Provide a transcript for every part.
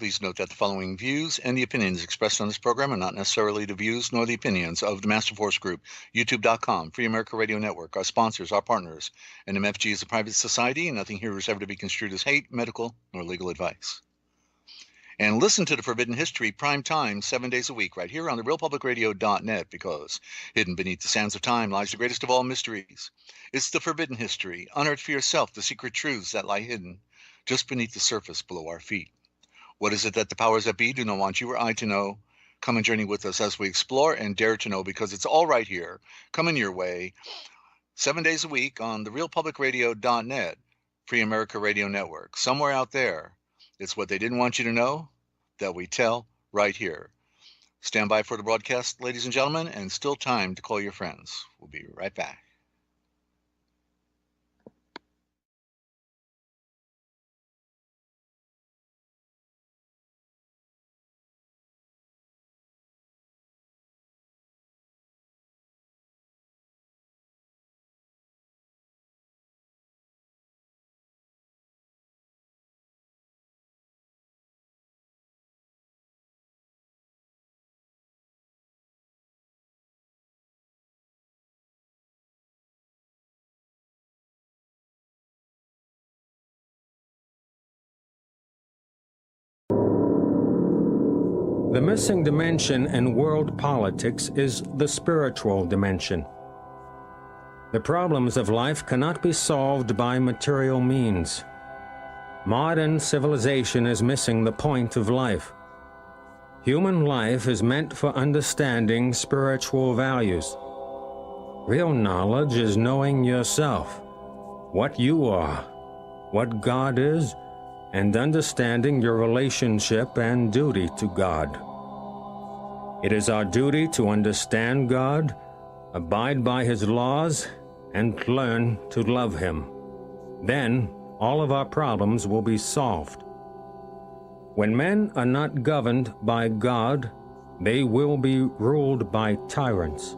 Please note that the following views and the opinions expressed on this program are not necessarily the views nor the opinions of the Master Force Group, YouTube.com, Free America Radio Network, our sponsors, our partners, and MFG is a private society, and nothing here is ever to be construed as hate, medical, nor legal advice. And listen to the Forbidden History prime time 7 days a week right here on the RealPublicRadio.net, because hidden beneath the sands of time lies the greatest of all mysteries. It's the Forbidden History. Unearth for yourself the secret truths that lie hidden just beneath the surface below our feet. What is it that the powers that be do not want you or I to know? Come and journey with us as we explore and dare to know, because it's all right here, coming your way 7 days a week on the RealPublicRadio.net, Free America Radio Network. Somewhere out there, it's what they didn't want you to know that we tell right here. Stand by for the broadcast, ladies and gentlemen, and still time to call your friends. We'll be right back. The missing dimension in world politics is the spiritual dimension. The problems of life cannot be solved by material means. Modern civilization is missing the point of life. Human life is meant for understanding spiritual values. Real knowledge is knowing yourself, what you are, what God is, and understanding your relationship and duty to God. It is our duty to understand God, abide by His laws, and learn to love Him. Then all of our problems will be solved. When men are not governed by God, they will be ruled by tyrants.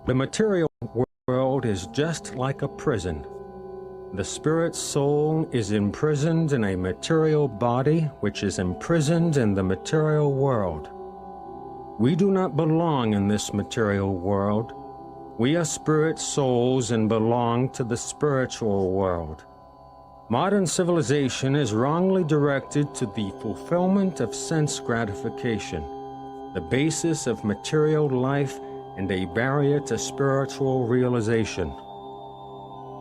The material world is just like a prison. The spirit soul is imprisoned in a material body which is imprisoned in the material world. We do not belong in this material world. We are spirit souls and belong to the spiritual world. Modern civilization is wrongly directed to the fulfillment of sense gratification, the basis of material life and a barrier to spiritual realization.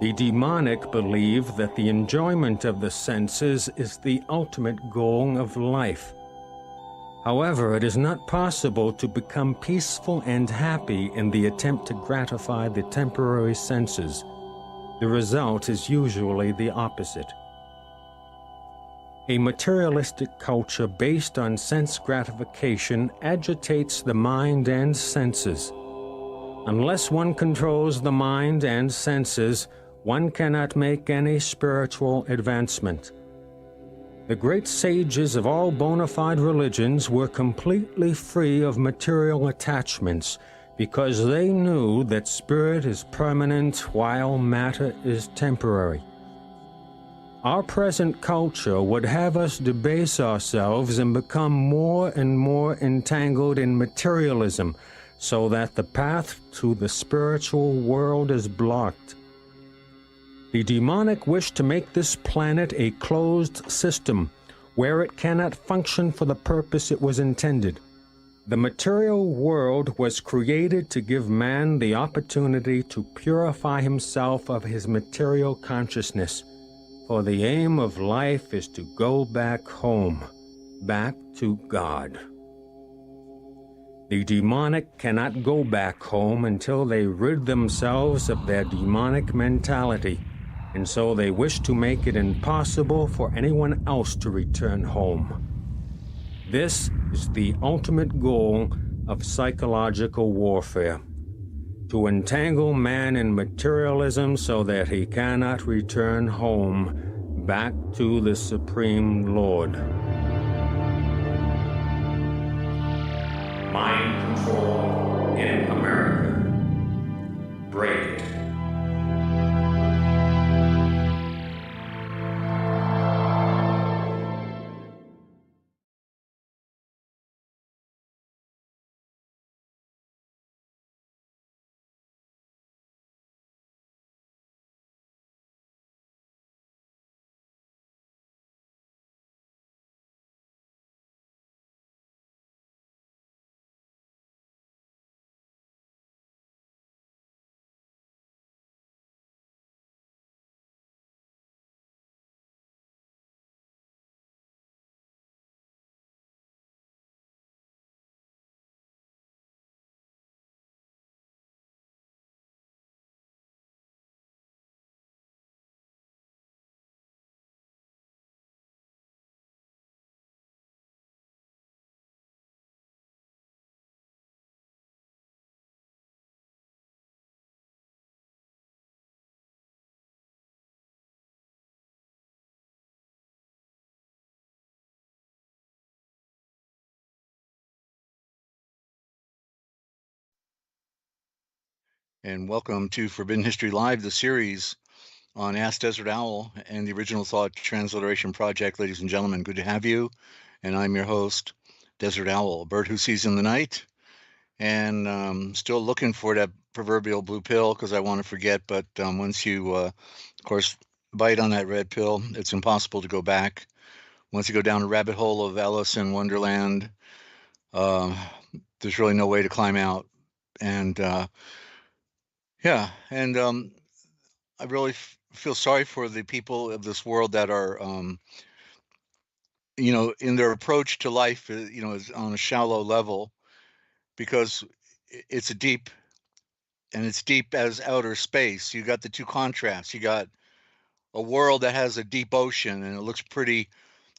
The demonic believe that the enjoyment of the senses is the ultimate goal of life. However, it is not possible to become peaceful and happy in the attempt to gratify the temporary senses. The result is usually the opposite. A materialistic culture based on sense gratification agitates the mind and senses. Unless one controls the mind and senses, one cannot make any spiritual advancement. The great sages of all bona fide religions were completely free of material attachments because they knew that spirit is permanent while matter is temporary. Our present culture would have us debase ourselves and become more and more entangled in materialism so that the path to the spiritual world is blocked. The demonic wish to make this planet a closed system where it cannot function for the purpose it was intended. The material world was created to give man the opportunity to purify himself of his material consciousness, for the aim of life is to go back home, back to God. The demonic cannot go back home until they rid themselves of their demonic mentality, and so they wish to make it impossible for anyone else to return home. This is the ultimate goal of psychological warfare, to entangle man in materialism so that he cannot return home back to the Supreme Lord. Mind control in America. Break it. and welcome to Forbidden History Live, the series on Ask Desert Owl and the Original Thought Transliteration Project. Ladies and gentlemen, good to have you. And I'm your host, Desert Owl, a bird who sees in the night, and still looking for that proverbial blue pill because I want to forget. But once you, of course, bite on that red pill, it's impossible to go back. Once you go down a rabbit hole of Alice in Wonderland, uh, there's really no way to climb out. And yeah, and I really feel sorry for the people of this world that are, in their approach to life, is on a shallow level because it's a deep and it's deep as outer space. You got the two contrasts. You got a world that has a deep ocean and it looks pretty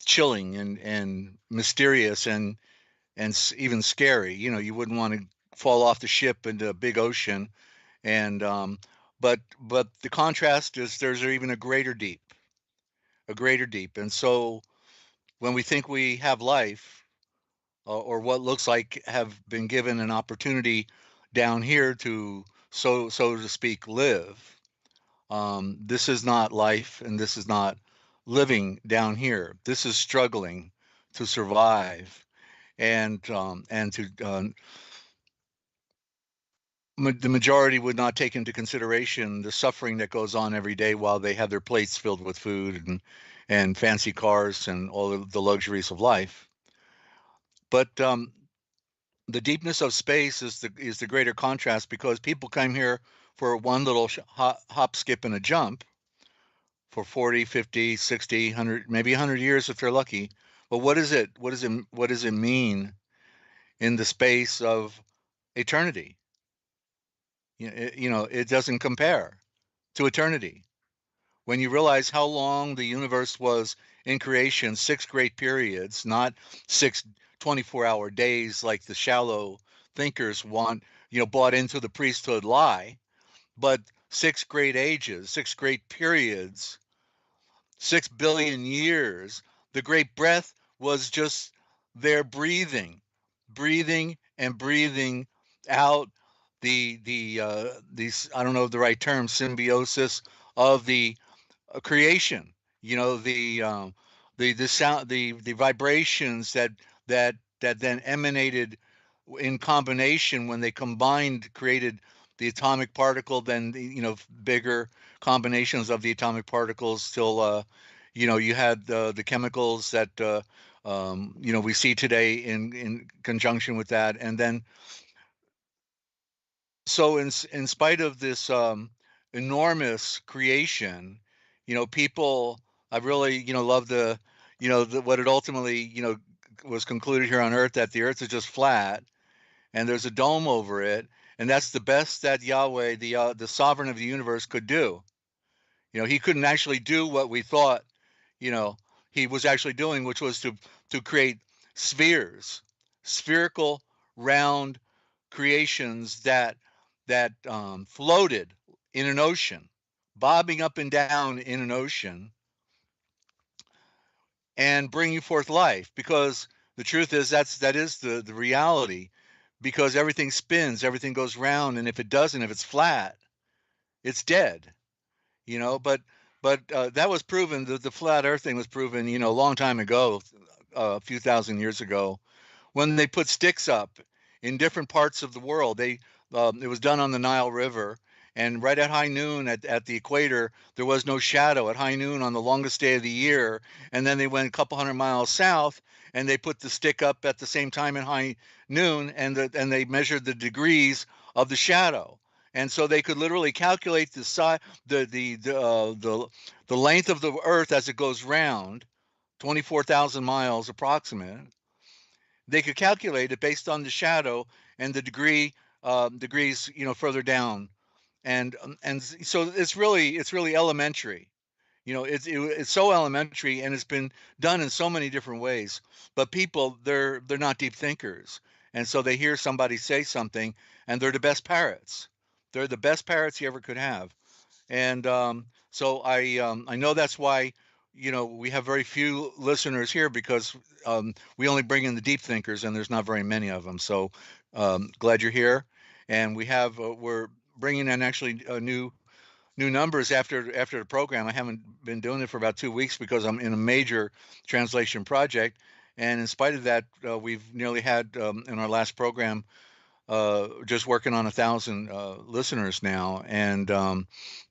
chilling and mysterious and even scary. You wouldn't want to fall off the ship into a big ocean. And but the contrast is there's even a greater deep. And so when we think we have life, or what looks like have been given an opportunity down here to so to speak live, this is not life, and this is not living down here. This is struggling to survive, and to the majority would not take into consideration the suffering that goes on every day while they have their plates filled with food and fancy cars and all of the luxuries of life. But the deepness of space is the greater contrast because people come here for one little hop, skip, and a jump for 40, 50, 60, 100, maybe 100 years if they're lucky. But what is it? What does it mean in the space of eternity? It doesn't compare to eternity. When you realize how long the universe was in creation, 6 great periods, not 6 24-hour days like the shallow thinkers bought into the priesthood lie, but 6 great ages, 6 great periods, 6 billion years. The great breath was just there breathing and breathing out these, I don't know the right term, symbiosis of the creation. The sound, the vibrations that then emanated in combination when they combined created the atomic particle, then bigger combinations of the atomic particles till you had the chemicals that we see today in conjunction with that. And then so in spite of this enormous creation, people, I really love what it ultimately was concluded here on Earth, that the Earth is just flat and there's a dome over it, and that's the best that Yahweh, the sovereign of the universe, could do. He couldn't actually do what we thought he was actually doing, which was to create spheres, spherical, round creations that floated in an ocean, bobbing up and down in an ocean, and bringing forth life. Because the truth is that is the reality. Because everything spins, everything goes round, and if it doesn't, if it's flat, it's dead. But that was proven. The flat Earth thing was proven, a long time ago, a few thousand years ago, when they put sticks up in different parts of the world. It was done on the Nile River, and right at high noon at the equator, there was no shadow at high noon on the longest day of the year. And then they went a couple hundred miles south, and they put the stick up at the same time at high noon, and they measured the degrees of the shadow. And so they could literally calculate the size, the length of the Earth as it goes round, 24,000 miles approximate. They could calculate it based on the shadow and the degrees, further down, and so it's really elementary. It's so elementary, and it's been done in so many different ways. But people, they're not deep thinkers, and so they hear somebody say something, and they're the best parrots. They're the best parrots you ever could have. And so I know that's why we have very few listeners here, because we only bring in the deep thinkers, and there's not very many of them. So glad you're here. And we have bringing in actually new numbers after the program. I haven't been doing it for about 2 weeks because I'm in a major translation project, and in spite of that, we've nearly had in our last program just working on 1,000 listeners now, and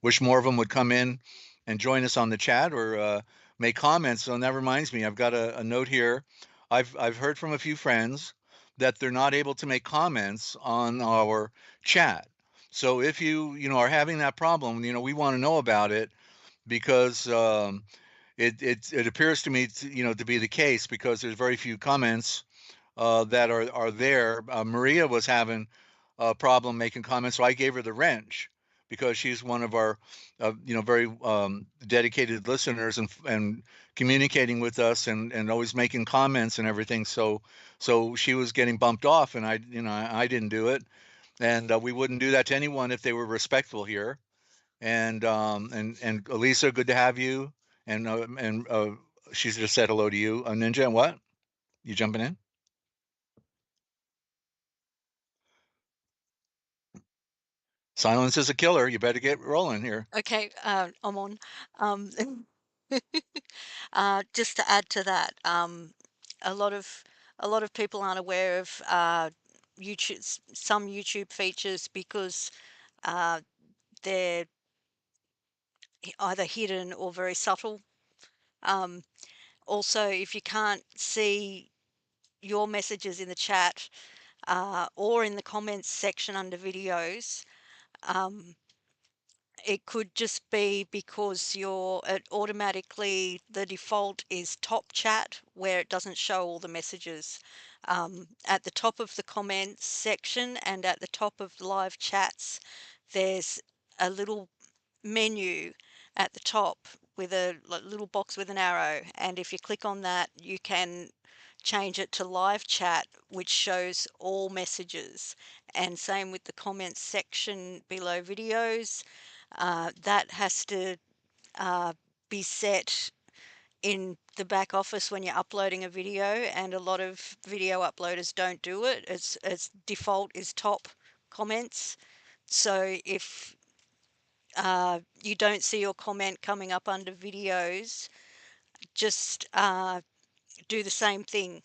wish more of them would come in and join us on the chat or make comments. So that reminds me, I've got a note here. I've heard from a few friends that they're not able to make comments on our chat. So if you are having that problem, we want to know about it because it appears to me to be the case because there's very few comments that are there. Maria was having a problem making comments, so I gave her the wrench because she's one of our very dedicated listeners and communicating with us and always making comments and everything. So she was getting bumped off, and I didn't do it, and we wouldn't do that to anyone if they were respectful here. And Elisa, good to have you. And she's just said hello to you, Ninja. And what? You jumping in? Silence is a killer. You better get rolling here. Okay, I'm on. Um, just to add to that, a lot of people aren't aware of some YouTube features because they're either hidden or very subtle. Also, if you can't see your messages in the chat or in the comments section under videos, it could just be because automatically the default is top chat where it doesn't show all the messages. At the top of the comments section and at the top of live chats, there's a little menu at the top with a little box with an arrow, and if you click on that, you can change it to live chat, which shows all messages. And same with the comments section below videos. That has to be set in the back office when you're uploading a video, and a lot of video uploaders don't do it. Its default is top comments. So if you don't see your comment coming up under videos, just do the same thing.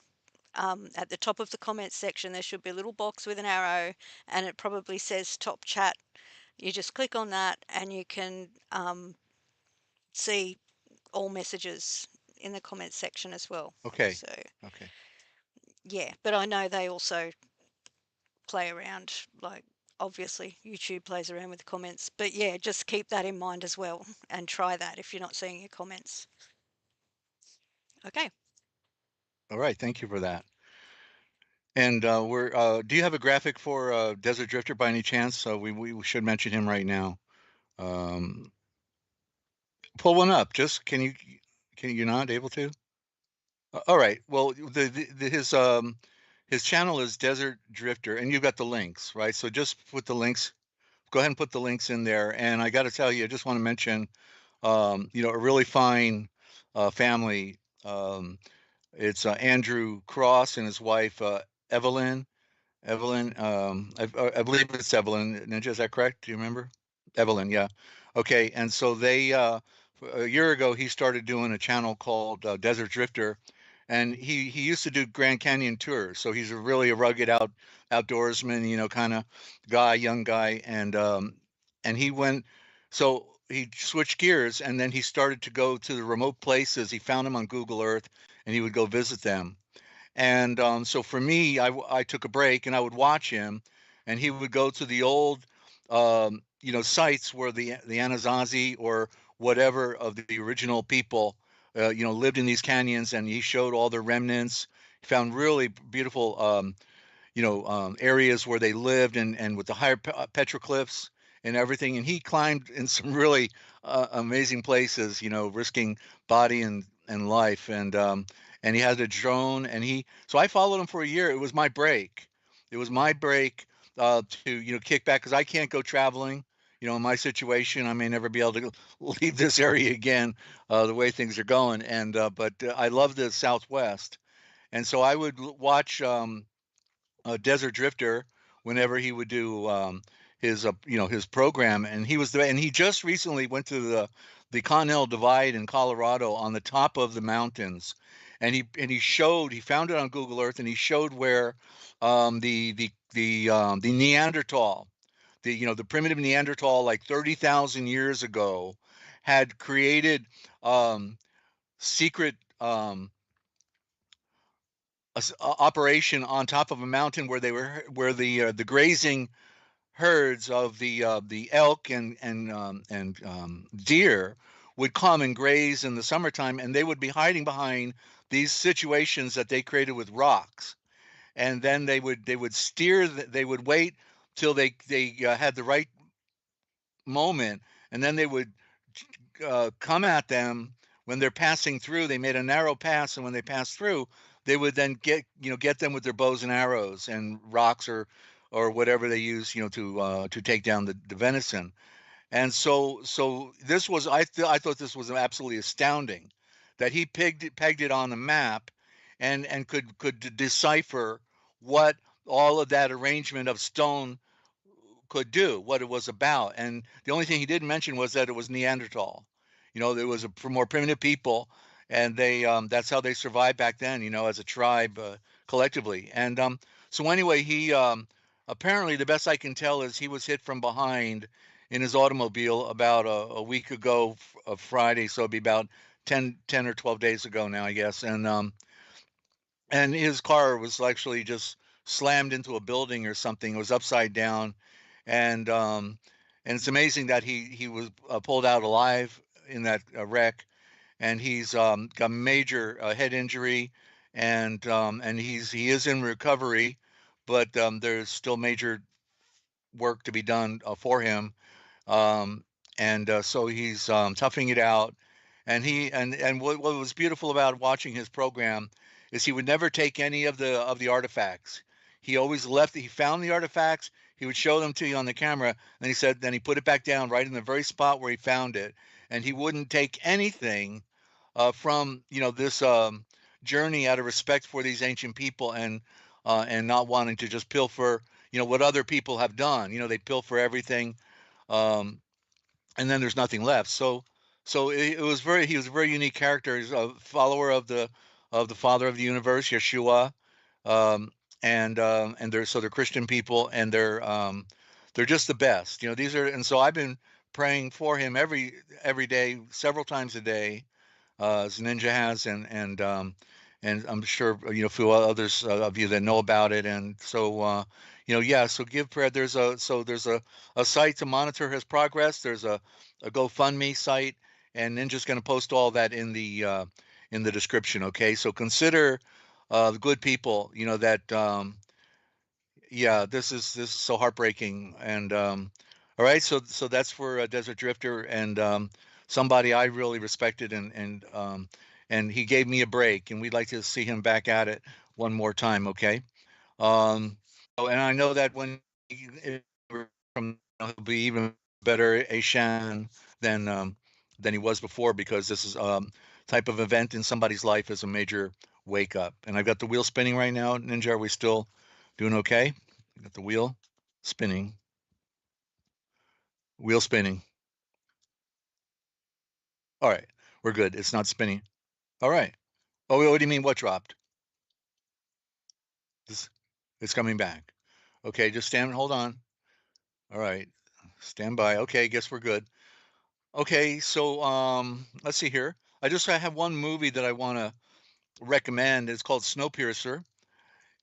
At the top of the comments section, there should be a little box with an arrow, and it probably says top chat. You just click on that, and you can see all messages in the comments section as well. Okay. So Okay. yeah, but I know they also play around, like obviously YouTube plays around with the comments, but yeah, just keep that in mind as well and try that if you're not seeing your comments. Okay. All right. Thank you for that. And do you have a graphic for Desert Drifter by any chance? We should mention him right now. Um, pull one up. Just can you not able to? All right. Well, his channel is Desert Drifter, and you've got the links, right? So just put the links. Go ahead and put the links in there. And I got to tell you, I just want to mention, a really fine family. It's Andrew Cross and his wife Evelyn. I believe it's Evelyn. Ninja, is that correct? Do you remember? Evelyn, yeah. Okay, and so they a year ago he started doing a channel called Desert Drifter, and he used to do Grand Canyon tours. So he's really a rugged outdoorsman, kind of guy, young guy, and he went. So he switched gears, and then he started to go to the remote places. He found them on Google Earth, and he would go visit them. And so for me, I took a break and I would watch him, and he would go to the old, sites where the Anasazi or whatever of the original people, lived in these canyons, and he showed all the remnants. He found really beautiful, areas where they lived and with the higher petroglyphs and everything. And he climbed in some really amazing places, risking body and life. And he had a drone, so I followed him for a year. It was my break. It was my break to kick back because I can't go traveling. In my situation, I may never be able to leave this area again, the way things are going. But I love the Southwest, and so I would watch Desert Drifter whenever he would do his program, and he was there, and he just recently went to the Continental Divide in Colorado on the top of the mountains, and he found it on Google Earth, and he showed where the Neanderthal, the primitive Neanderthal, like 30,000 years ago, had created secret operation on top of a mountain where the grazing herds of the elk and deer would come and graze in the summertime, and they would be hiding behind these situations that they created with rocks, and then they would wait till they had the right moment, and then they would come at them when they're passing through. They made a narrow pass, and when they passed through, they would then get them with their bows and arrows and rocks or whatever they use, to take down the venison. And so this was I thought this was absolutely astounding that he pegged it on the map and could decipher what all of that arrangement of stone could do, what it was about. And the only thing he didn't mention was that it was Neanderthal. There was a more primitive people, and they that's how they survived back then, as a tribe, collectively. And so anyway, he apparently, the best I can tell, is he was hit from behind in his automobile about a week ago of Friday, so it'd be about 10 or 12 days ago now, I guess. And his car was actually just slammed into a building or something. It was upside down, and it's amazing that he was pulled out alive in that wreck, and he's got major head injury, and he is in recovery, but there's still major work to be done for him, and so he's toughing it out. And what was beautiful about watching his program is he would never take any of the artifacts. He always left. He found the artifacts. He would show them to you on the camera, and he said, then he put it back down right in the very spot where he found it, and he wouldn't take anything from this journey out of respect for these ancient people, and not wanting to just pilfer what other people have done. They pilfer everything, um, and then there's nothing left. So it was he was a very unique character. He's a follower of the Father of the universe, Yeshua, um, and they're Christian people, and they're just the best. And so I've been praying for him every day, several times a day, as Ninja has, and I'm sure a few others of you that know about it. And so yeah, so give prayer. There's a site to monitor his progress. There's a GoFundMe site, and Ninja's going to post all that in the description. Okay, so consider the good people. That yeah, this is so heartbreaking. And all right, so that's for Desert Drifter, and somebody I really respected, and he gave me a break, and we'd like to see him back at it one more time. Okay. Um, and I know that when he'll be even better Ashan than he was before, because this is type of event in somebody's life is a major wake up. And I've got the wheel spinning right now. Ninja, are we still doing okay? Got the wheel spinning. Wheel spinning. All right, we're good. It's not spinning. All right. Oh, what do you mean? What dropped? It's coming back. Okay, just hold on. All right, stand by. Okay, guess we're good. Okay, so let's see here. I have one movie that I want to recommend. It's called Snowpiercer,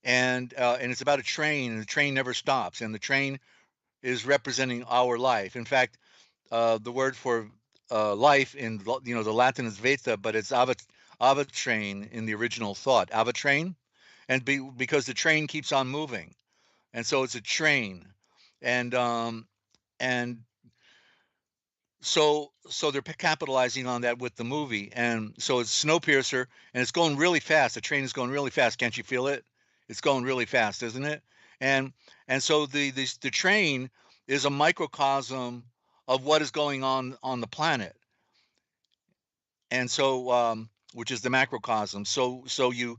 and it's about a train, and the train never stops, and the train is representing our life. In fact, the word for life in the Latin is vita, but it's avatrain in the original thought, avatrain, and because the train keeps on moving, and so it's a train, and and so they're capitalizing on that with the movie, and so it's Snowpiercer, and it's going really fast. The train is going really fast. Can't you feel it? It's going really fast, isn't it? And so the train is a microcosm of what is going on the planet, and so which is the macrocosm. So you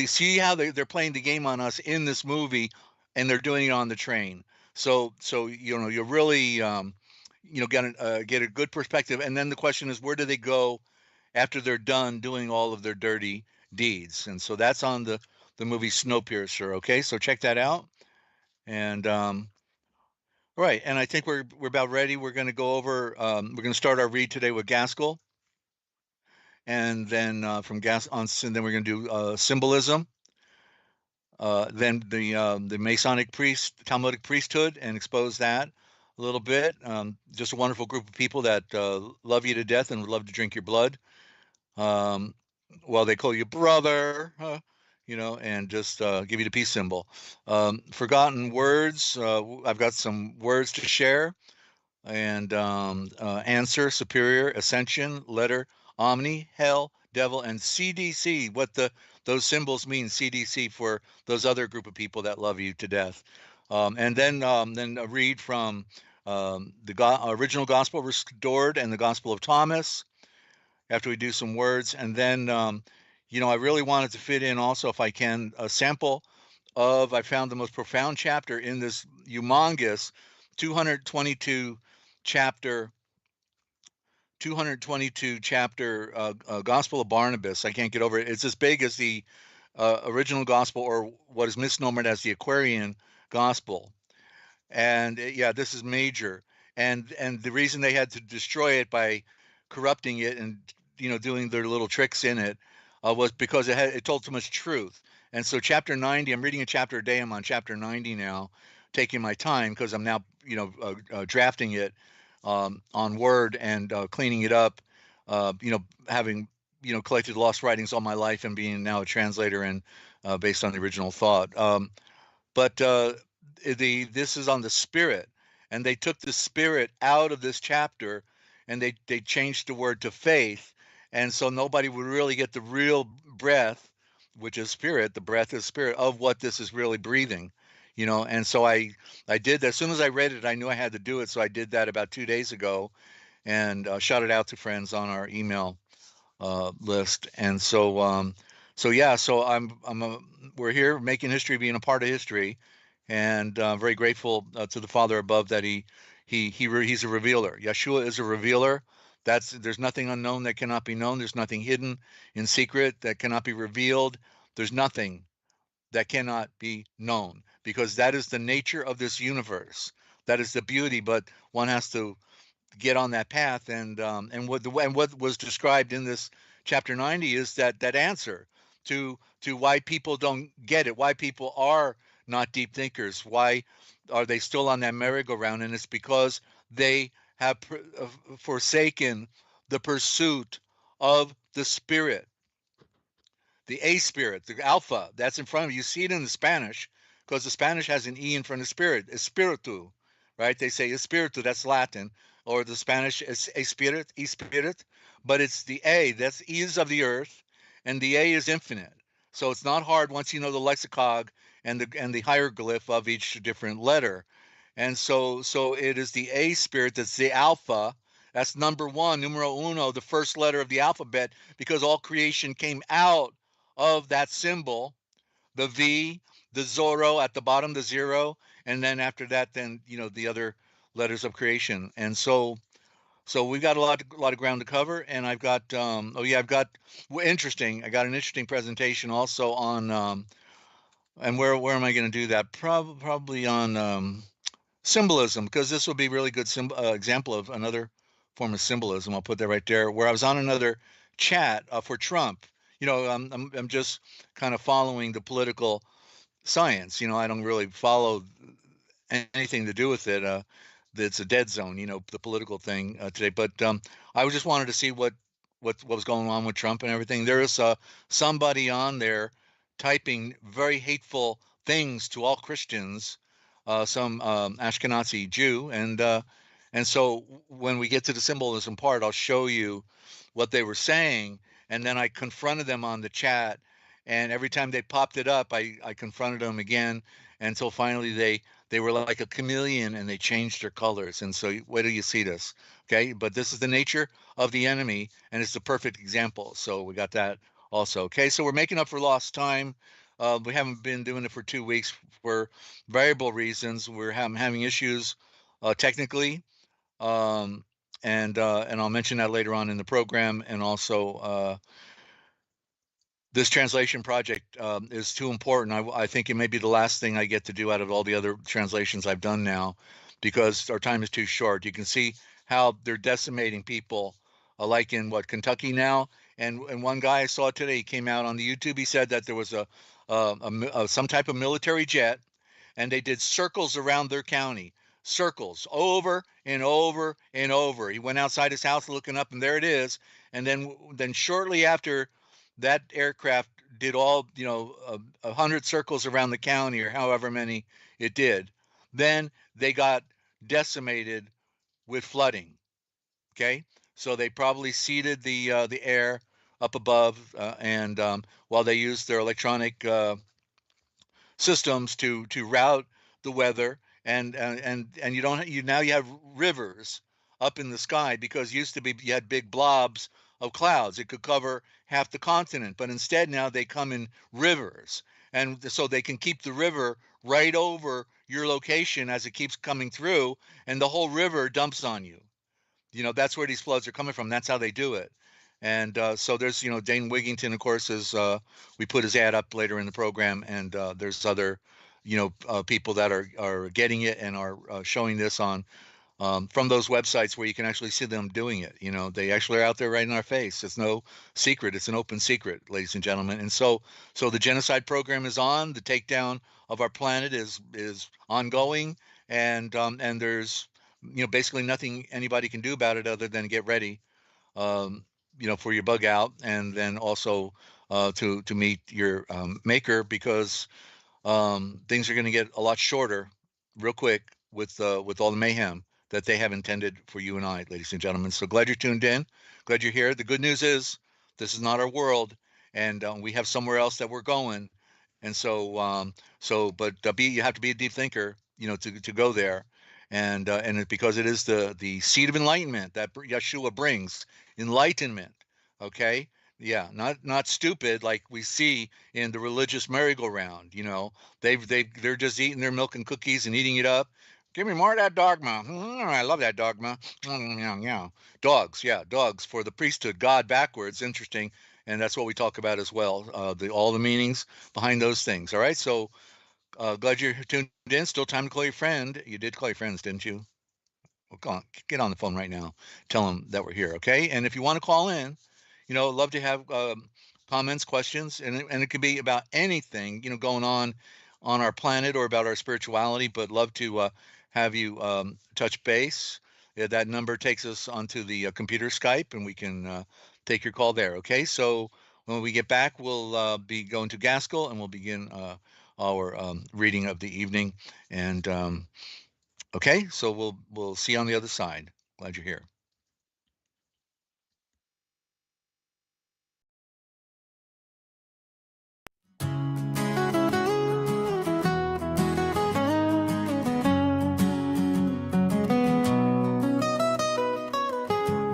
see how they're playing the game on us in this movie, and they're doing it on the train. So you really get a good perspective. And then the question is, where do they go after they're done doing all of their dirty deeds? And so that's on the movie Snowpiercer. Okay, so check that out. And right, and I think we're about ready. We're going to go over. We're going to start our read today with Gaskell, and then from Gas on, and then we're going to do symbolism. Then the Masonic Talmudic priesthood, and expose that a little bit. Just a wonderful group of people that love you to death and would love to drink your blood. Well, they call you brother, and just give you the peace symbol. Forgotten words. I've got some words to share. And answer, superior, ascension, letter, omni, hell, devil, and CDC. What those symbols mean, CDC, for those other group of people that love you to death. And then a read from the original Gospel Restored and the Gospel of Thomas, after we do some words. And then, I really wanted to fit in also, if I can, a sample of, I found the most profound chapter in this humongous 222 chapter Gospel of Barnabas. I can't get over it. It's as big as the original Gospel, or what is misnomered as the Aquarian Gospel. And yeah, this is major. And the reason they had to destroy it by corrupting it and doing their little tricks in it was because it told too much truth. And so chapter 90, I'm reading a chapter a day. I'm on chapter 90 now, taking my time because I'm now drafting it on Word and cleaning it up. Having collected lost writings all my life and being now a translator and based on the original thought. But this is on the spirit, and they took the spirit out of this chapter, and they changed the word to faith, and so nobody would really get the real breath, which is spirit. The breath is spirit of what this is really breathing, And so I did that. As soon as I read it, I knew I had to do it. So I did that about 2 days ago, and shot it out to friends on our email list. And so yeah, so we're here making history, being a part of history, and very grateful to the Father above that he's a revealer. Yeshua is a revealer. There's nothing unknown that cannot be known. There's nothing hidden in secret that cannot be revealed. There's nothing that cannot be known, because that is the nature of this universe. That is the beauty, but one has to get on that path. And what was described in this chapter 90 is that answer to why people don't get it, why people are not deep thinkers, why are they still on that merry-go-round, and it's because they have forsaken the pursuit of the spirit, the A spirit, the alpha that's in front of you. You see it in the Spanish, because the Spanish has an E in front of spirit, espiritu, right? They say espiritu, that's Latin, or the Spanish is espirit, but it's the A, that's E is of the earth, and the A is infinite. So it's not hard once you know the lexicog and the hieroglyph of each different letter. And so it is the A spirit that's the alpha. That's number one, numero uno, the first letter of the alphabet, because all creation came out of that symbol, the V, the Zorro at the bottom, the zero, and then after that, then the other letters of creation. And so we've got a lot of ground to cover. And I've got I got an interesting presentation also on and where am I going to do that? Probably on symbolism, because this will be really good example of another form of symbolism. I'll put that right there, where I was on another chat for Trump. I'm just kind of following the political science. I don't really follow anything to do with it. It's a dead zone, the political thing today. But I just wanted to see what was going on with Trump and everything. There is somebody on there typing very hateful things to all Christians, some Ashkenazi Jew, and so when we get to the symbolism part, I'll show you what they were saying. And then I confronted them on the chat, and every time they popped it up, I confronted them again, until finally they were like a chameleon, and they changed their colors. And so wait till you see this, okay? But this is the nature of the enemy, and it's the perfect example. So we got that also, okay? So we're making up for lost time. We haven't been doing it for 2 weeks for variable reasons. We're having issues technically, and I'll mention that later on in the program. And also, this translation project is too important. I think it may be the last thing I get to do out of all the other translations I've done now, because our time is too short. You can see how they're decimating people, like in Kentucky now. And one guy I saw today, he came out on the YouTube. He said that there was some type of military jet, and they did circles around their county, circles over and over and over. He went outside his house looking up, and there it is. And then shortly after that aircraft did all, 100 circles around the county, or however many it did, then they got decimated with flooding. Okay, so they probably seeded the air up above, and while they used their electronic systems to route the weather, and now you have rivers up in the sky, because used to be you had big blobs of clouds. It could cover half the continent, but instead now they come in rivers, and so they can keep the river right over your location as it keeps coming through, and the whole river dumps on you. That's where these floods are coming from. That's how they do it. And so there's, Dane Wigington, of course, is we put his ad up later in the program, and there's other, people that are getting it and are showing this on from those websites where you can actually see them doing it. They actually are out there right in our face. It's no secret. It's an open secret, ladies and gentlemen. And so the genocide program is on. The takedown of our planet is ongoing, and there's basically nothing anybody can do about it other than get ready, for your bug out, and then also to meet your maker, because things are going to get a lot shorter real quick with all the mayhem that they have intended for you and I, ladies and gentlemen. So glad you're tuned in. Glad you're here. The good news is this is not our world, and we have somewhere else that we're going. And so, but you have to be a deep thinker, to go there. And because it is the seed of enlightenment that Yeshua brings, enlightenment. Okay, yeah, not stupid like we see in the religious merry-go-round. They're just eating their milk and cookies and eating it up. Give me more of that dogma. I love that dogma. Yeah, dogs for the priesthood, God backwards. Interesting, and that's what we talk about as well. All the meanings behind those things. All right, so. Glad you're tuned in. Still time to call your friend. You did call your friends, didn't you? Well, go on, get on the phone right now. Tell them that we're here, okay? And if you want to call in, love to have comments, questions, and it could be about anything, going on our planet or about our spirituality. But love to have you touch base. Yeah, that number takes us onto the computer Skype, and we can take your call there. Okay, so when we get back, we'll be going to Gaskell, and we'll begin our reading of the evening. And okay, so we'll see you on the other side. Glad you're here.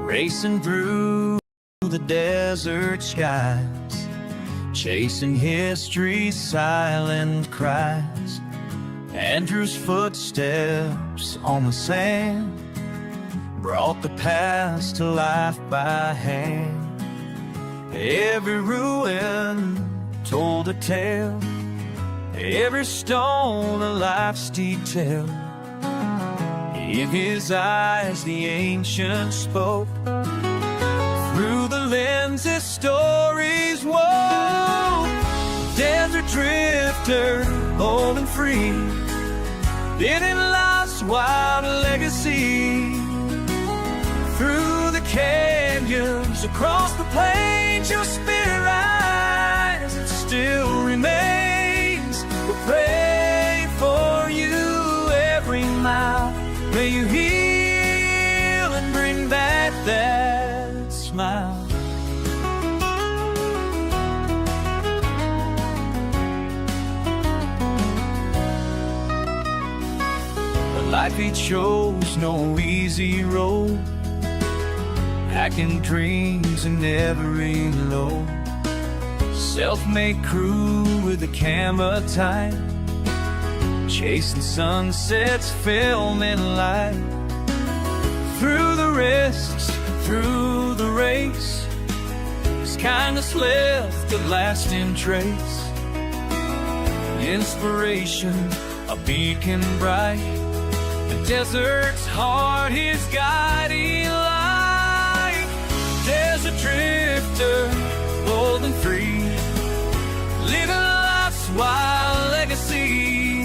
Racing through the desert skies, chasing history's silent cries. Andrew's footsteps on the sand brought the past to life by hand. Every ruin told a tale, every stone a life's detail. In his eyes the ancients spoke, through the lens his stories wove. Desert drifter, bold and free, living life's wild legacy. Through the canyons, across the plains, your spirit rise, it still remains. We'll pray for you every mile. May you heal and bring back that smile. The life he chose, no easy road, hacking dreams and never low. Self-made crew with the camera tight, chasing sunsets, filming light. Through the risks, through the race, His kindness left a lasting trace. Inspiration, a beacon bright, the desert's heart, His guiding light. Desert drifter, bold and free, living life's wild legacy.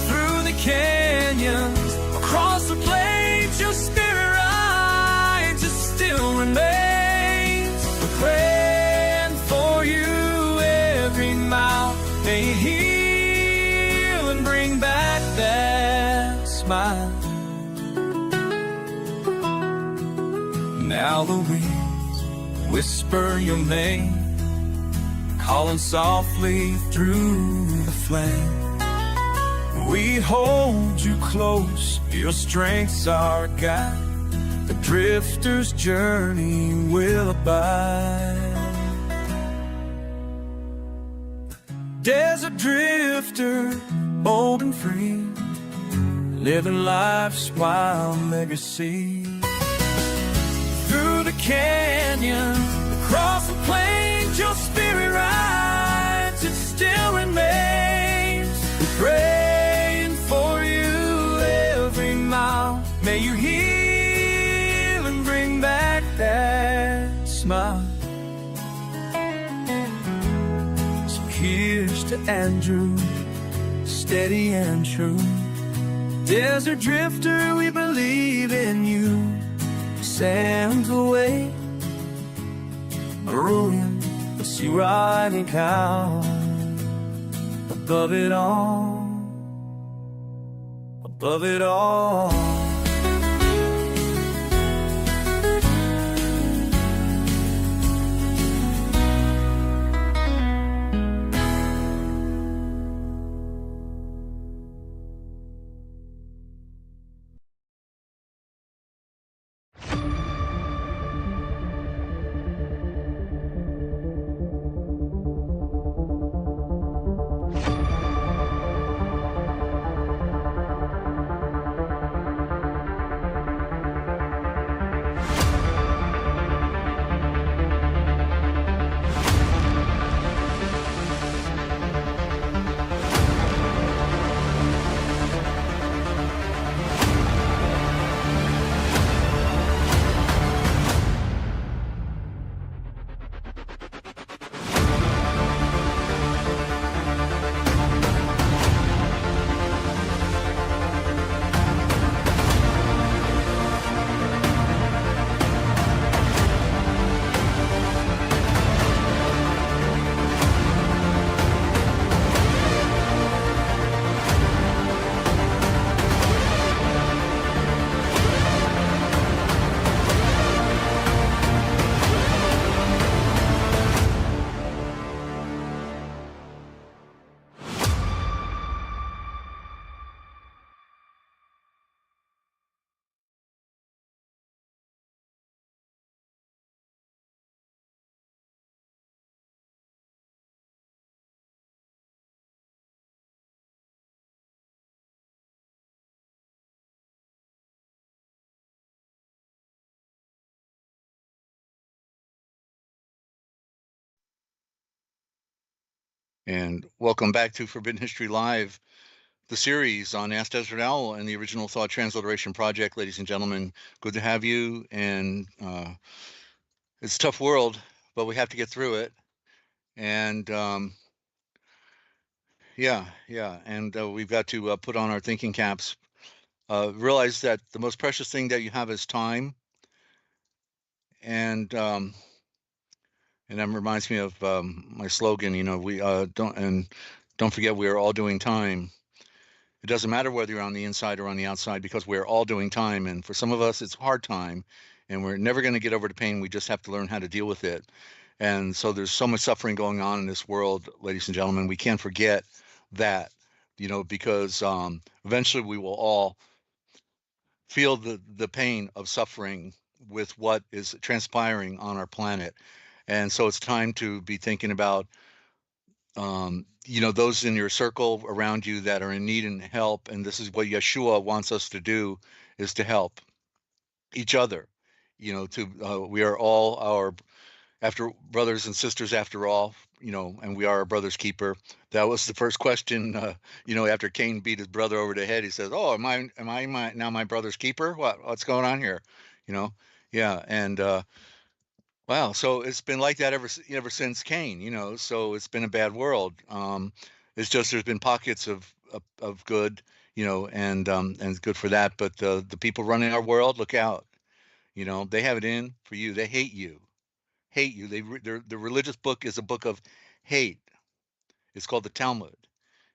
Through the canyons, across the plains, your spirit rides, it still remains. We're praying for you every mile. May you heal and bring back that smile. Now the winds whisper your name, calling softly through the flame. We hold you close, your strength's our guide. The drifter's journey will abide. Desert drifter, bold and free, living life's wild legacy. Through the canyon, across the plains, your spirit rides, it still remains. We're praying for you every mile. May you heal and bring back that smile. So here's to Andrew, steady and true. Desert drifter, we believe in you. Sands away, maroon, but see riding out. Above it all, above it all. And welcome back to Forbidden History Live, the series on Ask Desert Owl and the Original Thought Transliteration Project. Ladies and gentlemen, good to have you. And it's a tough world, but we have to get through it. And yeah. And we've got to put on our thinking caps. Realize that the most precious thing that you have is time. And that reminds me of my slogan, you know, we don't forget we are all doing time. It doesn't matter whether you're on the inside or on the outside, because we're all doing time. And for some of us, it's hard time, and we're never going to get over the pain. We just have to learn how to deal with it. And so there's so much suffering going on in this world, ladies and gentlemen. We can't forget that, you know, because eventually we will all feel the pain of suffering with what is transpiring on our planet. And so it's time to be thinking about, those in your circle around you that are in need and help. And this is what Yeshua wants us to do, is to help each other. We are all our after brothers and sisters after all, and we are our brother's keeper. That was the first question, after Cain beat his brother over the head. He says, "Oh, am I now my brother's keeper? What's going on here?" You know, yeah, and wow. So it's been like that ever since Cain. So it's been a bad world. It's just there's been pockets of good, and it's good for that. But the people running our world, look out. They have it in for you. They hate you. Hate you. The religious book is a book of hate. It's called the Talmud,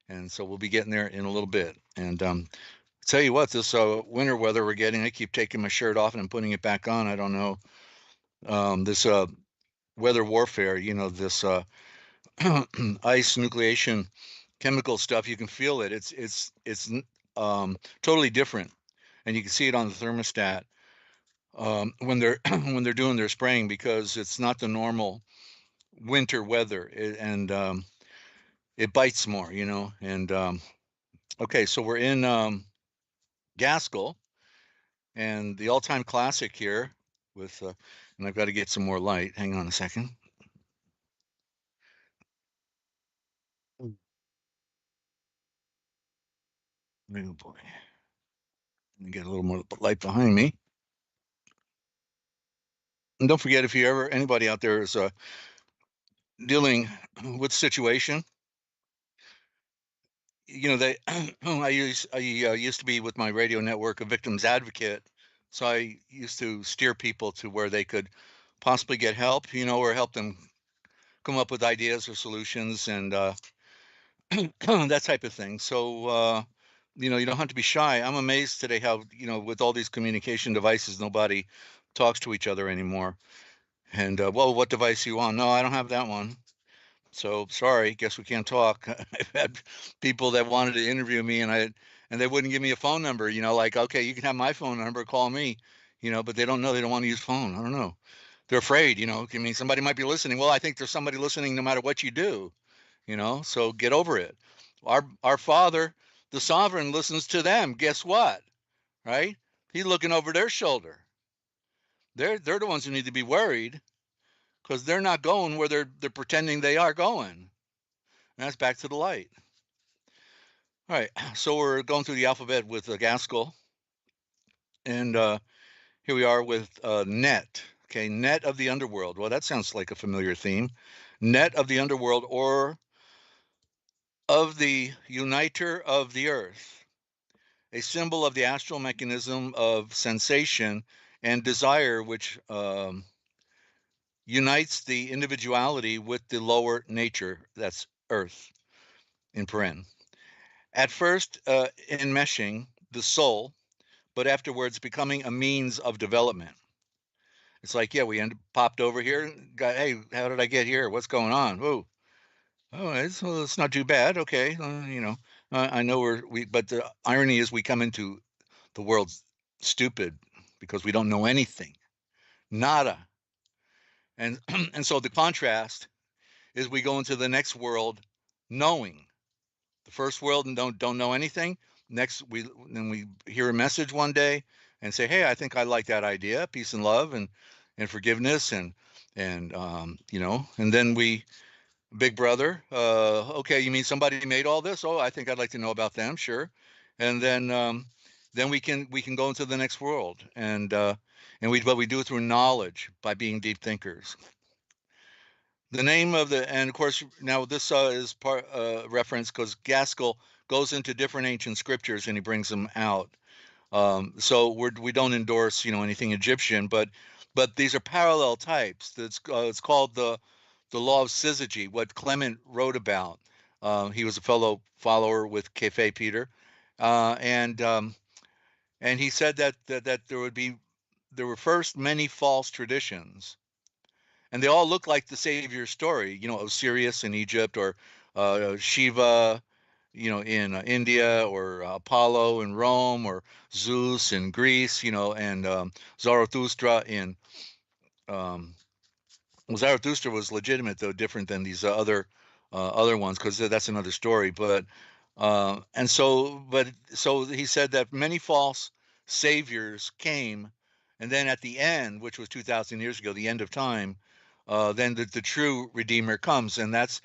and so we'll be getting there in a little bit. And tell you what, this winter weather we're getting, I keep taking my shirt off and I'm putting it back on. I don't know, this weather warfare. This ice nucleation chemical stuff. You can feel it. It's totally different, and you can see it on the thermostat when they're when they're doing their spraying, because it's not the normal winter weather, and it bites more, and okay, so we're in Gaskell, and the all-time classic here with and I've got to get some more light. Hang on a second. Oh boy, let me get a little more light behind me. And don't forget, if you ever, anybody out there is dealing with situation, they I used to be with my radio network a victim's advocate, so I used to steer people to where they could possibly get help, or help them come up with ideas or solutions, and that type of thing. So you don't have to be shy. I'm amazed today how, with all these communication devices, nobody talks to each other anymore. And well, what device are you on? No, I don't have that one. So sorry, guess we can't talk. I've had people that wanted to interview me, and they wouldn't give me a phone number. Like, okay, you can have my phone number, call me. But they don't know, they don't want to use phone. I don't know. They're afraid. I mean, somebody might be listening. Well, I think there's somebody listening no matter what you do. So get over it. Our Father, the Sovereign, listens to them. Guess what? Right? He's looking over their shoulder. They're the ones who need to be worried, because they're not going where they're pretending they are going. And that's back to the light. All right, so we're going through the alphabet with Gaskell, and here we are with Net. Okay, Net of the Underworld. Well, that sounds like a familiar theme. Net of the Underworld, or of the Uniter of the Earth, a symbol of the astral mechanism of sensation and desire, which unites the individuality with the lower nature, that's Earth, in paren. At first, enmeshing the soul, but afterwards becoming a means of development. It's like, yeah, we popped over here, hey, how did I get here? What's going on? Whoa. Oh, it's not too bad. Okay, I know but the irony is we come into the world stupid because we don't know anything, nada, and and so the contrast is we go into the next world knowing. The first world and don't know anything. Next, we hear a message one day and say, hey, I think I like that idea, peace and love and forgiveness, and and then we, big brother, okay, you mean somebody made all this? Oh, I think I'd like to know about them, sure. And then we can go into the next world, and but we do it through knowledge, by being deep thinkers. The name of and of course, now this is part reference, because Gaskell goes into different ancient scriptures and he brings them out. So we don't endorse anything Egyptian, but these are parallel types. It's called the law of syzygy, what Clement wrote about. He was a fellow follower with Cafe Peter, and he said that there were first many false traditions, and they all look like the Savior's story. Osiris in Egypt, or Shiva, in India, or Apollo in Rome, or Zeus in Greece, and Zarathustra in Well, Zarathustra was legitimate, though different than these other ones, because that's another story. But so he said that many false saviors came, and then at the end, which was 2,000 years ago, the end of time, then the true Redeemer comes, and that's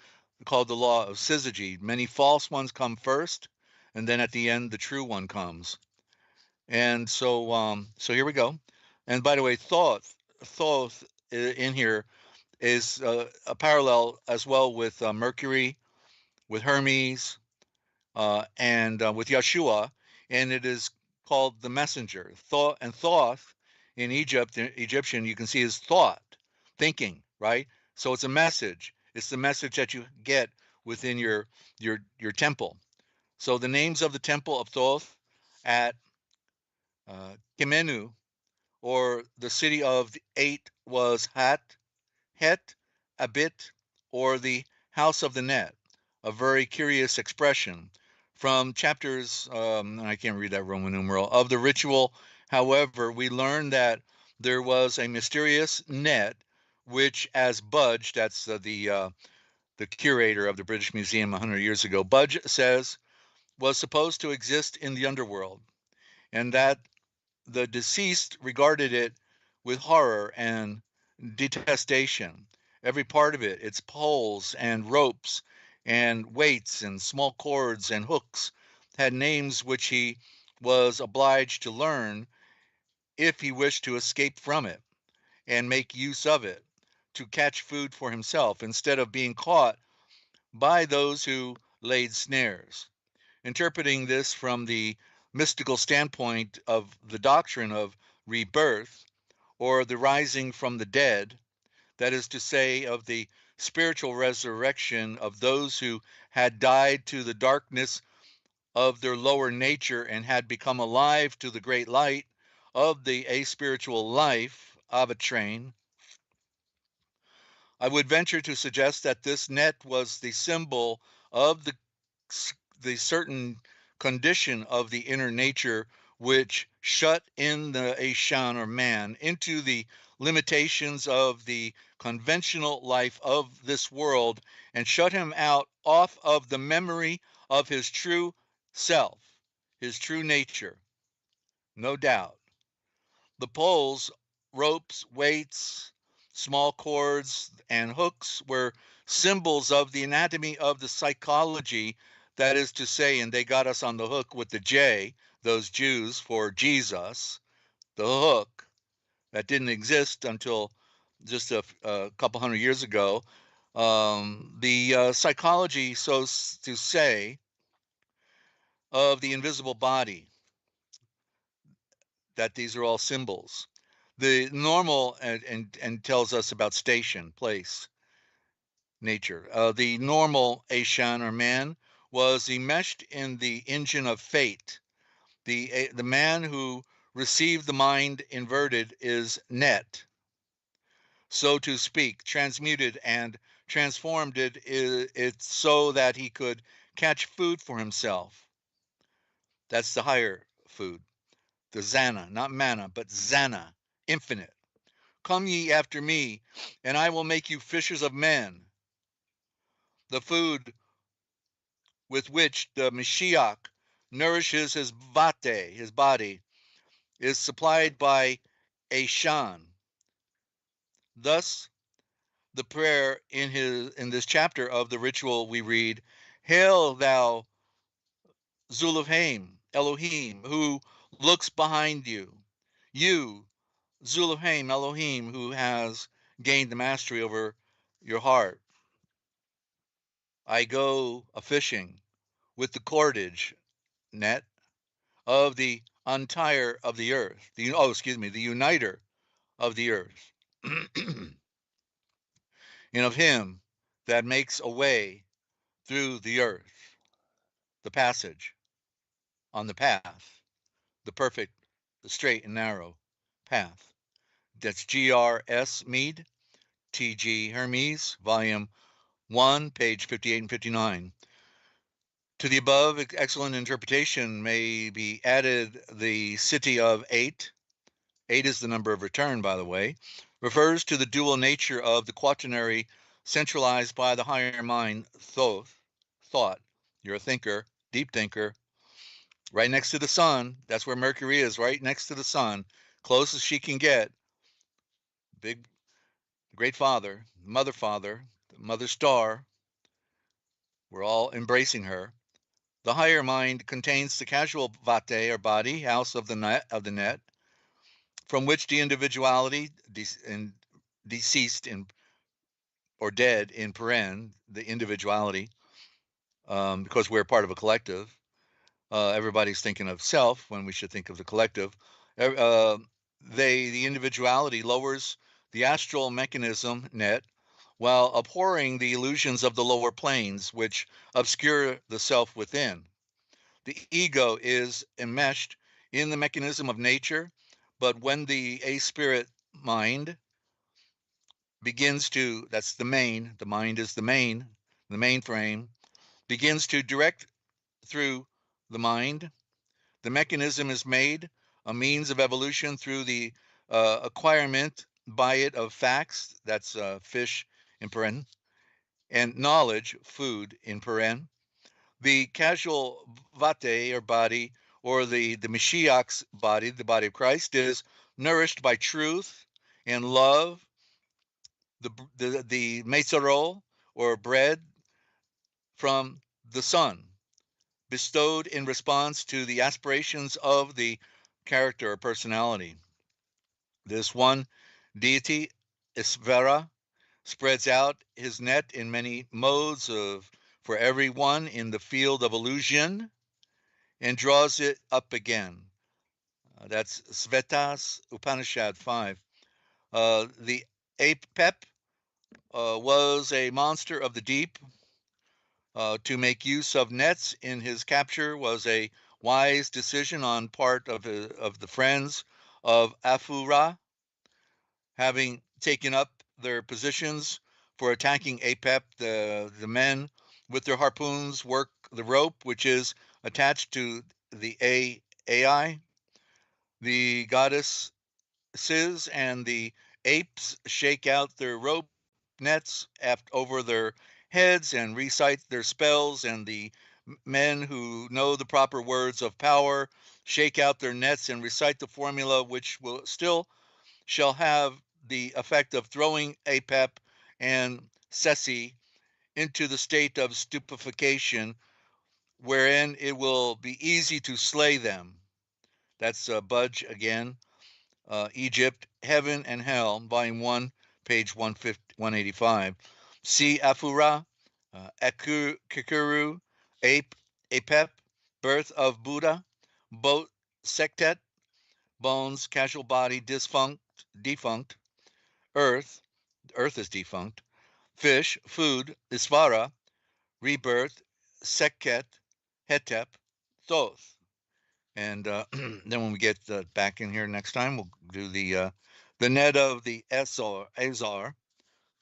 called the law of syzygy. Many false ones come first, and then at the end, the true one comes. And so here we go. And by the way, Thoth in here is a parallel as well with Mercury, with Hermes, and with Yeshua, and it is called the messenger. Thoth in Egyptian, you can see is thought, thinking, right? So it's a message. It's the message that you get within your temple. So the names of the temple of Thoth at Kemenu, or the city of the eight, was Het, Abit, or the house of the net, a very curious expression. From chapters, I can't read that Roman numeral, of the ritual, however, we learn that there was a mysterious net which, as Budge, that's the curator of the British Museum 100 years ago, Budge says, was supposed to exist in the underworld, and that the deceased regarded it with horror and detestation. Every part of it, its poles and ropes and weights and small cords and hooks, had names which he was obliged to learn if he wished to escape from it and make use of it to catch food for himself, instead of being caught by those who laid snares. Interpreting this from the mystical standpoint of the doctrine of rebirth, or the rising from the dead, that is to say, of the spiritual resurrection of those who had died to the darkness of their lower nature and had become alive to the great light of the aspiritual life of a train, I would venture to suggest that this net was the symbol of the certain condition of the inner nature which shut in the Aishan, or man, into the limitations of the conventional life of this world, and shut him out off of the memory of his true self, his true nature. No doubt. The poles, ropes, weights, small cords, and hooks were symbols of the anatomy of the psychology, that is to say, and they got us on the hook with the J, those Jews, for Jesus, the hook that didn't exist until just a couple hundred years ago. The psychology, so to say, of the invisible body, that these are all symbols. The normal, and tells us about station, place, nature. The normal Aishan, or man, was enmeshed in the engine of fate. The man who received the mind inverted is net, so to speak, transmuted and transformed it so that he could catch food for himself. That's the higher food, the Zana, not manna, but Zana, infinite. Come ye after me, and I will make you fishers of men. The food with which the Mashiach nourishes his vate, his body, is supplied by Aishan. Thus, the prayer in this chapter of the ritual, we read, "Hail thou Zulufhaim, Elohim, who looks behind you. You, Zulufhaim, Elohim, who has gained the mastery over your heart. I go a fishing with the cordage net of the untire of the earth, the uniter of the earth, and of him that makes a way through the earth, the passage on the path, the perfect, the straight and narrow path." That's G.R.S. Mead, T.G. Hermes, Volume 1, page 58 and 59. To the above excellent interpretation may be added the city of eight 8 is the number of return, by the way, refers to the dual nature of the quaternary centralized by the higher mind, thought. You're a thinker, deep thinker, right next to the sun. That's where Mercury is, right next to the sun, closest she can get. Big, great father, mother star. We're all embracing her. The higher mind contains the causal vate, or body, house of the net, from which the individuality deceased in or dead in paren, the individuality, because we're part of a collective. Everybody's thinking of self when we should think of the collective. The individuality lowers the astral mechanism net, while abhorring the illusions of the lower planes, which obscure the self within. The ego is enmeshed in the mechanism of nature, but when the a-spirit mind begins to, that's the mind is the mainframe, begins to direct through the mind, the mechanism is made a means of evolution through the acquirement by it of facts, that's fish in paren, and knowledge, food in paren. The causal vate, or body, or the Mashiach's body, the body of Christ, is nourished by truth and love, the metzorol, or bread from the sun, bestowed in response to the aspirations of the character or personality. This one deity, Isvara, spreads out his net in many modes for everyone in the field of illusion and draws it up again. That's Svetas Upanishad 5. The Apep was a monster of the deep. To make use of nets in his capture was a wise decision on part of the friends of Afura, having taken up their positions for attacking Apep. The men with their harpoons work the rope, which is attached to the AI. The goddesses and the apes shake out their rope nets over their heads and recite their spells, and the men who know the proper words of power shake out their nets and recite the formula, which will still shall have the effect of throwing Apep and Sessi into the state of stupefaction, wherein it will be easy to slay them. That's Budge again. Egypt, Heaven and Hell, Volume 1, page 185. See Afura, Kikuru, Apep, Birth of Buddha, Boat Sektet, Bones, Casual Body, Defunct, Earth is defunct, Fish, Food, Isvara, Rebirth, Sekhet, Hetep, Thoth. And then when we get back in here next time, we'll do the net of the Azar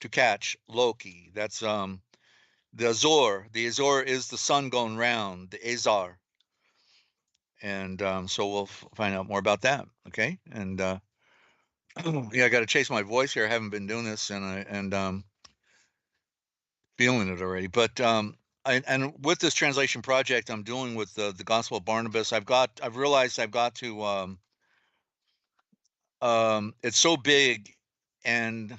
to catch Loki. That's the Azor. The Azor is the sun going round, the Azar. And so we'll find out more about that. Okay. And yeah, I got to chase my voice here. I haven't been doing this and feeling it already. But and with this translation project I'm doing with the Gospel of Barnabas, I've realized I've got to it's so big and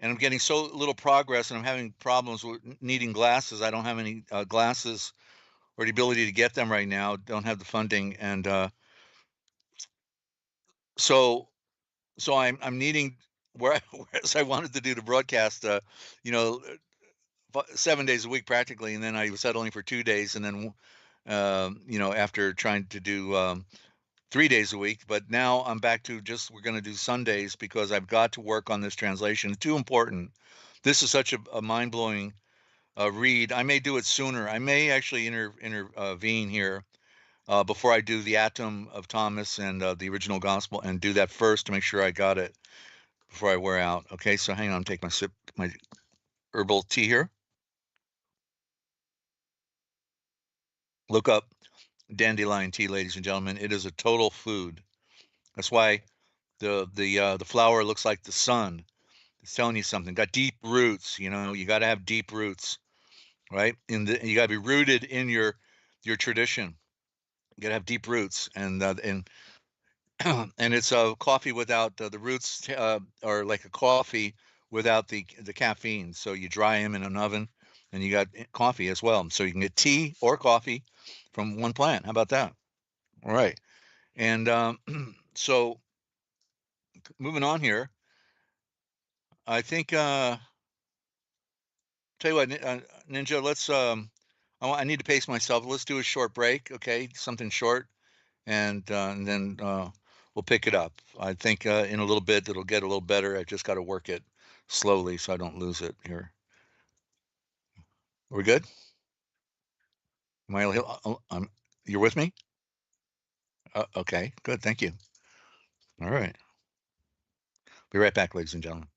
I'm getting so little progress, and I'm having problems with needing glasses. I don't have any glasses or the ability to get them right now. Don't have the funding, and so I'm needing whereas I wanted to do the broadcast, you know, 7 days a week practically, and then I was settling for 2 days, and then you know, after trying to do 3 days a week, but now I'm back to just, we're going to do Sundays because I've got to work on this translation. It's too important. This is such a mind-blowing read. I may do it sooner. I may actually intervene here before I do the Atom of Thomas and the original gospel, and do that first to make sure I got it before I wear out. Okay, so hang on, take my herbal tea here. Look up dandelion tea, ladies and gentlemen. It is a total food. That's why The flower looks like the sun. It's telling you something. Got deep roots. You know, you got to have deep roots, right? You got to be rooted in your tradition. You got to have deep roots, and and it's a coffee without the roots are like a coffee without the caffeine. So you dry them in an oven, and you got coffee as well. So you can get tea or coffee from one plant. How about that? All right. And so moving on here, I think tell you what, Ninja, let's I need to pace myself. Let's do a short break, okay? Something short, and then we'll pick it up. I think in a little bit it'll get a little better. I just got to work it slowly so I don't lose it here. Are we good? Am I, you're with me? Okay, good. Thank you. All right. Be right back, ladies and gentlemen.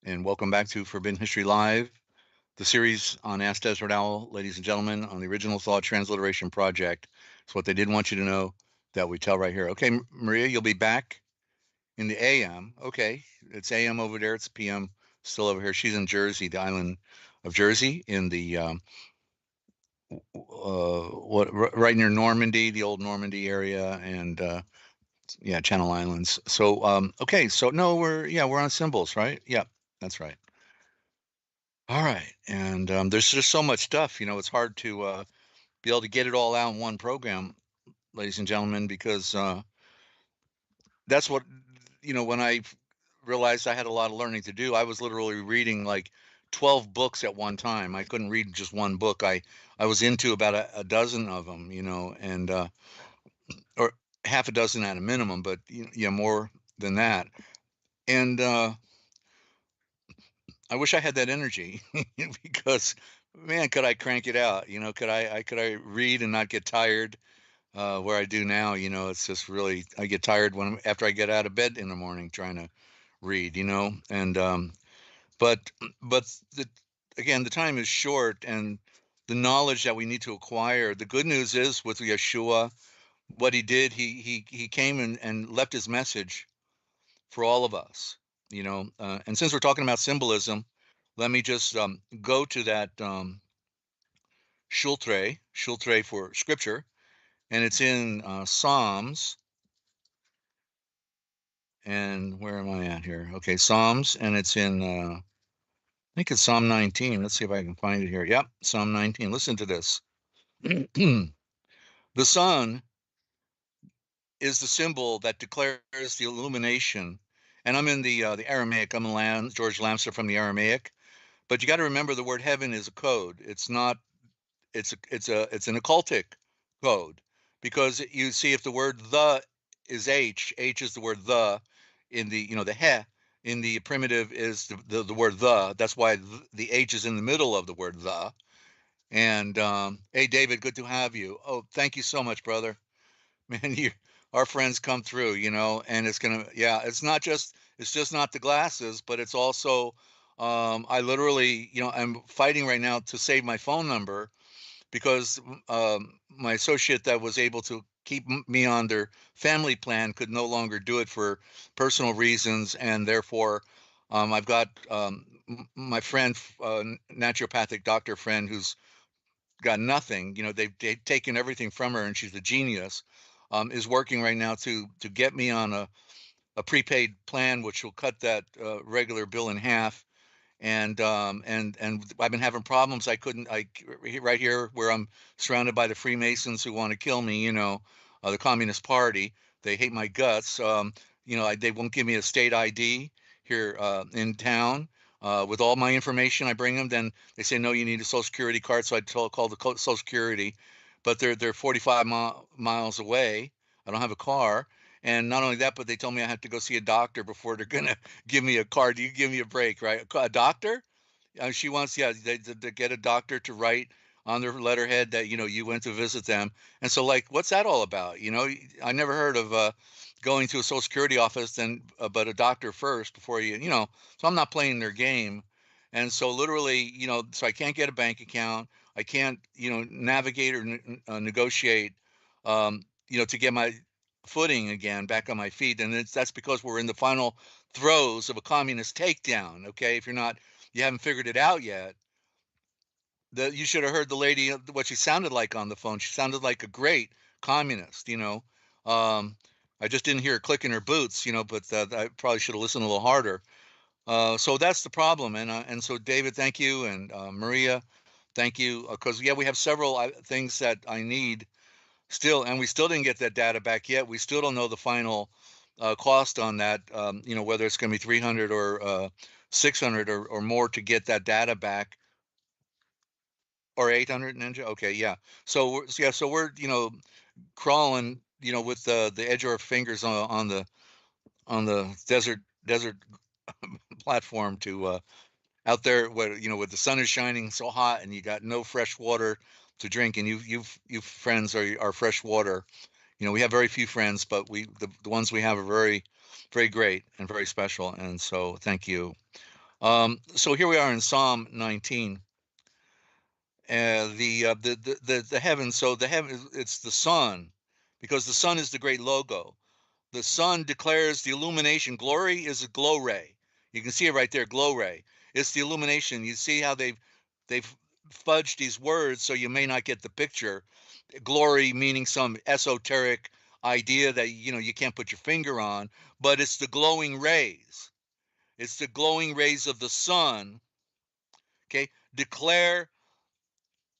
and welcome back to Forbidden History Live, the series on Ask Desert Owl, ladies and gentlemen, on the Original Thought Transliteration Project. It's what they didn't want you to know that we tell right here. Okay, Maria, you'll be back in the AM. Okay, it's AM over there. It's PM still over here. She's in Jersey, the island of Jersey, in the right near Normandy, the old Normandy area, and yeah, Channel Islands. So okay, so no, we're on symbols, right? Yeah, that's right. All right, and there's just so much stuff, it's hard to be able to get it all out in one program, ladies and gentlemen, because that's what, when I realized I had a lot of learning to do, I was literally reading like 12 books at one time. I couldn't read just one book. I was into about a dozen of them, and or half a dozen at a minimum, but yeah, more than that. And I wish I had that energy because, man, could I crank it out? Could I read and not get tired? Where I do now, it's just really I get tired after I get out of bed in the morning trying to read, and but the again the time is short, and the knowledge that we need to acquire. The good news is with Yeshua, what he did, he came and left his message for all of us, and since we're talking about symbolism, let me just go to that shultre for scripture, and it's in Psalms. And where am I at here? Okay, Psalms, and it's in I think it's Psalm 19. Let's see if I can find it here. Yep, Psalm 19. Listen to this. The sun is the symbol that declares the illumination. And I'm in the Aramaic. I'm George Lamster from the Aramaic. But you got to remember the word heaven is a code. It's not. It's an occultic code, because you see if the word the is H is the word the in the the he in the primitive is the word the. That's why the H is in the middle of the word the. And hey, David, good to have you. Oh, thank you so much, brother. Man, our friends come through, and it's just not the glasses, but it's also, I literally, I'm fighting right now to save my phone number, because my associate that was able to keep me on their family plan could no longer do it for personal reasons, and therefore I've got my friend, naturopathic doctor friend, who's got nothing. They've taken everything from her, and she's a genius. Is working right now to get me on a prepaid plan, which will cut that regular bill in half. And I've been having problems. Right here where I'm surrounded by the Freemasons who want to kill me, the Communist Party. They hate my guts. They won't give me a state ID here in town. With all my information, I bring them. Then they say, no, you need a Social Security card. So I call the Social Security, but they're 45 miles away. I don't have a car. And not only that, but they told me I have to go see a doctor before they're gonna give me a card. You give me a break, right? A doctor? She wants, yeah, to get a doctor to write on their letterhead that you went to visit them. And so, like, what's that all about? I never heard of going to a Social Security office but a doctor first before So I'm not playing their game. And so literally, so I can't get a bank account. I can't, navigate or negotiate, to get my footing again back on my feet. And that's because we're in the final throes of a communist takedown. Okay, if you haven't figured it out yet, you should have heard the lady, what she sounded like on the phone. She sounded like a great communist. I just didn't hear her clicking her boots, but I probably should have listened a little harder. So that's the problem. And so David, thank you, and Maria, thank you, because yeah, we have several things that I need still, and we still didn't get that data back yet. We still don't know the final cost on that, whether it's going to be 300 or 600 or more to get that data back, or 800 Ninja. Okay, yeah. So we're crawling, with the edge of our fingers on the desert platform to out there where with the sun is shining so hot and you got no fresh water to drink, and you friends are fresh water. We have very few friends, but the ones we have are very, very great and very special. And so thank you. So here we are in Psalm 19. The heavens. So the heaven, it's the sun, because the sun is the great logo. The sun declares the illumination. Glory is a glow ray. You can see it right there, glow ray. It's the illumination. You see how they've fudged these words so you may not get the picture. Glory meaning some esoteric idea that you can't put your finger on, but it's the glowing rays. It's the glowing rays of the sun. Okay, declare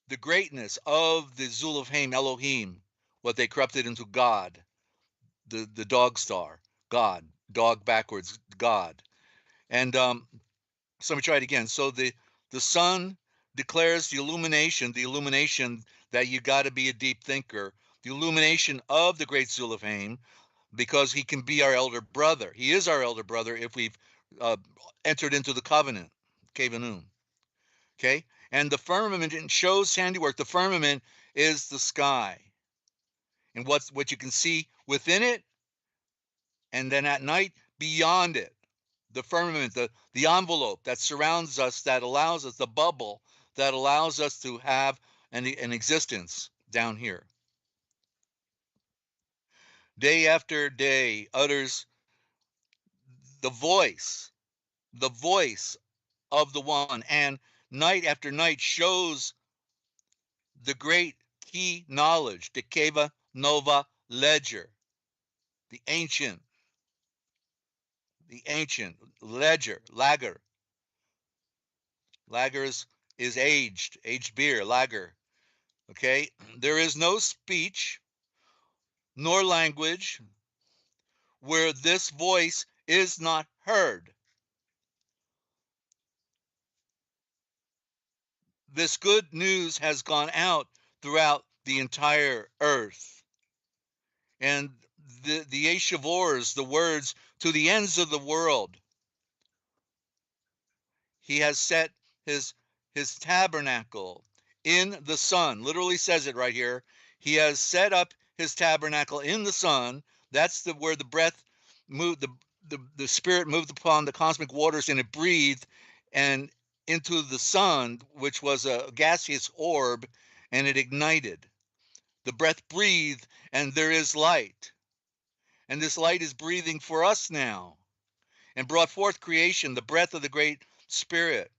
the greatness of the Zulafhaim Elohim, what they corrupted into God, the dog star, God, dog backwards, God. And so let me try it again. So the sun declares the illumination that you got to be a deep thinker, the illumination of the great Zulafhaim, because he can be our elder brother. He is our elder brother if we've entered into the covenant, Kevanum. Okay, and the firmament shows handiwork. The firmament is the sky, and what you can see within it, and then at night beyond it, the firmament, the envelope that surrounds us, that allows us, the bubble that allows us to have an existence down here. Day after day utters the voice of the one, and night after night shows the great key knowledge, the Keva Nova Ledger, the ancient ledger, lager. Lager is aged beer, lager. Okay, there is no speech nor language where this voice is not heard. This good news has gone out throughout the entire earth. And the Yeshavors, the words, to the ends of the world. He has set his tabernacle in the sun. Literally says it right here. He has set up his tabernacle in the sun. That's where the breath moved, the spirit moved upon the cosmic waters, and it breathed and into the sun, which was a gaseous orb, and it ignited. The breath breathed, and there is light. And this light is breathing for us now, and brought forth creation, the breath of the great spirit.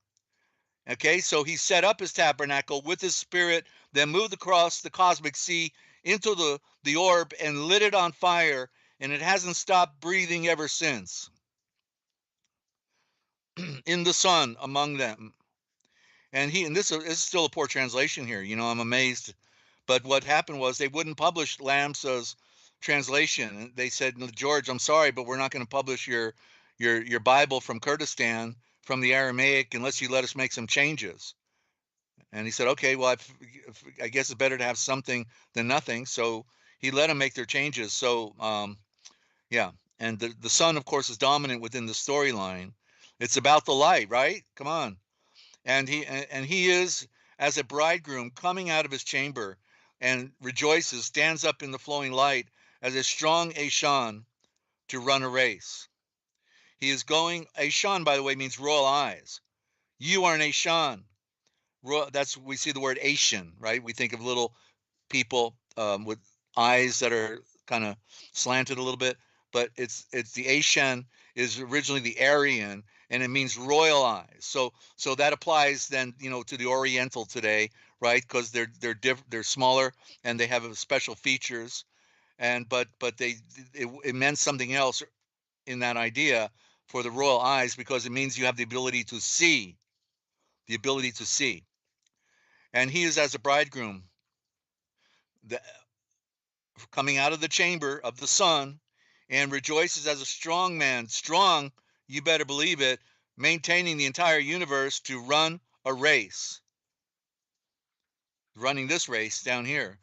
Okay, so he set up his tabernacle with his spirit, then moved across the cosmic sea into the orb and lit it on fire, and it hasn't stopped breathing ever since. In the sun among them. And this is still a poor translation here. I'm amazed. But what happened was they wouldn't publish Lamsa's translation. They said, "No, George, I'm sorry, but we're not going to publish your Bible from Kurdistan, from the Aramaic, unless you let us make some changes." And he said, "Okay, well, I guess it's better to have something than nothing." So he let them make their changes. So yeah, and the sun, of course, is dominant within the storyline. It's about the light, right? Come on. And he is as a bridegroom coming out of his chamber and rejoices, stands up in the flowing light as a strong Eshan to run a race. He is going, Eshan, by the way, means royal eyes. You are an Eshan. We see the word Asian, right? We think of little people with eyes that are kind of slanted a little bit, but it's the Eshan is originally the Aryan, and it means royal eyes. So that applies then, to the Oriental today, right? Because they're smaller and they have special features, but it meant something else in that idea for the royal eyes, because it means you have the ability to see, and he is as a bridegroom, coming out of the chamber of the sun, and rejoices as a strong man, strong, you better believe it, maintaining the entire universe to run a race. Running this race down here.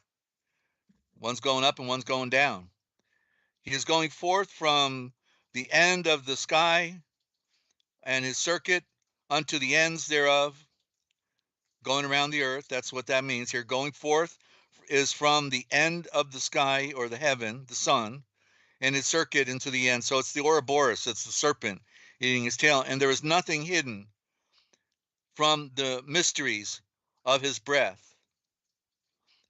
One's going up and one's going down. He is going forth from the end of the sky and his circuit unto the ends thereof, going around the earth. That's what that means here. Going forth is from the end of the sky or the heaven, the sun, and his circuit into the end. So it's the Ouroboros, it's the serpent. eating his tail, and there is nothing hidden from the mysteries of his breath.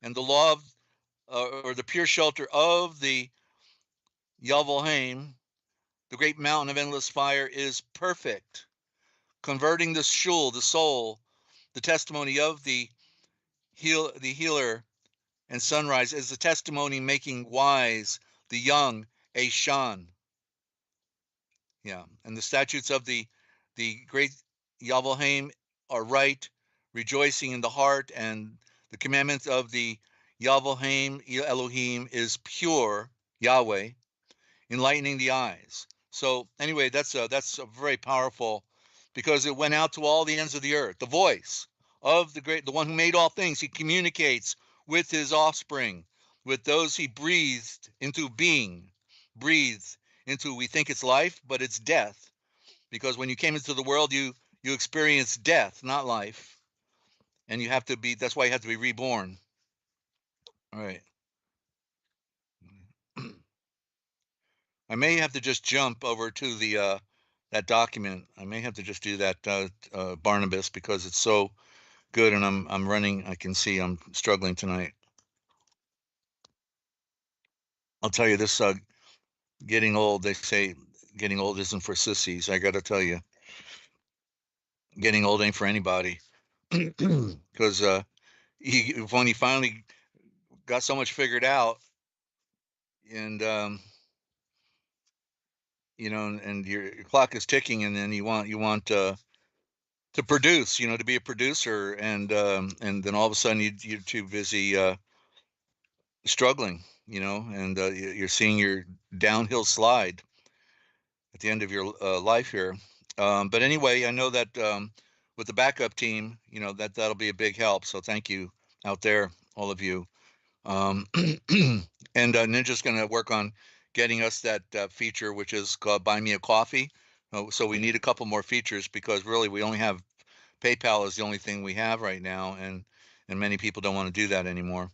And the law of, or the pure shelter of the Yavalheim, the great mountain of endless fire, is perfect, converting the shul, the soul, the testimony of the healer and sunrise, is the testimony making wise the young Ashan. Yeah, and the statutes of the great Yavalheim are right, rejoicing in the heart, and the commandments of the Yavalheim Elohim is pure, Yahweh, enlightening the eyes. So anyway, that's a very powerful, because it went out to all the ends of the earth. The voice of the one who made all things. He communicates with his offspring, with those he breathed into being, breathed into. We think it's life, but it's death, because when you came into the world, you experienced death, not life, and you have to be. That's why you have to be reborn. All right. I may have to just jump over to the that document. I may have to just do that, Barnabas, because it's so good, and I'm running. I can see I'm struggling tonight. I'll tell you this: getting old. They say getting old isn't for sissies. I got to tell you, getting old ain't for anybody, because when he finally got so much figured out, and and your clock is ticking, and then you want to produce, to be a producer, and then all of a sudden you're too busy struggling, and you're seeing your downhill slide at the end of your life here. But anyway, I know that with the backup team, that'll be a big help. So thank you out there, all of you. And Ninja's going to work on getting us that feature, which is called Buy Me a Coffee. So we need a couple more features, because really we only have PayPal is the only thing we have right now, and many people don't want to do that anymore.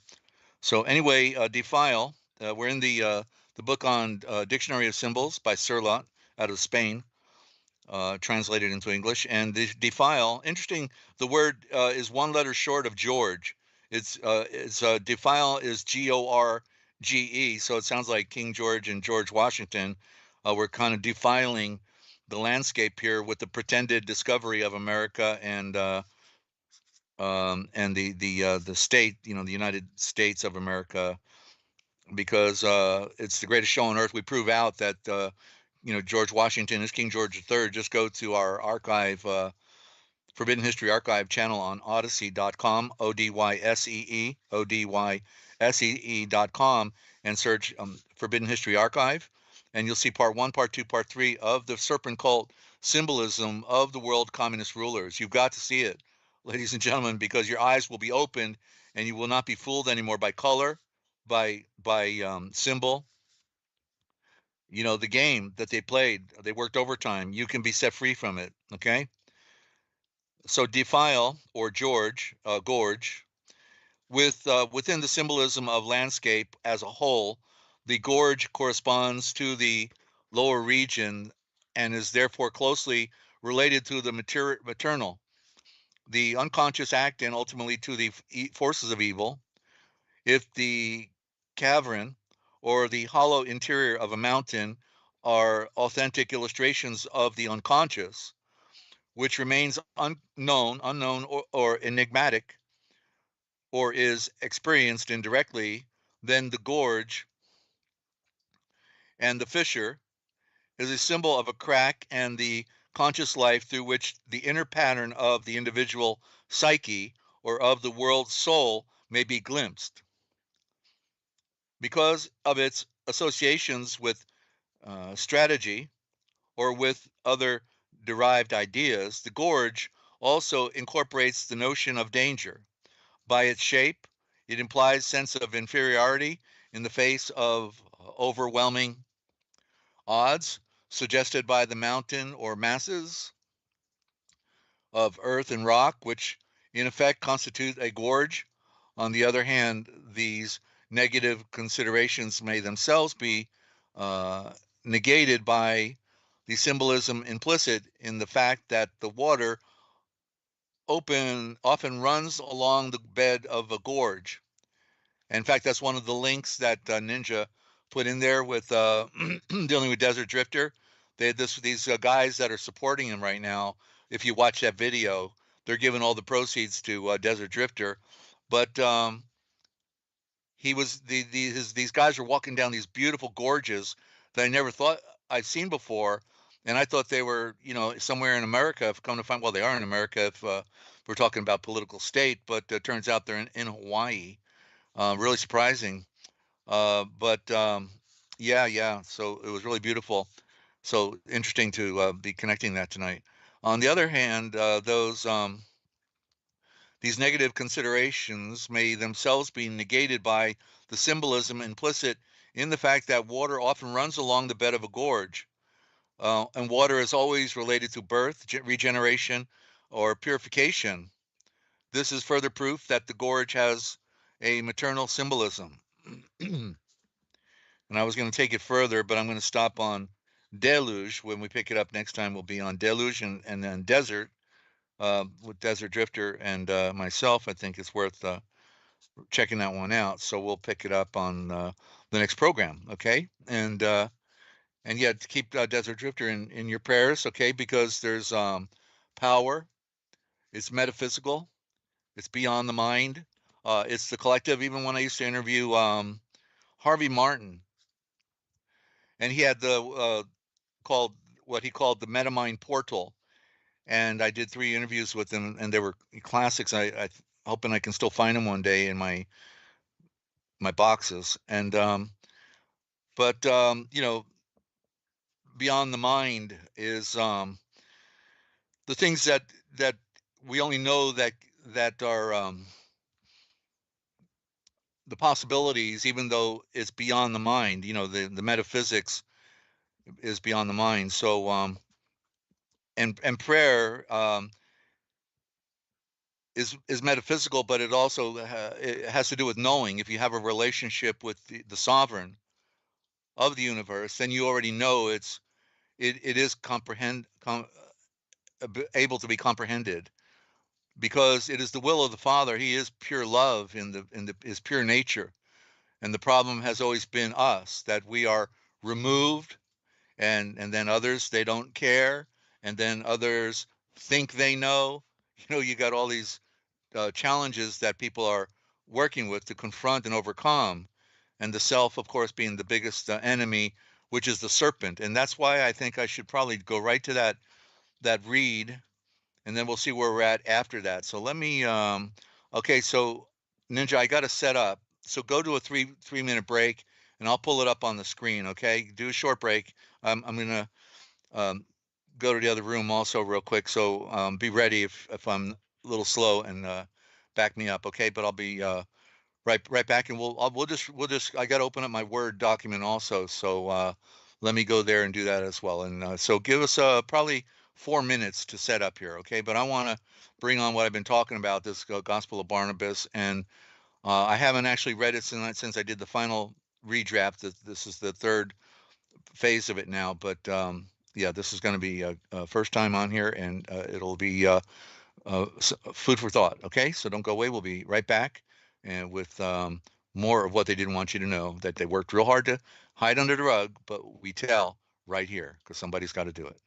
So anyway, Defile, we're in the book on Dictionary of Symbols by Serlat out of Spain, translated into English. And the Defile, interesting, the word is one letter short of George. It's Defile is Gorge, so it sounds like King George and George Washington were kind of defiling the landscape here with the pretended discovery of America and the state, the United States of America, because it's the greatest show on earth. We prove out that George Washington is King George III. Just go to our archive, Forbidden History Archive channel on Odyssey.com, ODYSEE.com, and search Forbidden History Archive, and you'll see part 1, part 2, part 3 of the serpent cult symbolism of the world communist rulers. You've got to see it, ladies and gentlemen, because your eyes will be opened, and you will not be fooled anymore by color, by symbol. The game that they played, they worked overtime. You can be set free from it, okay? So Defile, or Gorge, within the symbolism of landscape as a whole, the gorge corresponds to the lower region and is therefore closely related to the maternal, the unconscious act, and ultimately to the forces of evil. If the cavern or the hollow interior of a mountain are authentic illustrations of the unconscious, which remains unknown or enigmatic, or is experienced indirectly, then the gorge and the fissure is a symbol of a crack and the conscious life through which the inner pattern of the individual psyche or of the world soul may be glimpsed. Because of its associations with strategy or with other derived ideas, the gorge also incorporates the notion of danger. By its shape, it implies sense of inferiority in the face of overwhelming odds suggested by the mountain or masses of earth and rock, which in effect constitute a gorge. On the other hand, these negative considerations may themselves be negated by the symbolism implicit in the fact that the water often runs along the bed of a gorge. In fact, that's one of the links that Ninja put in there with dealing with Desert Drifter. They had these guys that are supporting him right now. If you watch that video, they're giving all the proceeds to Desert Drifter. But he was these guys are walking down these beautiful gorges that I never thought I'd seen before, and I thought they were, somewhere in America. If come to find, well, they are in America if we're talking about political state, but it turns out they're in Hawaii. Really surprising, but yeah. So it was really beautiful. So interesting to be connecting that tonight. On the other hand, these negative considerations may themselves be negated by the symbolism implicit in the fact that water often runs along the bed of a gorge. And water is always related to birth, regeneration, or purification. This is further proof that the gorge has a maternal symbolism. And I was going to take it further, but I'm going to stop on deluge. When we pick it up next time, we'll be on deluge and then desert. With Desert Drifter and myself, I think it's worth checking that one out. So we'll pick it up on the next program, okay? And yeah, to keep Desert Drifter in your prayers, okay? Because there's power. It's metaphysical. It's beyond the mind. It's the collective. Even when I used to interview Harvey Martin, and he had the what he called the Metamind Portal. And I did 3 interviews with him, and they were classics. I hoping I can still find them one day in my boxes. And but beyond the mind is the things that we only know that are the possibilities, even though it's beyond the mind. The metaphysics is beyond the mind. So and prayer is metaphysical, but it also it has to do with knowing. If you have a relationship with the sovereign of the universe, then you already know it is able to be comprehended, because it is the will of the Father. He is pure love in his pure nature, and the problem has always been us, that we are removed, and then others, they don't care, and then others think they know. You got all these challenges that people are working with to confront and overcome, and the self, of course, being the biggest enemy, which is the serpent. And that's why I think I should probably go right to that read, and then we'll see where we're at after that. So let me okay, so Ninja, I got to set up, so go to a three-minute break, and I'll pull it up on the screen. Okay, do a short break. I'm gonna go to the other room also real quick, so be ready if I'm a little slow, and back me up, okay? But I'll be right back, and we'll just I got to open up my Word document also, so let me go there and do that as well. And so give us probably 4 minutes to set up here, okay? But I want to bring on what I've been talking about, this Gospel of Barnabas, and I haven't actually read it since I did the final redraft. This is the 3rd phase of it now, but yeah, this is going to be a first time on here, and it'll be food for thought. Okay, so don't go away. We'll be right back, and with more of what they didn't want you to know, that they worked real hard to hide under the rug, but we tell right here, because somebody's got to do it.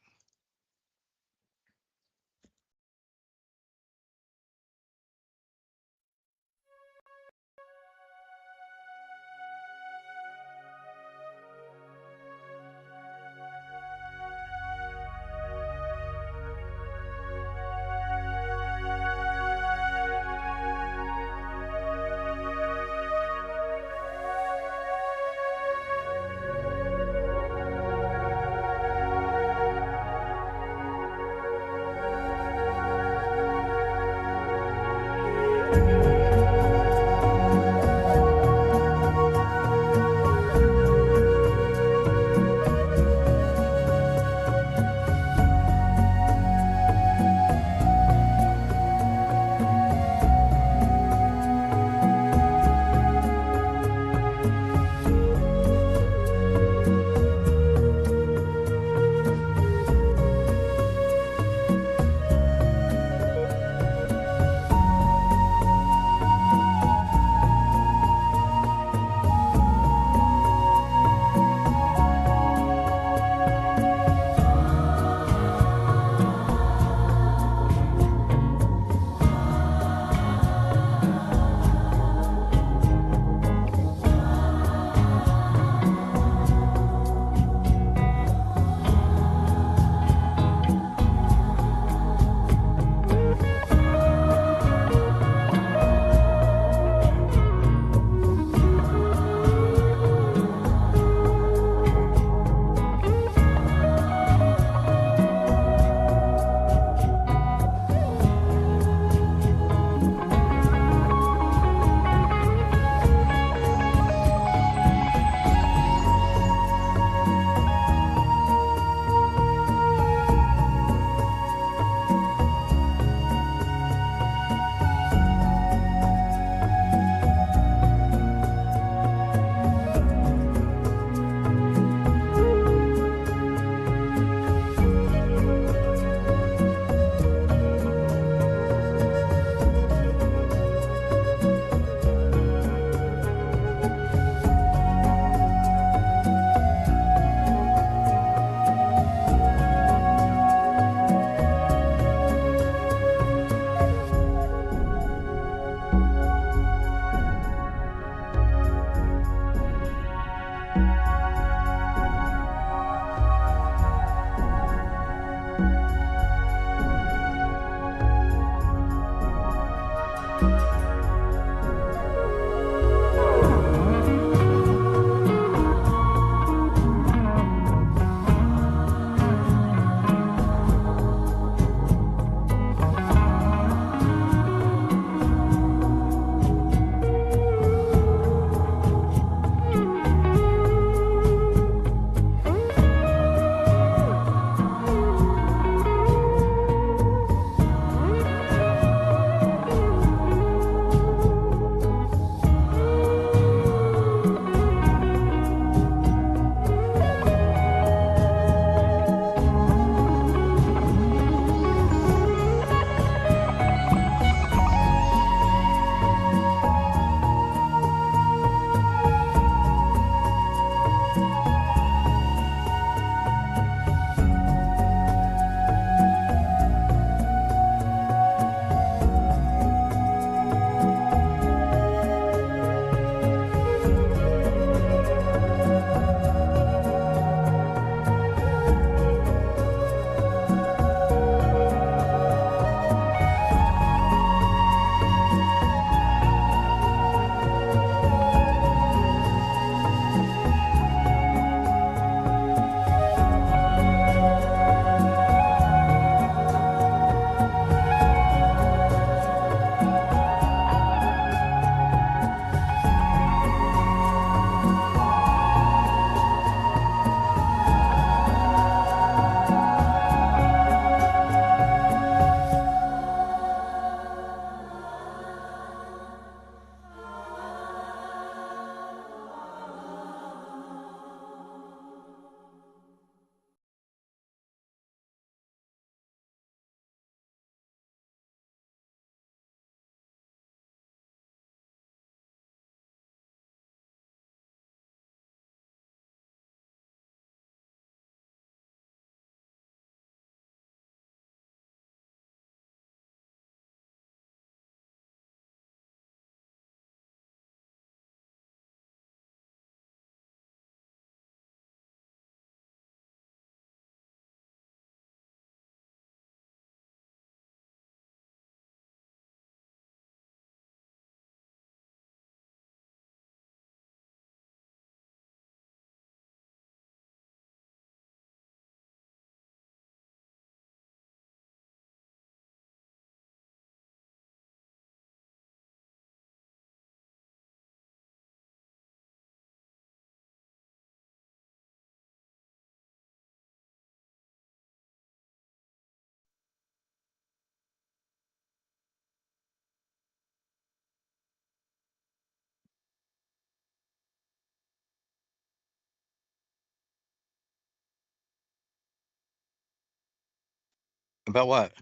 About what?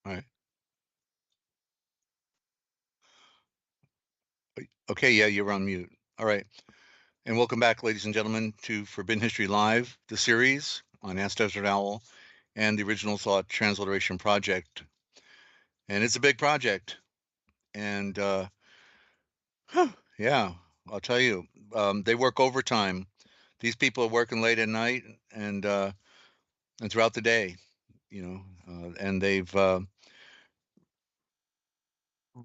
All right. Okay, yeah, you're on mute. All right. And welcome back, ladies and gentlemen, to Forbidden History Live, the series on Ask Desert Owl and the Original Thought Transliteration Project. And it's a big project. And yeah, I'll tell you, they work overtime. These people are working late at night and throughout the day, and they've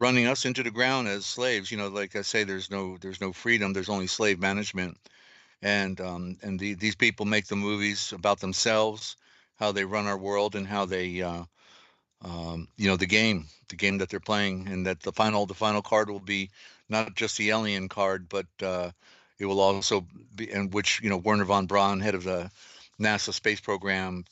running us into the ground as slaves. Like I say, there's no freedom. There's only slave management. And these people make the movies about themselves, how they run our world, and how they the game that they're playing, and that the final card will be not just the alien card, but it will also be, and which Werner von Braun, head of the NASA space program,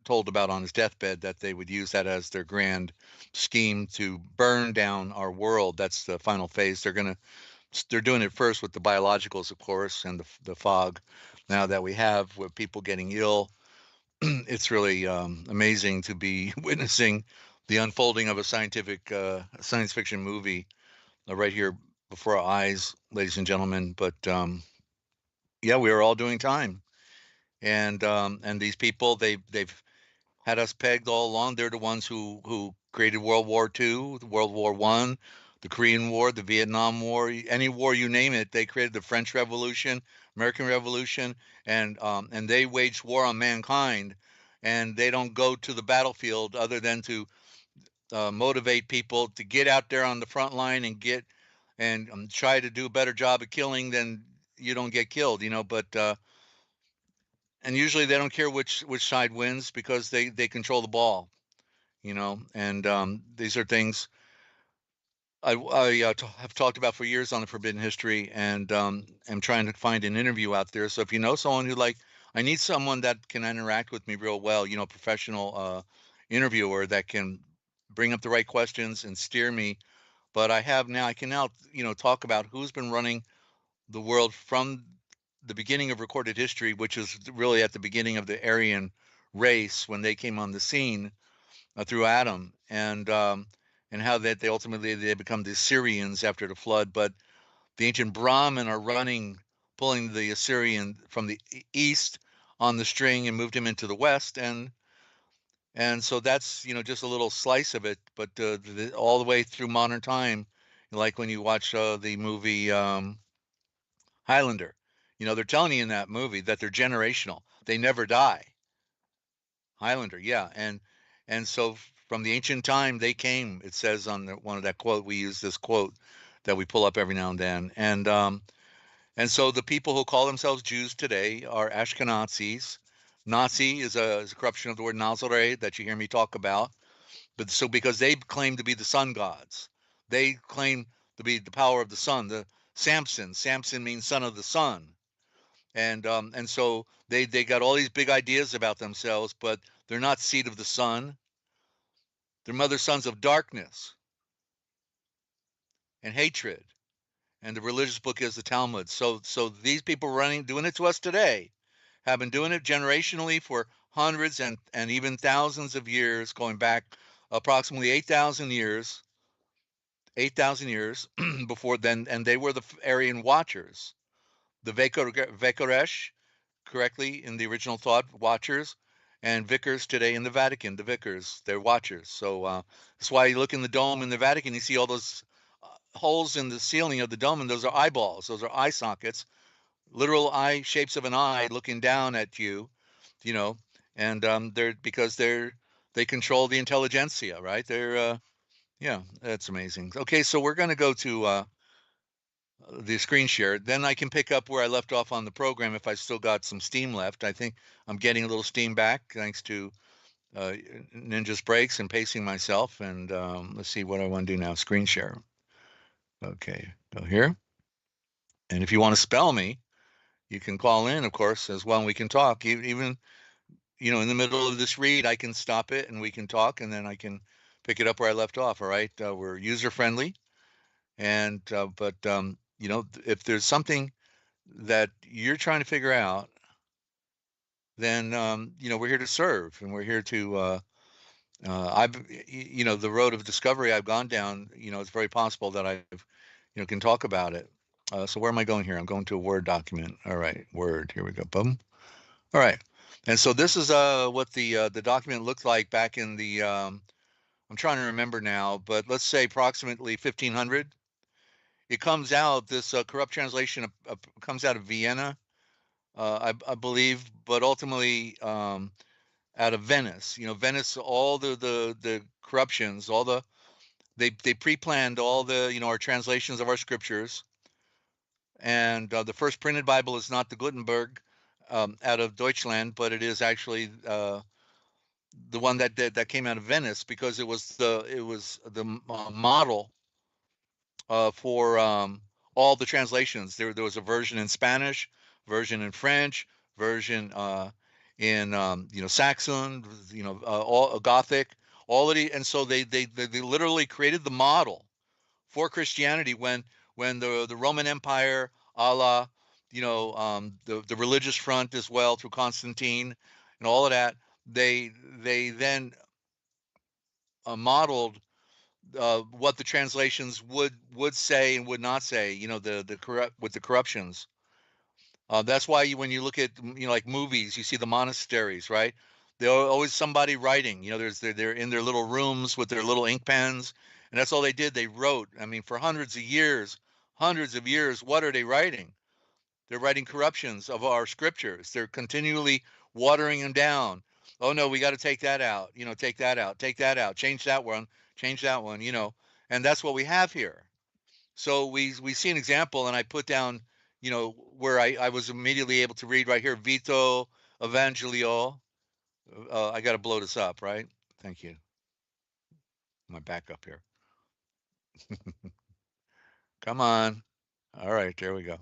told about on his deathbed, that they would use that as their grand scheme to burn down our world. That's the final phase. They're doing it first with the biologicals, of course, and the fog. Now that we have with people getting ill, it's really amazing to be witnessing the unfolding of a science fiction movie right here before our eyes, ladies and gentlemen. But yeah, we are all doing time, and these people, they've had us pegged all along. They're the ones who created World War II, World War I, the Korean War, the Vietnam War, any war you name it. They created the French Revolution, American Revolution, and they waged war on mankind. And they don't go to the battlefield other than to motivate people to get out there on the front line and try to do a better job of killing, then you don't get killed, but and usually they don't care which side wins because they control the ball, and these are things I have talked about for years on the Forbidden History, and am trying to find an interview out there. So if you know someone who I need someone that can interact with me real well, professional interviewer that can bring up the right questions and steer me. But I can now, talk about who's been running the world from the beginning of recorded history, which is really at the beginning of the Aryan race when they came on the scene through Adam, and how that they ultimately they become the Assyrians after the flood. But the ancient Brahmin are pulling the Assyrian from the east on the string and moved him into the west, and so that's just a little slice of it. But all the way through modern time, like when you watch the movie Highlander, they're telling you in that movie that they're generational. They never die. Highlander, yeah, and so from the ancient time they came. It says on one of that quote, we use this quote that we pull up every now and then, and so the people who call themselves Jews today are Ashkenazis. Nazi is a corruption of the word Nazare that you hear me talk about, but so because they claim to be the sun gods, they claim to be the power of the sun. The Samson means son of the sun, and so they got all these big ideas about themselves, but they're not seed of the sun. They're mother sons of darkness and hatred. And the religious book is the Talmud. So these people doing it to us today have been doing it generationally for hundreds and even thousands of years, going back approximately 8,000 years before then, and they were the Aryan watchers, the Vekoresh, correctly in the original thought, watchers, and vicars today in the Vatican, the vicars, they're watchers. So that's why you look in the dome in the Vatican, you see all those holes in the ceiling of the dome, and those are eyeballs, those are eye sockets, literal eye shapes of an eye looking down at you, you know, and they control the intelligentsia, right? Yeah, that's amazing. Okay, so we're going to go to the screen share. Then I can pick up where I left off on the program if I still got some steam left. I think I'm getting a little steam back thanks to Ninja's breaks and pacing myself. And let's see what I want to do now. Screen share. Okay, go here. And if you want to spell me, you can call in, of course, as well. And we can talk. Even, in the middle of this read, I can stop it and we can talk, and then I can pick it up where I left off. All right. We're user friendly. And, but if there's something that you're trying to figure out, then, we're here to serve, and we're here to, the road of discovery I've gone down, it's very possible that I've, can talk about it. So where am I going here? I'm going to a Word document. All right, Word, here we go, boom. All right, and so this is what the document looked like back in the, I'm trying to remember now, but let's say approximately 1500. It comes out, this corrupt translation comes out of Vienna, I believe, but ultimately out of Venice. Venice, all the corruptions, they pre-planned all the our translations of our scriptures, and the first printed Bible is not the Gutenberg out of Deutschland, but it is actually the one that came out of Venice, because it was the model for all the translations. There was a version in Spanish, version in French, version in Saxon, all Gothic, all of the, and so they literally created the model for Christianity when the Roman Empire, a la the religious front as well through Constantine and all of that, they then modeled what the translations would say and would not say, with the corruptions. That's why when you look at like movies, you see the monasteries, right? There's always somebody writing. They're in their little rooms with their little ink pens, and that's all they did. They wrote. I mean, for hundreds of years. What are they writing? They're writing corruptions of our scriptures. They're continually watering them down. Oh no, we got to take that out. Take that out. Take that out. Change that one. change that one, you know, and that's what we have here. So we see an example, and I put down, you know, where I was immediately able to read right here, Vito Evangelio. I got to blow this up, right? Thank you. My backup here. Come on. All right, there we go.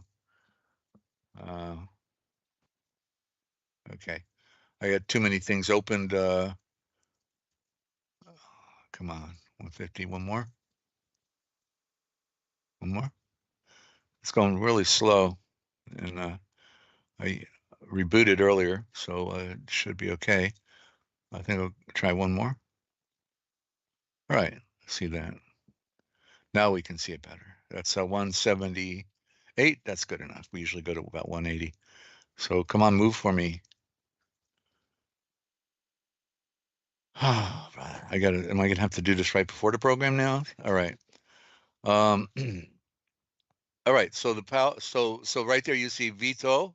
Okay. I got too many things opened. Come on. 150, one more. One more. It's going really slow. And I rebooted earlier, so it should be okay. I think I'll try one more. All right, see that. Now we can see it better. That's 178. That's good enough. We usually go to about 180. So come on, move for me. I gotta, am I gonna have to do this right before the program now? All right. All right, so so right there you see veto.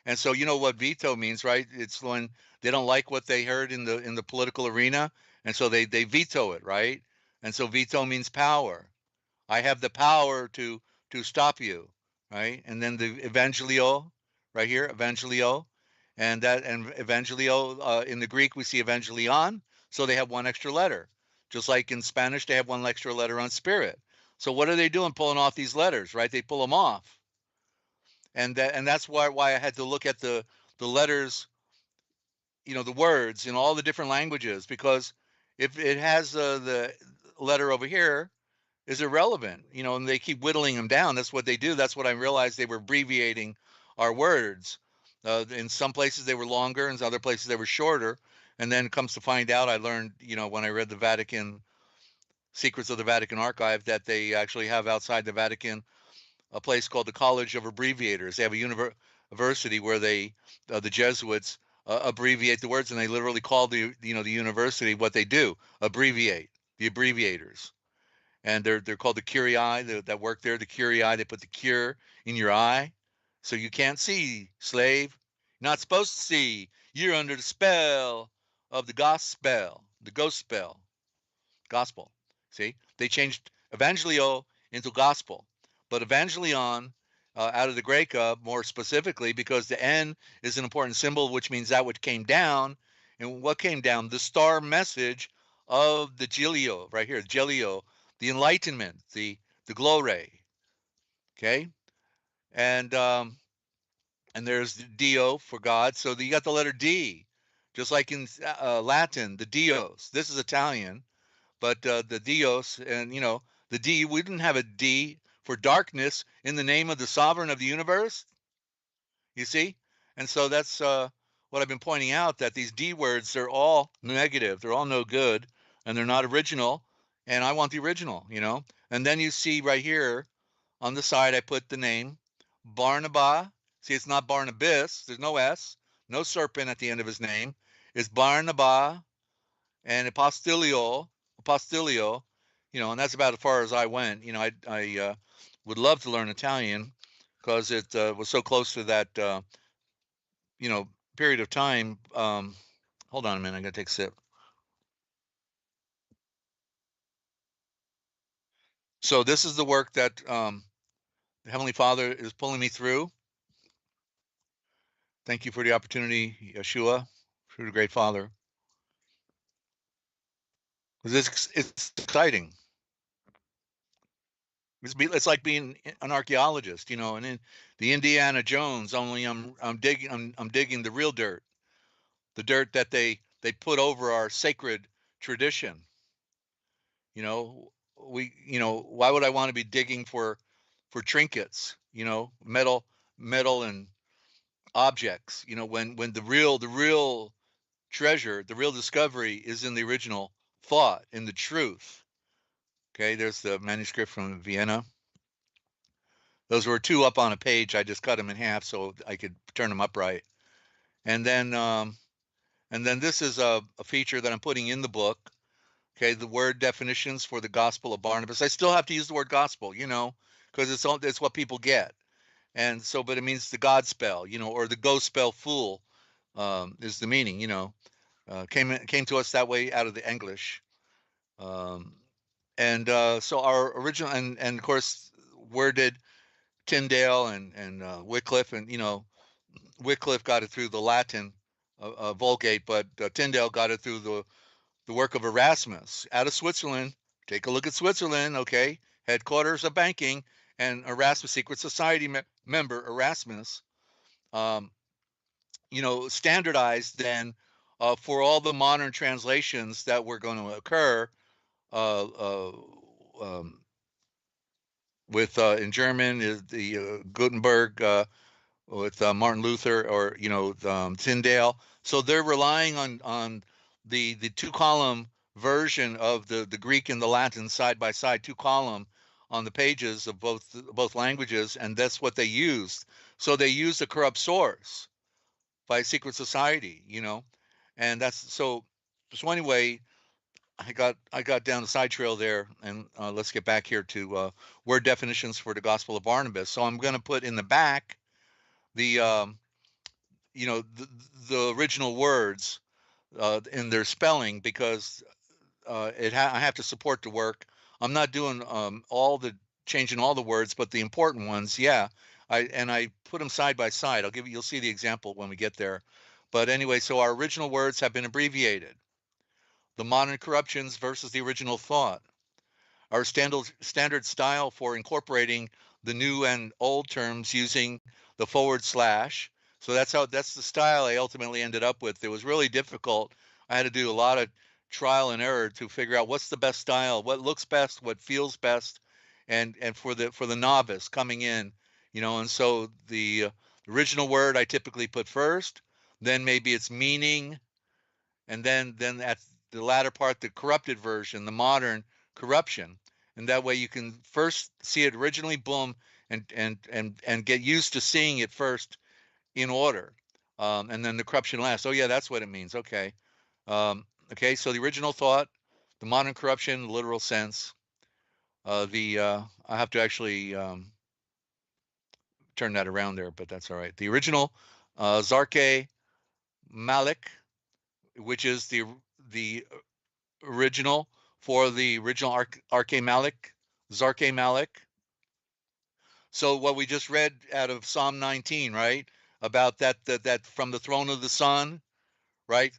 And so you know what veto means, right? It's when they don't like what they heard in the political arena, and so they veto it, right? And so veto means power. I have the power to stop you, right? And then the evangelio, right here, evangelio, and evangelio in the Greek we see evangelion, so they have one extra letter, just like in Spanish they have one extra letter on spirit. So what are they doing, pulling off these letters, right? They pull them off, and that's why I had to look at the letters, you know, the words in all the different languages, because if it has the letter over here is irrelevant, you know, and they keep whittling them down. That's what they do. That's what I realized, they were abbreviating our words. In some places they were longer, and in other places they were shorter. And then comes to find out, I learned, you know, when I read the Vatican Secrets of the Vatican Archive, that they actually have outside the Vatican a place called the College of Abbreviators. They have a university where they, the Jesuits, abbreviate the words, and they literally call the, you know, the university, what they do, abbreviate, the abbreviators. And they're called the Curii that work there. The Curii, they put the cure in your eye, so you can't see, slave. You're not supposed to see. You're under the spell of the gospel, the ghost spell, gospel. See, they changed evangelio into gospel, but evangelion out of the Greca more specifically, because the N is an important symbol, which means that which came down. And what came down? The star message of the Gilio, right here, Gilio, the enlightenment, the glory. Okay, and there's Dio for God. So you got the letter D, just like in Latin, the Dios. This is Italian, but the Dios, and you know, the D. We didn't have a D for darkness in the name of the sovereign of the universe. You see, and so that's what I've been pointing out, that these D words, they're all negative, they're all no good, and they're not original. And I want the original, you know. And then you see right here on the side, I put the name Barnabas. See, it's not Barnabas. There's no S, no serpent at the end of his name. It's Barnabas and Apostolio, you know, and that's about as far as I went. You know, I would love to learn Italian, because it was so close to that, you know, period of time. Hold on a minute, I gotta take a sip. So this is the work that the Heavenly Father is pulling me through. Thank you for the opportunity, Yeshua, through the Great Father. Because it's exciting. It's like being an archaeologist, you know, and in the Indiana Jones, only I'm digging the real dirt, the dirt that they put over our sacred tradition. You know, you know, why would I want to be digging for trinkets, you know, metal and objects, you know, when the real treasure, the real discovery is in the original thought, in the truth. Okay, there's the manuscript from Vienna. Those were two up on a page. I just cut them in half so I could turn them upright. And then this is a feature that I'm putting in the book. Okay, the word definitions for the Gospel of Barnabas. I still have to use the word gospel, you know, because it's what people get. And so, but it means the God spell, you know, or the ghost spell fool is the meaning, you know. Came to us that way out of the English. And so our original, and of course, where did Tyndale and Wycliffe, and Wycliffe got it through the Latin Vulgate, but Tyndale got it through the work of Erasmus out of Switzerland. Take a look at Switzerland, okay? Headquarters of banking, and Erasmus Secret Society member Erasmus, um, standardized then for all the modern translations that were going to occur uh, uh, um, with in German is the Gutenberg with Martin Luther, or Tyndale. So they're relying on the two column version of the Greek and the Latin side by side, two column on the pages of both languages, and that's what they used. So they used a corrupt source by secret society, and that's so. So anyway, I got down the side trail there, and let's get back here to word definitions for the Gospel of Barnabas. So I'm going to put in the back the the original words in their spelling, because I have to support the work. I'm not doing changing all the words, but the important ones, yeah. I put them side by side. You'll see the example when we get there. But anyway, so our original words have been abbreviated. The modern corruptions versus the original thought. Our standard style for incorporating the new and old terms using the /. So that's the style I ultimately ended up with. It was really difficult. I had to do a lot of trial and error to figure out what's the best style, what looks best, what feels best, and for the novice coming in, and so the original word I typically put first, then maybe its meaning, and then at the latter part, the corrupted version, the modern corruption. And that way you can first see it originally, boom, and get used to seeing it first in order. And then the corruption last. Oh yeah, that's what it means. Okay. Okay, so the original thought, the modern corruption, literal sense. I have to actually turn that around there, but that's all right. The original Zarke Malik, which is the original for the original Arche Malik, Zarke Malik. So what we just read out of Psalm 19, right? About that from the throne of the Son, right?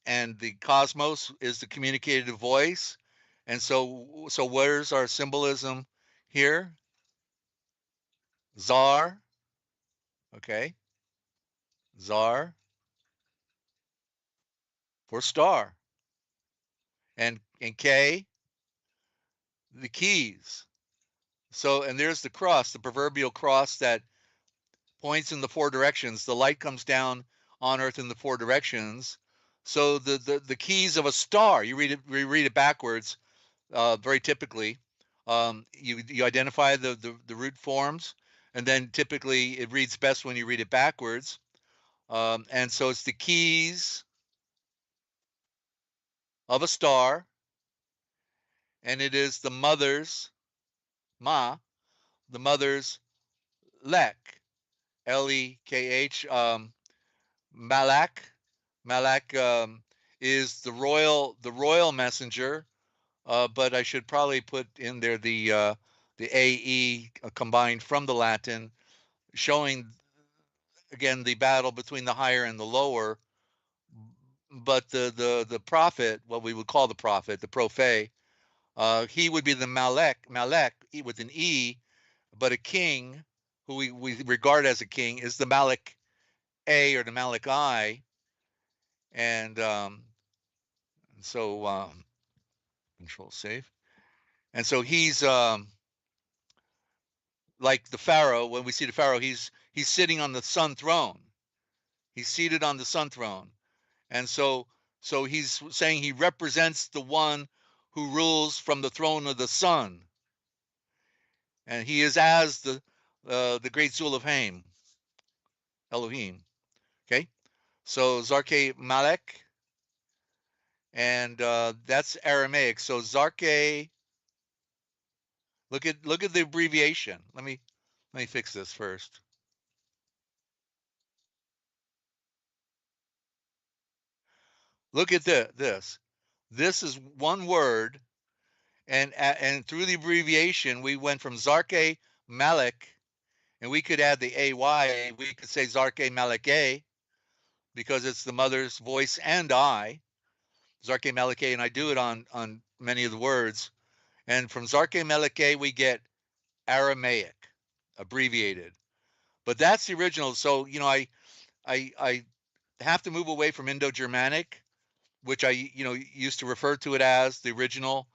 And the cosmos is the communicative voice. And so where's our symbolism here? Zar, okay? Zar for star. And K, the keys. So, and there's the cross, the proverbial cross that points in the four directions. The light comes down on earth in the four directions. So the keys of a star, you read it backwards, very typically. You identify the root forms, and then typically it reads best when you read it backwards. And so it's the keys of a star, and it is the mother's the mother's lek, L-E-K-H. Malak is the royal messenger, but I should probably put in there the AE combined from the Latin, showing again the battle between the higher and the lower. But the prophet, what we would call the prophet, the prophet, he would be the Malek with an E, but a king who we regard as a king is the Malek A or the Malek I. And so control save. And so he's like the Pharaoh. When we see the Pharaoh, he's sitting on the sun throne. He's seated on the sun throne. And so he's saying he represents the one who rules from the throne of the sun. And he is as the great Zulafhaim, Elohim. Okay, so Zarke Malek, and that's Aramaic. So Zarke. Look at the abbreviation. Let me fix this first. Look at this. This is one word, and through the abbreviation, we went from Zarke Malik, and we could add the AY. We could say Zarke Malike because it's the mother's voice and I, Zarke Malike, and I do it on many of the words. And from Zarke Malike, we get Aramaic, abbreviated. But that's the original. So I have to move away from Indo-Germanic, which I used to refer to it as the original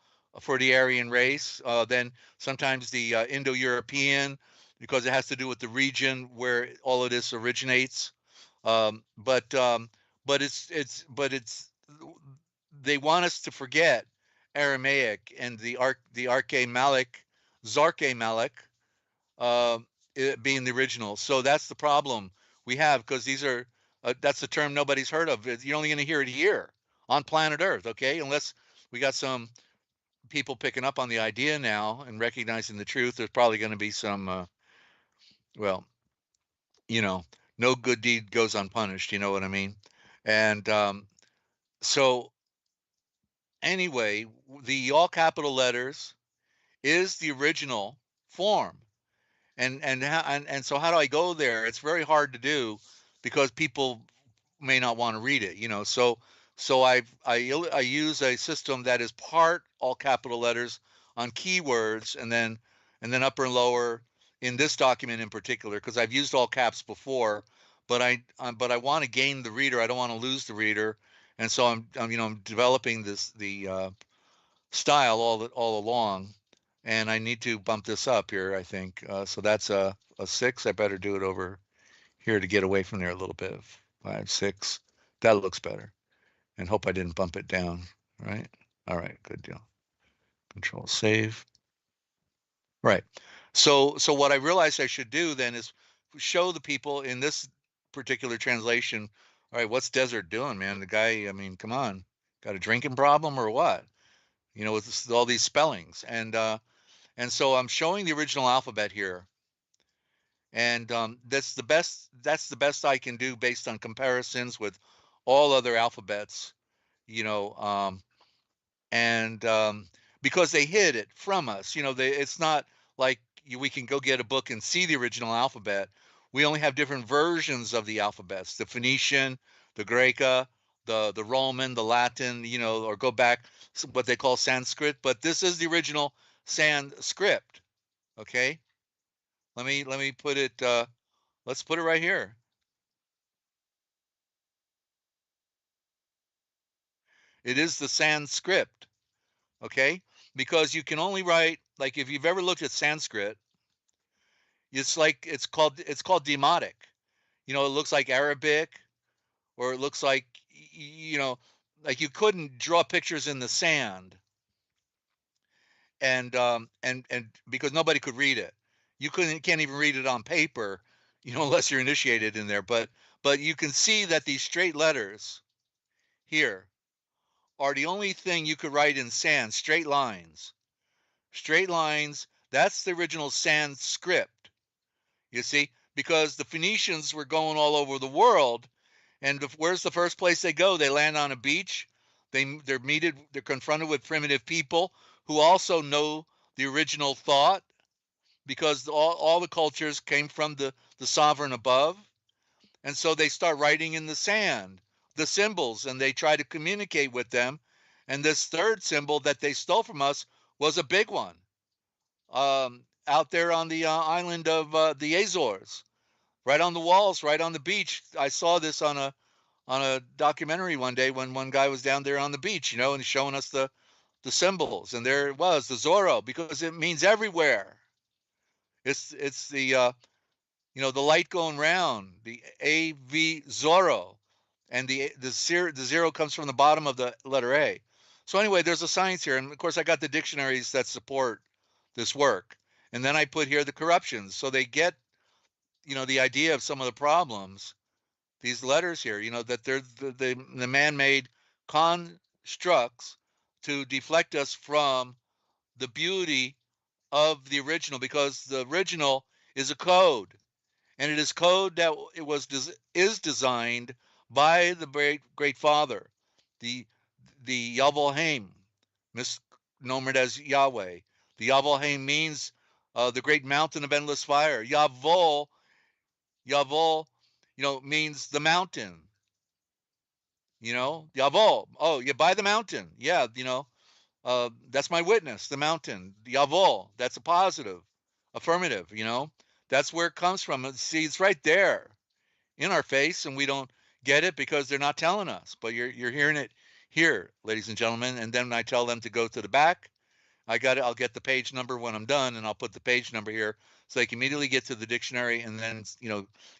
for the Aryan race. Then sometimes the Indo-European, because it has to do with the region where all of this originates. But it's they want us to forget Aramaic and the Arche Malik, Zarke Malik, it being the original. So that's the problem we have, because these are that's a term nobody's heard of. You're only going to hear it here on planet Earth, okay? Unless we got some people picking up on the idea now and recognizing the truth, there's probably going to be some, well, no good deed goes unpunished. You know what I mean? And so anyway, the all capital letters is the original form. And so how do I go there? It's very hard to do because people may not want to read it, So I use a system that is part all capital letters on keywords, and then upper and lower in this document in particular, because I've used all caps before, but I want to gain the reader. I don't want to lose the reader, and so I'm developing the style all along. And I need to bump this up here, I think. So that's a 6. I better do it over here to get away from there a little bit. 5, 6. That looks better. And hope I didn't bump it down, right? All right, good deal. Control save. Right. So what I realized I should do then is show the people in this particular translation, all right, what's Desert doing, man? The guy, I mean, come on, got a drinking problem or what? With all these spellings. And so I'm showing the original alphabet here, and that's the best I can do based on comparisons with all other alphabets, and because they hid it from us, it's not like we can go get a book and see the original alphabet. We only have different versions of the alphabets: the Phoenician, the Greca, the Roman, the Latin, or go back what they call Sanskrit. But this is the original Sanskrit. Okay, let me put it. Let's put it right here. It is the Sanskrit. Okay, because you can only write, like, if you've ever looked at Sanskrit, it's called demotic. It looks like Arabic, or it looks like like you couldn't draw pictures in the sand, and because nobody could read it. You can't even read it on paper, unless you're initiated in there. But you can see that these straight letters here are the only thing you could write in sand. Straight lines. That's the original Sanskrit. You see, because the Phoenicians were going all over the world, and where's the first place they go? They land on a beach. They're confronted with primitive people who also know the original thought, because all the cultures came from the sovereign above. And so they start writing in the sand, the symbols, and they try to communicate with them. And this third symbol that they stole from us was a big one, out there on the island of the Azores, right on the walls, right on the beach. I saw this on a documentary one day when one guy was down there on the beach, and showing us the symbols. And there it was, the Zorro, because it means everywhere. It's the the light going round, the AV Zorro, and the zero comes from the bottom of the letter A. So anyway, there's a science here, and of course I got the dictionaries that support this work, and then I put here the corruptions, so they get the idea of some of the problems. These letters here, that they're the man-made constructs to deflect us from the beauty of the original, because the original is a code, and it is code that is designed by the great father, the Yavel Haim, known as Yahweh. The Yavalheim means the great mountain of endless fire. Yavol, means the mountain. Yavol. Oh, you by the mountain. Yeah, that's my witness, the mountain. Yavol. That's a positive, affirmative. That's where it comes from. See, it's right there in our face, and we don't get it because they're not telling us. But you're hearing it here, ladies and gentlemen. And then I tell them to go to the back. I'll get the page number when I'm done, and I'll put the page number here so they can immediately get to the dictionary and then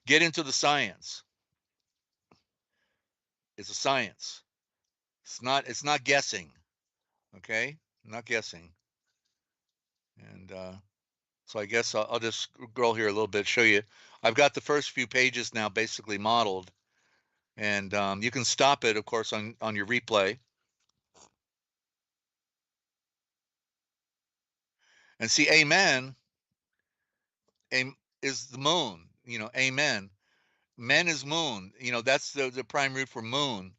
get into the science. It's a science. It's not guessing. Okay, not guessing. And so I guess I'll just scroll here a little bit, show you. I've got the first few pages now basically modeled, and you can stop it, of course, on your replay. And see, amen is the moon. Amen. Men is moon. That's the prime root for moon.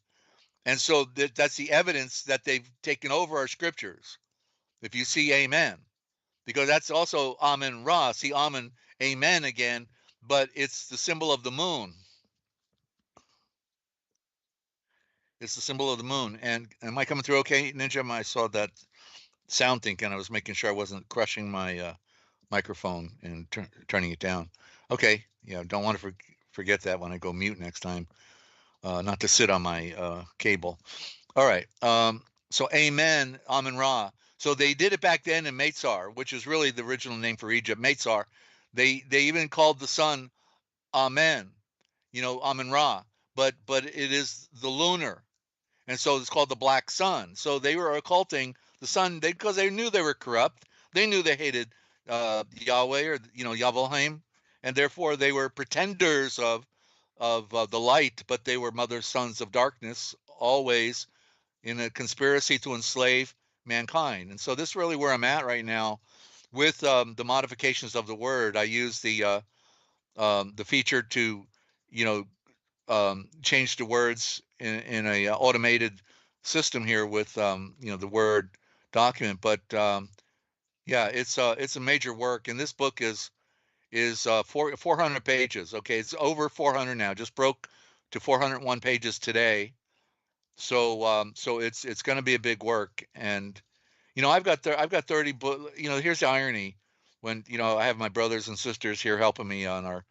And so that's the evidence that they've taken over our scriptures. If you see amen, because that's also Amen Ra. See Amen, amen again, but it's the symbol of the moon. It's the symbol of the moon. And am I coming through okay, Ninja? I saw that sound thing, and I was making sure I wasn't crushing my microphone and turning it down. Okay, yeah, don't want to forget that when I go mute next time. Not to sit on my cable. All right. So amen, Amen Ra. So they did it back then in Meitzar, which is really the original name for Egypt, Meitzar. They even called the sun Amen, Amen Ra, but it is the lunar. And so it's called the black sun. So they were occulting the sun because they knew they were corrupt. They knew they hated Yahweh or Yavalheim, and therefore they were pretenders of the light, but they were mother sons of darkness, always in a conspiracy to enslave mankind. And so this is really where I'm at right now with the modifications of the word. I use the feature to change the words in a automated system here with the Word document. But yeah, it's a major work, and this book is 400 pages. Okay, it's over 400 now. Just broke to 401 pages today. So it's going to be a big work. And I've got 30 books. Here's the irony: when I have my brothers and sisters here helping me on our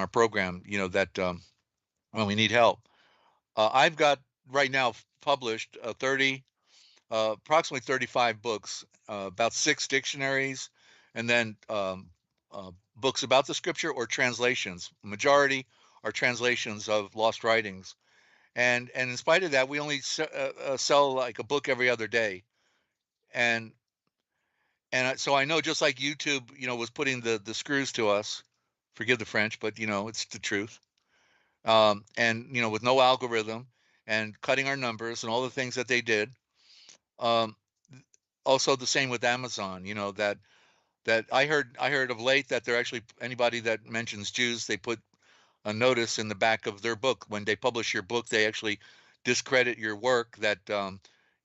program. That when we need help, I've got right now published approximately 35 books, about 6 dictionaries, and then books about the scripture or translations. Majority are translations of lost writings, and in spite of that, we only sell like a book every other day, and so I know, just like YouTube, was putting the screws to us. Forgive the French, but it's the truth. And with no algorithm and cutting our numbers and all the things that they did. Also the same with Amazon. That I heard of late that they're actually, anybody that mentions Jews, they put a notice in the back of their book. When they publish your book, they actually discredit your work, that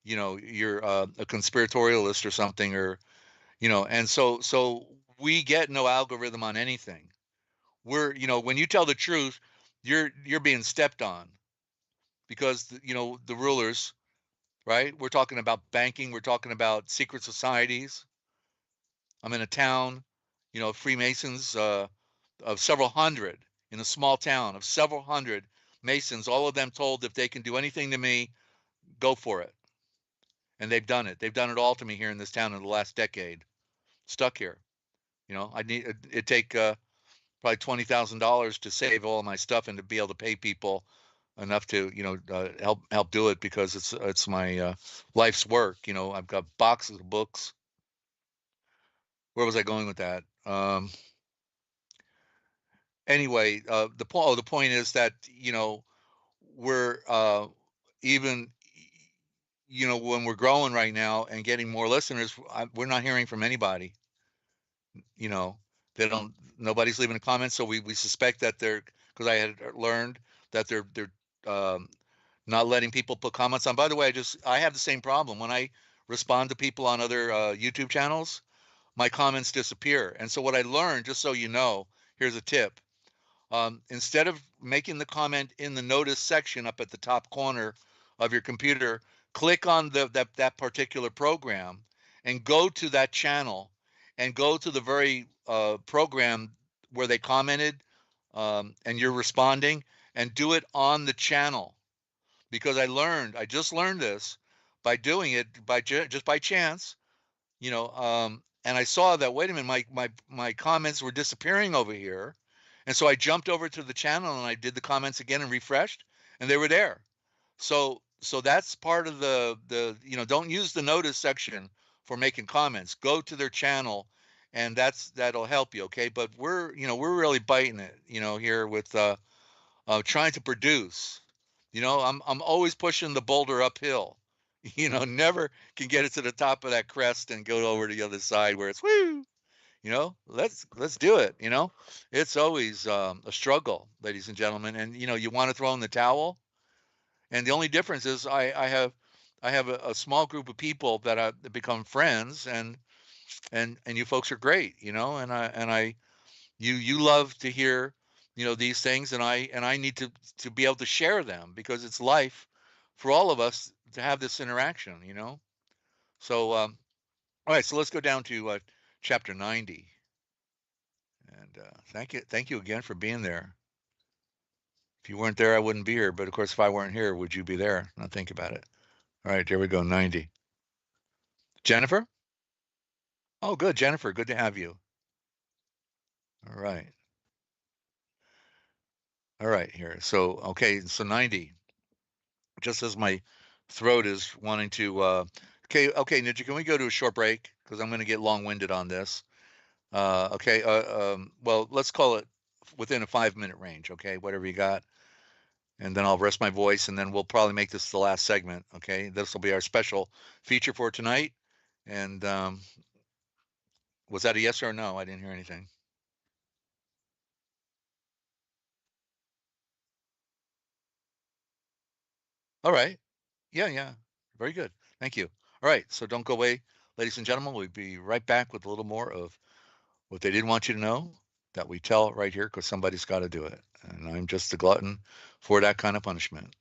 you're a conspiratorialist or something, or and so we get no algorithm on anything. We're when you tell the truth, you're being stepped on, because the rulers, right? We're talking about banking, we're talking about secret societies. I'm in a town, Freemasons, of several hundred, in a small town of several hundred Masons, all of them told, if they can do anything to me, go for it. And they've done it. They've done it all to me here in this town in the last decade. Stuck here. I need it take probably $20,000 to save all of my stuff and to be able to pay people enough to help do it, because it's my life's work. I've got boxes of books. Where was I going with that? Anyway, the point is that we're even when we're growing right now and getting more listeners, we're not hearing from anybody. Nobody's leaving a comment, so we suspect that because I had learned that they're not letting people put comments on. By the way, I have the same problem when I respond to people on other YouTube channels, my comments disappear. And so what I learned, just so you know, here's a tip. Instead of making the comment in the notice section up at the top corner of your computer, click on that particular program and go to that channel and go to the very program where they commented and you're responding, and do it on the channel. Because I just learned this by doing it just by chance, and I saw that, wait a minute, my comments were disappearing over here. And so I jumped over to the channel and I did the comments again and refreshed, and they were there. So that's part of the don't use the notice section for making comments. Go to their channel, and that'll help you, okay? But we're really biting it, here with trying to produce. I'm always pushing the boulder uphill. Never can get it to the top of that crest and go over to the other side where it's woo. Let's do it. It's always a struggle, ladies and gentlemen. And you want to throw in the towel. And the only difference is I have a small group of people that have become friends, and you folks are great, and you love to hear these things, and I need to be able to share them, because it's life for all of us to have this interaction. So all right, so let's go down to chapter 90. And thank you again for being there. If you weren't there, I wouldn't be here. But of course, if I weren't here, would you be there? Now think about it. All right, here we go, 90. Jennifer? Oh, good, Jennifer. Good to have you. All right. All right, here. So, okay, so 90. Just as my throat is wanting to, okay, Ninja, can we go to a short break? Because I'm going to get long-winded on this. Okay, well, let's call it within a 5-minute range, okay, whatever you got. And then I'll rest my voice, and then we'll probably make this the last segment, okay? This will be our special feature for tonight. And was that a yes or a no? I didn't hear anything. All right. Yeah. Very good. Thank you. All right, so don't go away, ladies and gentlemen. We'll be right back with a little more of what they didn't want you to know that we tell right here, because somebody's got to do it. And I'm just a glutton for that kind of punishment.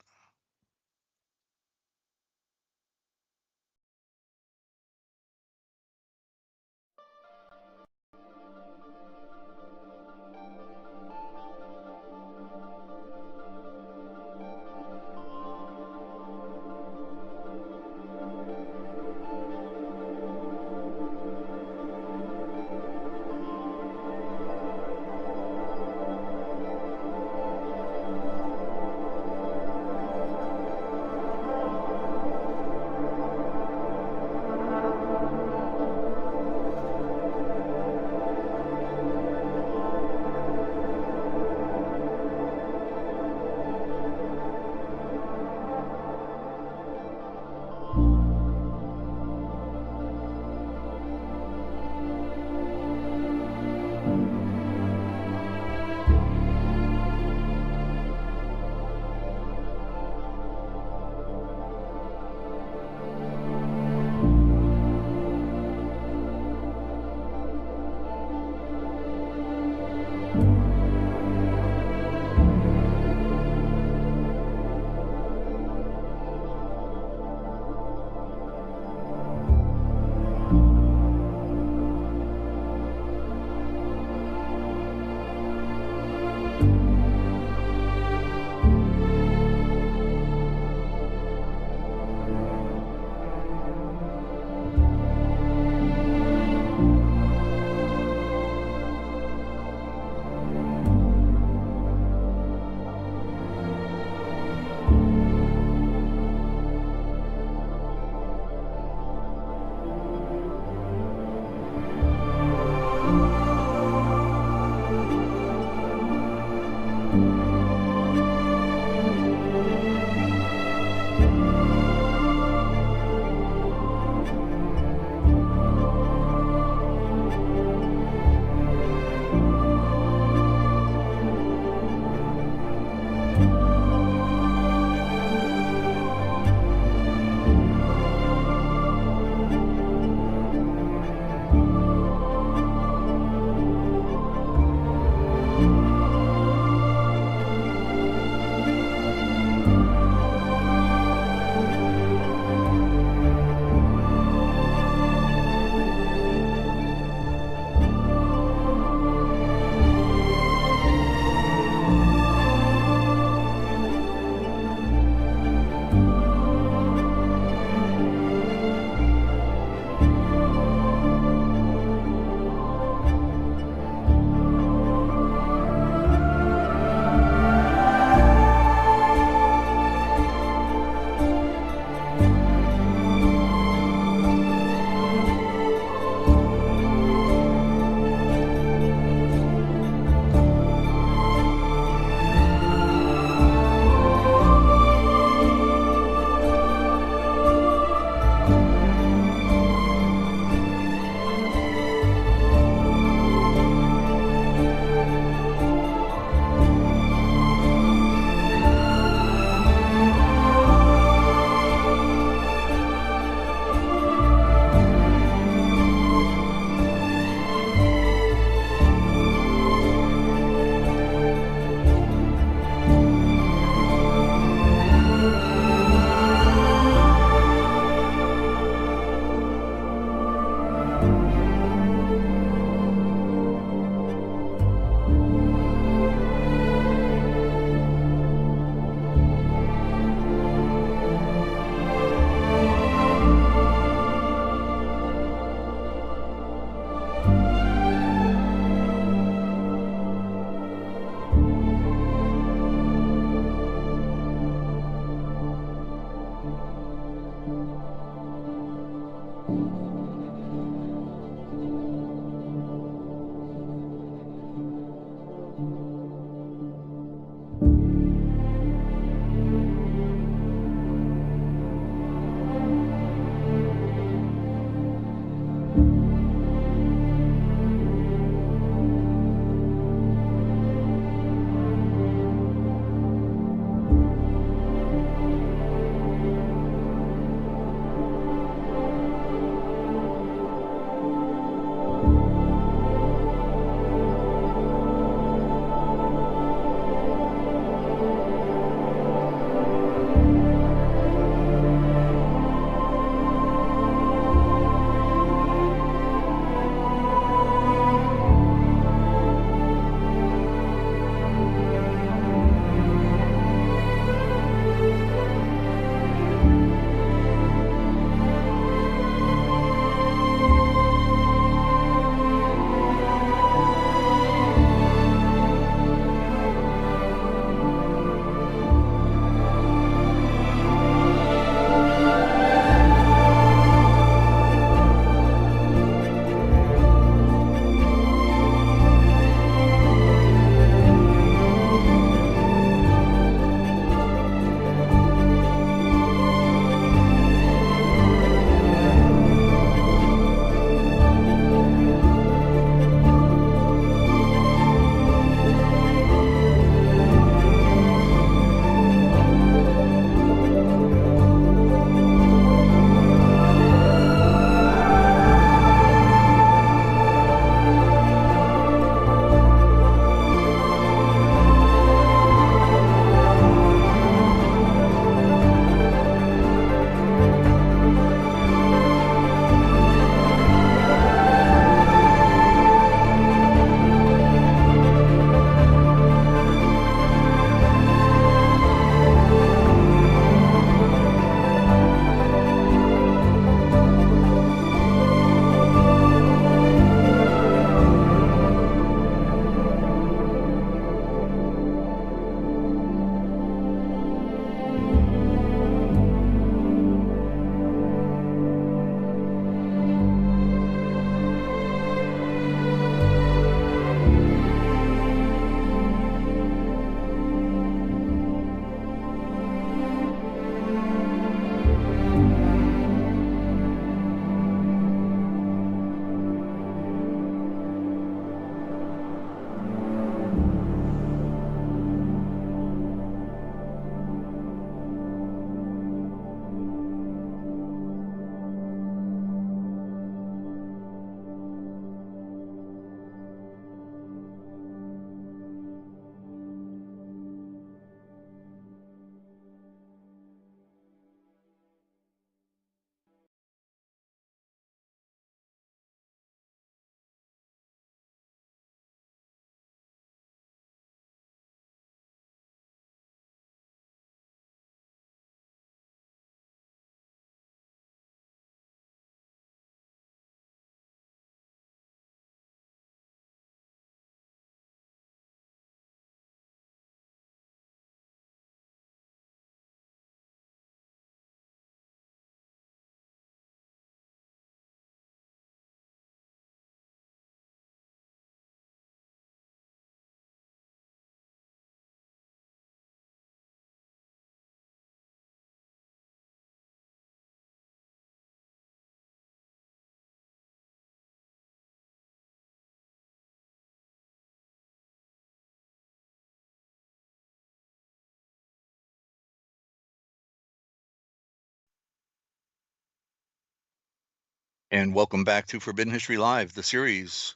And welcome back to Forbidden History Live, the series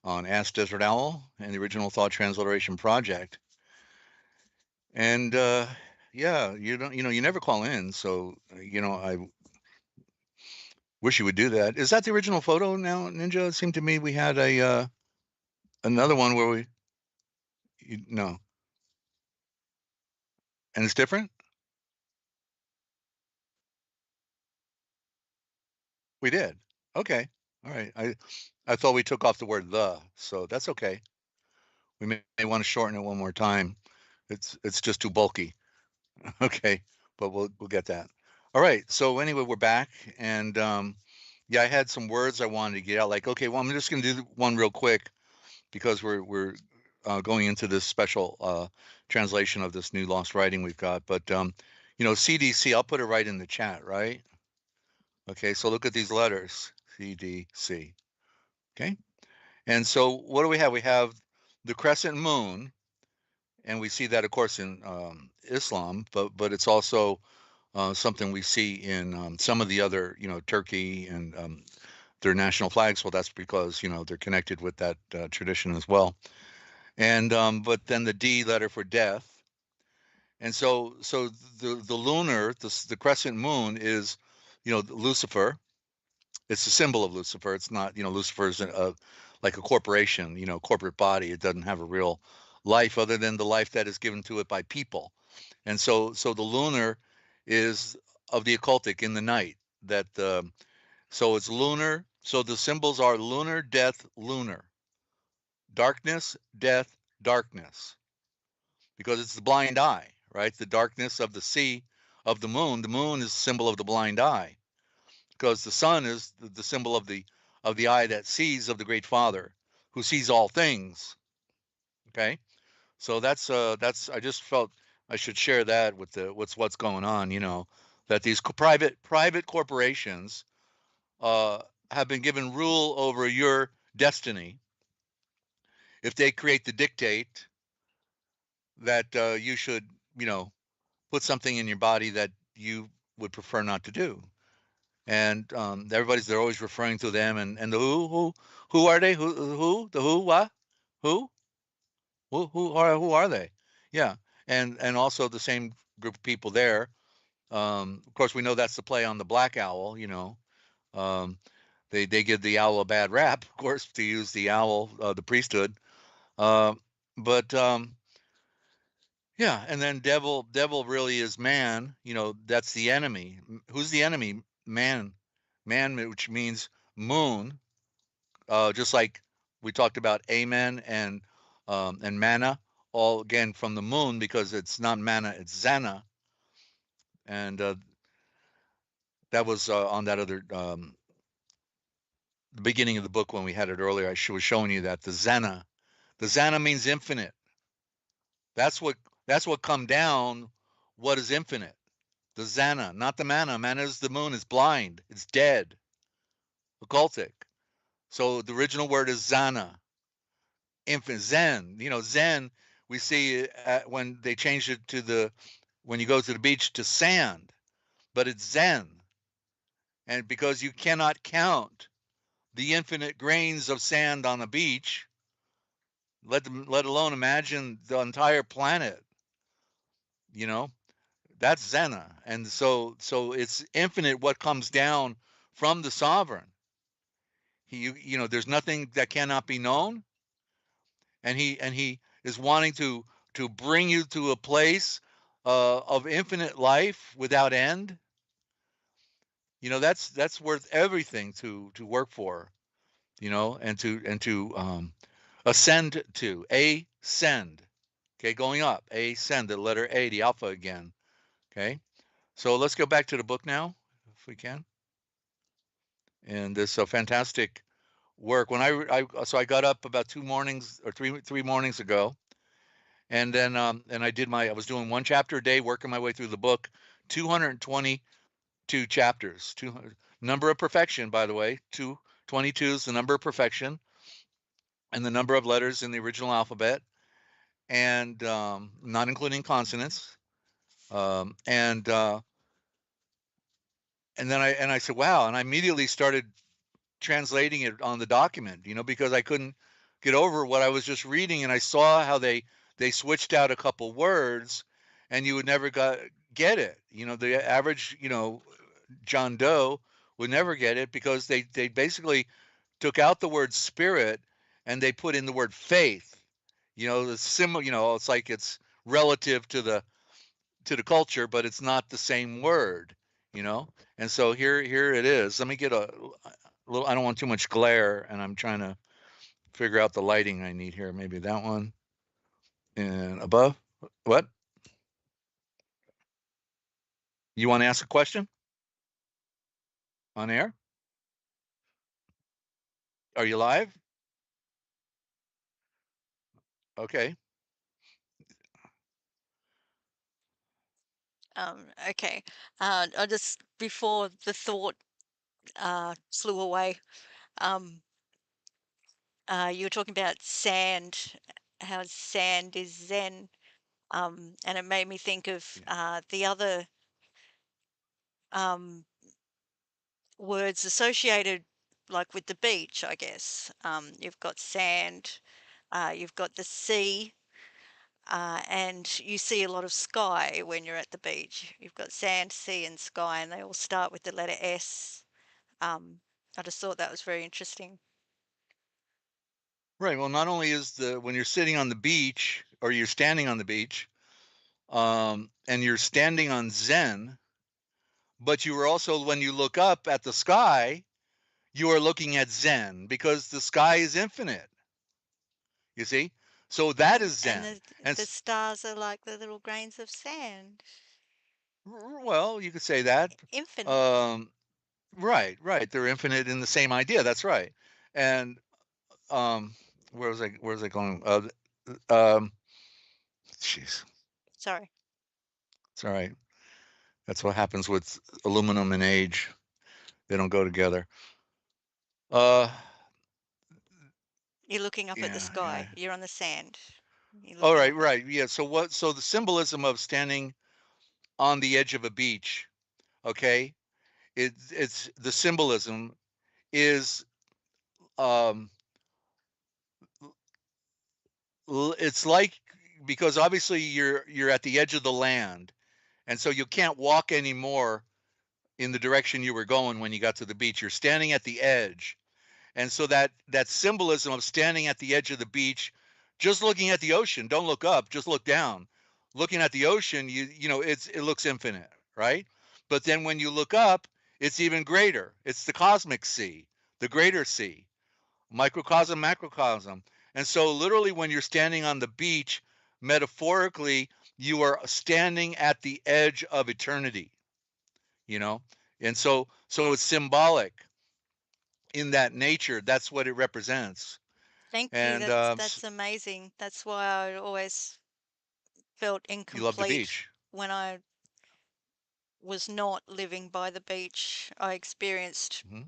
on Ask Desert Owl and the Original Thought Transliteration Project. And yeah, you never call in, so I wish you would do that. Is that the original photo now, Ninja? It seemed to me we had a another one where no, and it's different. We did. Okay. All right. I thought we took off the word the, so that's okay. We may want to shorten it one more time. It's just too bulky. Okay, but we'll get that. All right. So anyway, we're back, and Yeah, I had some words I wanted to get out. Like, okay, well, I'm just going to do one real quick because we're going into this special translation of this new lost writing we've got. But CDC, I'll put it right in the chat, right? Okay, so look at these letters, CDC. Okay, and so what do we have? We have the crescent moon, and we see that, of course, in Islam, but it's also something we see in some of the other, Turkey and their national flags. Well, that's because they're connected with that tradition as well. And but then the D letter for death. And so the lunar, the crescent moon is, Lucifer. It's a symbol of Lucifer. It's not, Lucifer is like a corporation, corporate body. It doesn't have a real life other than the life that is given to it by people. And so the lunar is of the occultic in the night. That so it's lunar. So the symbols are lunar, death, lunar, darkness, death, darkness, because it's the blind eye, right? The darkness of the sea, of the moon. The moon is a symbol of the blind eye, because the sun is the symbol of the eye that sees, of the great Father, who sees all things. Okay, so that's I just felt I should share that with what's going on. That these private corporations have been given rule over your destiny. If they create the dictate that you should, put something in your body that you would prefer not to do. And they're always referring to them, and the who are they? The who, what, who are they? Yeah, and also the same group of people there. Of course, we know that's the play on the black owl. Um, they give the owl a bad rap, of course, to use the owl, the priesthood. Uh, but Yeah, and then devil really is man. That's the enemy. Who's the enemy? Man, which means moon. Just like we talked about amen and manna, all again from the moon, because it's not manna, it's zana. And that was on that other the beginning of the book when we had it earlier. I was showing you that the zana means infinite. That's what come down. What is infinite? The zana, not the manna. Manna is the moon. It's blind. It's dead. Occultic. So the original word is zana. Infinite. Zen. Zen. We see when they changed it to when you go to the beach, to sand, but it's Zen. And because you cannot count the infinite grains of sand on the beach, let alone imagine the entire planet. That's Zena. And so it's infinite what comes down from the sovereign. There's nothing that cannot be known. And he is wanting to bring you to a place of infinite life without end. That's worth everything to work for, and to ascend to. Ascend. Okay, going up. Ascend, the letter A, the alpha again. Okay. So let's go back to the book now, if we can. And this fantastic work. When I got up about 2 mornings or three mornings ago, and then I was doing 1 chapter a day, working my way through the book, 222 chapters. Number of perfection, by the way. 222 is the number of perfection, and the number of letters in the original alphabet, and not including consonants. And then I said, wow, and I immediately started translating it on the document, because I couldn't get over what I was just reading, and I saw how they switched out a couple words, and you would never get it. The average, John Doe would never get it, because they basically took out the word spirit and they put in the word faith. The similar, it's like it's relative to the culture, but it's not the same word, And so here it is. Let me get a little, I don't want too much glare, and I'm trying to figure out the lighting I need here. Maybe that one. And above. What? You want to ask a question? On air? Are you live? Okay. Okay. I just before the thought flew away. Um, you were talking about sand, how sand is Zen, and it made me think of Yeah. the other um, words associated, like with the beach, I guess. You've got sand, you've got the sea, and you see a lot of sky when you're at the beach. You've got sand, sea, and sky, and they all start with the letter S. Um, I just thought that was very interesting. Right. Well, not only is when you're sitting on the beach or you're standing on the beach, and you're standing on Zen, but you are also, when you look up at the sky, you are looking at Zen because the sky is infinite. You see? So that is And Zen. And the stars are like the little grains of sand, well, you could say that. infinite. Um, right, right. They're infinite in the same idea. That's right. And um, where was I going? Um, jeez, Sorry, it's all right. That's what happens with aluminum and age. They don't go together. Uh, you're looking up at the yeah, yeah. sky. You're on the sand. You're All looking right, up at. right. Yeah. So what? So the symbolism of standing on the edge of a beach, okay? It's the symbolism is um it's like, because obviously you're at the edge of the land, and so you can't walk anymore in the direction you were going when you got to the beach. You're standing at the edge. And so that symbolism of standing at the edge of the beach, just looking at the ocean, don't look up, just look down. Looking at the ocean, it looks infinite, right? But then when you look up, it's even greater. It's the cosmic sea, the greater sea, microcosm, macrocosm. And so literally when you're standing on the beach, metaphorically, you are standing at the edge of eternity, you know? And so it's symbolic in that nature. That's what it represents. Thank you. And That's amazing. That's why I always felt you love the incomplete beach. when I was not living by the beach. I experienced Hmm.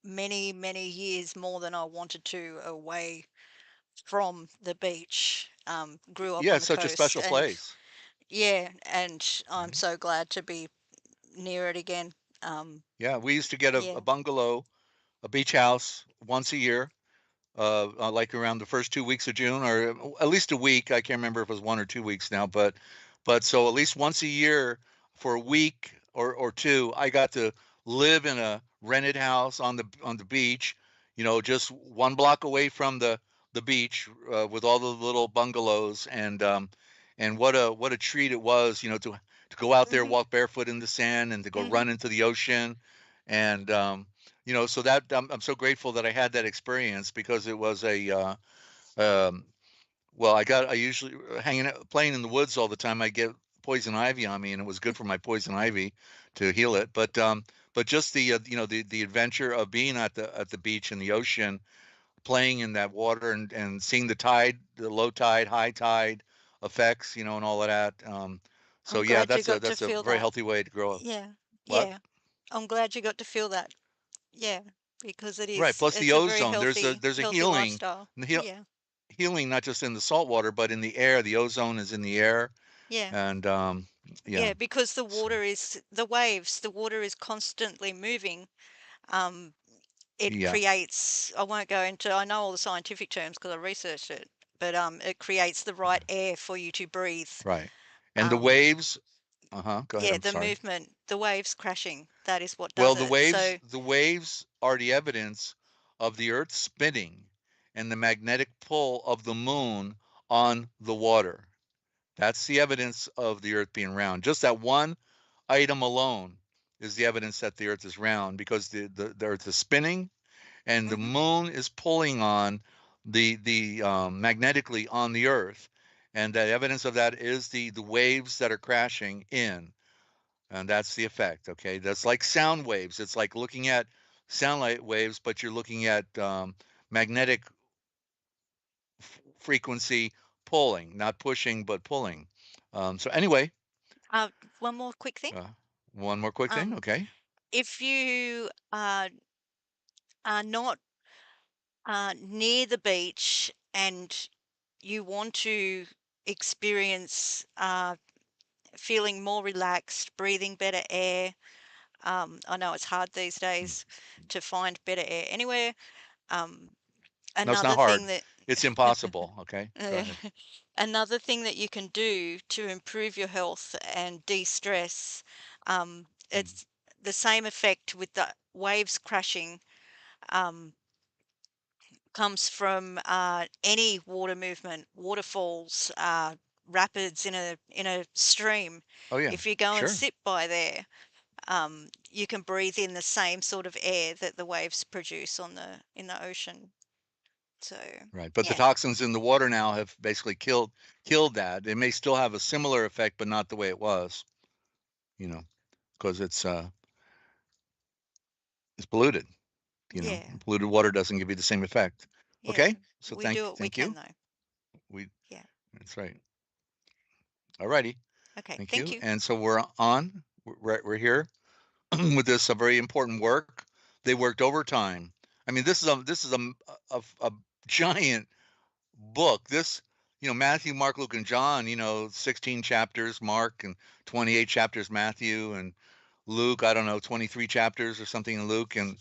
many, many years more than I wanted to away from the beach. Grew up Yeah, on it's the such a coast, special and place. yeah, and I'm Mhm. so glad to be near it again. Um, Yeah, we used to get a yeah. bungalow, a beach house once a year, like around the first 2 weeks of June, or at least a week. I can't remember if it was 1 or 2 weeks now, but so at least once a year for a week or two, I got to live in a rented house on the beach, just 1 block away from the beach, with all the little bungalows, and what a treat it was, to go out there, Mhm. walk barefoot in the sand, and to go Mhm. run into the ocean, and so that I'm so grateful that I had that experience, because it was um, well, I usually hanging out, playing in the woods all the time. I get poison ivy on me, and it was good for my poison ivy to heal it. But just the adventure of being at the beach and the ocean, playing in that water, and seeing the tide, the low tide, high tide effects, and all of that. So I'm yeah, glad you that's a got to that's a feel very that. healthy way to grow up. Yeah. What? Yeah. I'm glad you got to feel that. Yeah, because Right. Plus the it's a very ozone. There's a healthy healing. lifestyle. The Yeah. healing not just in the salt water, but in the air. The ozone is in the air, Yeah. and yeah, Yeah, because so, the waves, the water is constantly moving. Um, it yeah, creates, I won't go into, I know all the scientific terms because I researched it, but it creates the right yeah, air for you to breathe. right. And the Um, waves. Uh-huh. Go ahead. yeah, I'm the sorry. movement, the waves crashing, that is what Well, does it. So, the waves are the evidence of the Earth spinning and the magnetic pull of the moon on the water. That's the evidence of the Earth being round. Just that one item alone is the evidence that the Earth is round, because the Earth is spinning, and the mhm, moon is pulling on the magnetically on the Earth, and the evidence of that is the waves that are crashing in, and that's the effect. Okay, that's like sound waves. It's like looking at sound light waves, but you're looking at magnetic frequency pulling, not pushing, but pulling. So anyway, One more quick thing. uh, one more quick thing. Um, Okay. if you are not near the beach and you want to experience feeling more relaxed, breathing better air. I know it's hard these Mm. days to find better air anywhere. Um, No, it's not another hard. thing that It's impossible. Okay. Go uh, ahead. another thing that you can do to improve your health and de-stress, Mm. it's the same effect with the waves crashing. Um, comes from any water movement, waterfalls, rapids in a stream. Oh yeah, If you go and sure. sit by there, you can breathe in the same sort of air that the waves produce on in the ocean. So Right. But the yeah, toxins in the water now have basically killed that. It may still have a similar effect, but not the way it was, you know, because it's polluted. yeah, Polluted water doesn't give you the same effect. yeah. Okay. So We do what we thank can you. though. We Yeah. That's right. All righty. Okay. Thank Thank you. you. And so we're on. We're here with this very important work. They worked overtime. I mean, this is a giant book. This, Matthew, Mark, Luke, and John. 16 chapters, Mark, and 28 chapters, Matthew, and Luke. I don't know, 23 chapters or something in Luke, and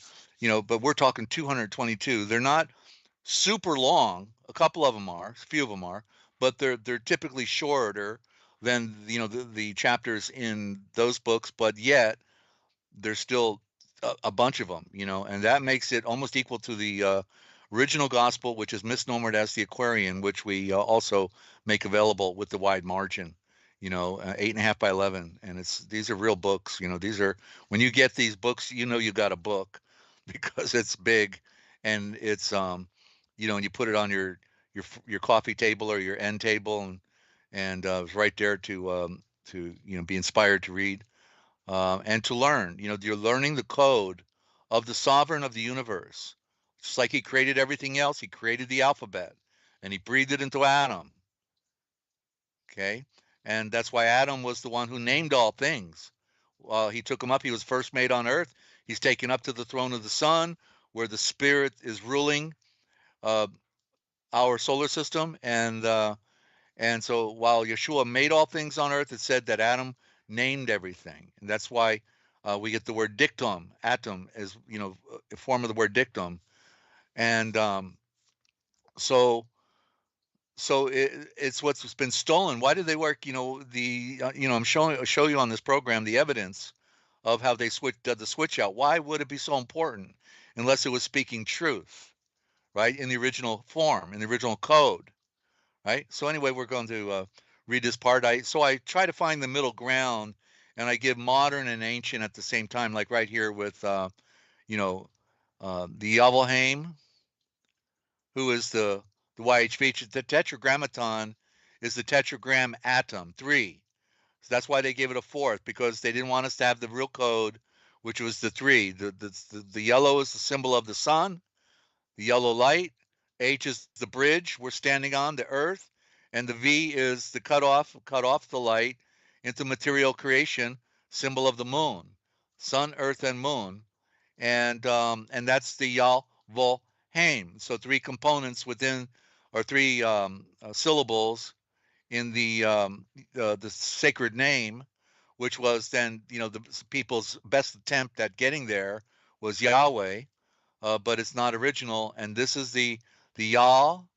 but we're talking 222. They're not super long. A couple of them are, a few of them are, but they're typically shorter than the chapters in those books. But yet there's still a bunch of them, and that makes it almost equal to the original gospel, which is misnomered as the Aquarian, which we also make available with the wide margin. 8.5 by 11, and these are real books. These are when you get these books, you got a book because it's big, and it's and you put it on your coffee table or your end table, and it's right there to be inspired to read and to learn. You're learning the code of the sovereign of the universe. Just like he created everything else, he created the alphabet and he breathed it into Adam. Okay. And that's why Adam was the one who named all things. He took him up. He was first made on earth. He's taken up to the throne of the sun, where the spirit is ruling uh, our solar system. And so while Yeshua made all things on earth, it said that Adam named everything. And that's why we get the word dictum, atom, as, a form of the word dictum. And so it's what's been stolen. Why did they work? I'm show you on this program the evidence of how they did the switch out. Why would it be so important unless it was speaking truth, right? In the original form, in the original code. Right. So anyway, we're going to read this part. I try to find the middle ground, and I give modern and ancient at the same time, like right here with the Yavelheim, who is the YHV. The Tetragrammaton is the tetragram atom 3. So that's why they gave it a fourth, because they didn't want us to have the real code, which was the 3. The yellow is the symbol of the sun, the yellow light. H is the bridge we're standing on, the earth, and the V is the cut off the light into material creation, symbol of the moon, sun, earth, and moon, and that's the Yal Vol Haim. So 3 components within, or 3 syllables in the sacred name, which was then the people's best attempt at getting there was Yahweh, but it's not original. And this is the Yal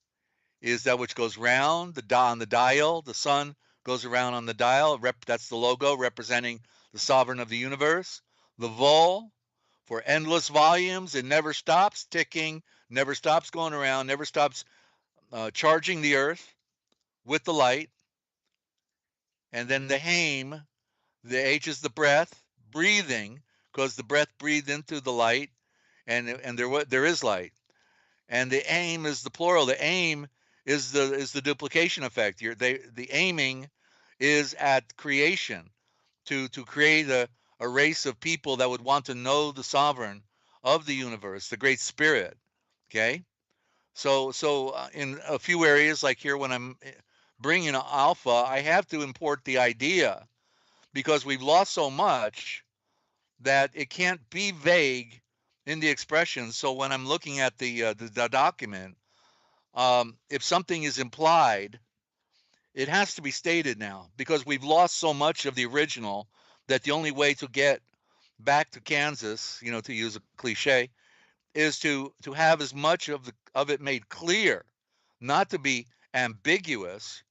is that which goes round on the dial. The sun goes around on the dial. That's the logo representing the sovereign of the universe. The Vol for endless volumes. It never stops ticking, never stops going around, never stops charging the earth with the light. And then the Haim, the H is the breath, breathing, because the breath breathed into the light, and there is light. And the aim is the plural. The aim is the duplication effect. The aiming is at creation, to create a race of people that would want to know the sovereign of the universe, the Great Spirit. Okay, so in a few areas, like here, when I'm bringing alpha, I have to import the idea because we've lost so much that it can't be vague in the expression. So when I'm looking at the document, if something is implied, it has to be stated now because we've lost so much of the original that the only way to get back to Kansas, to use a cliche, is to have as much of it made clear, not to be ambiguous,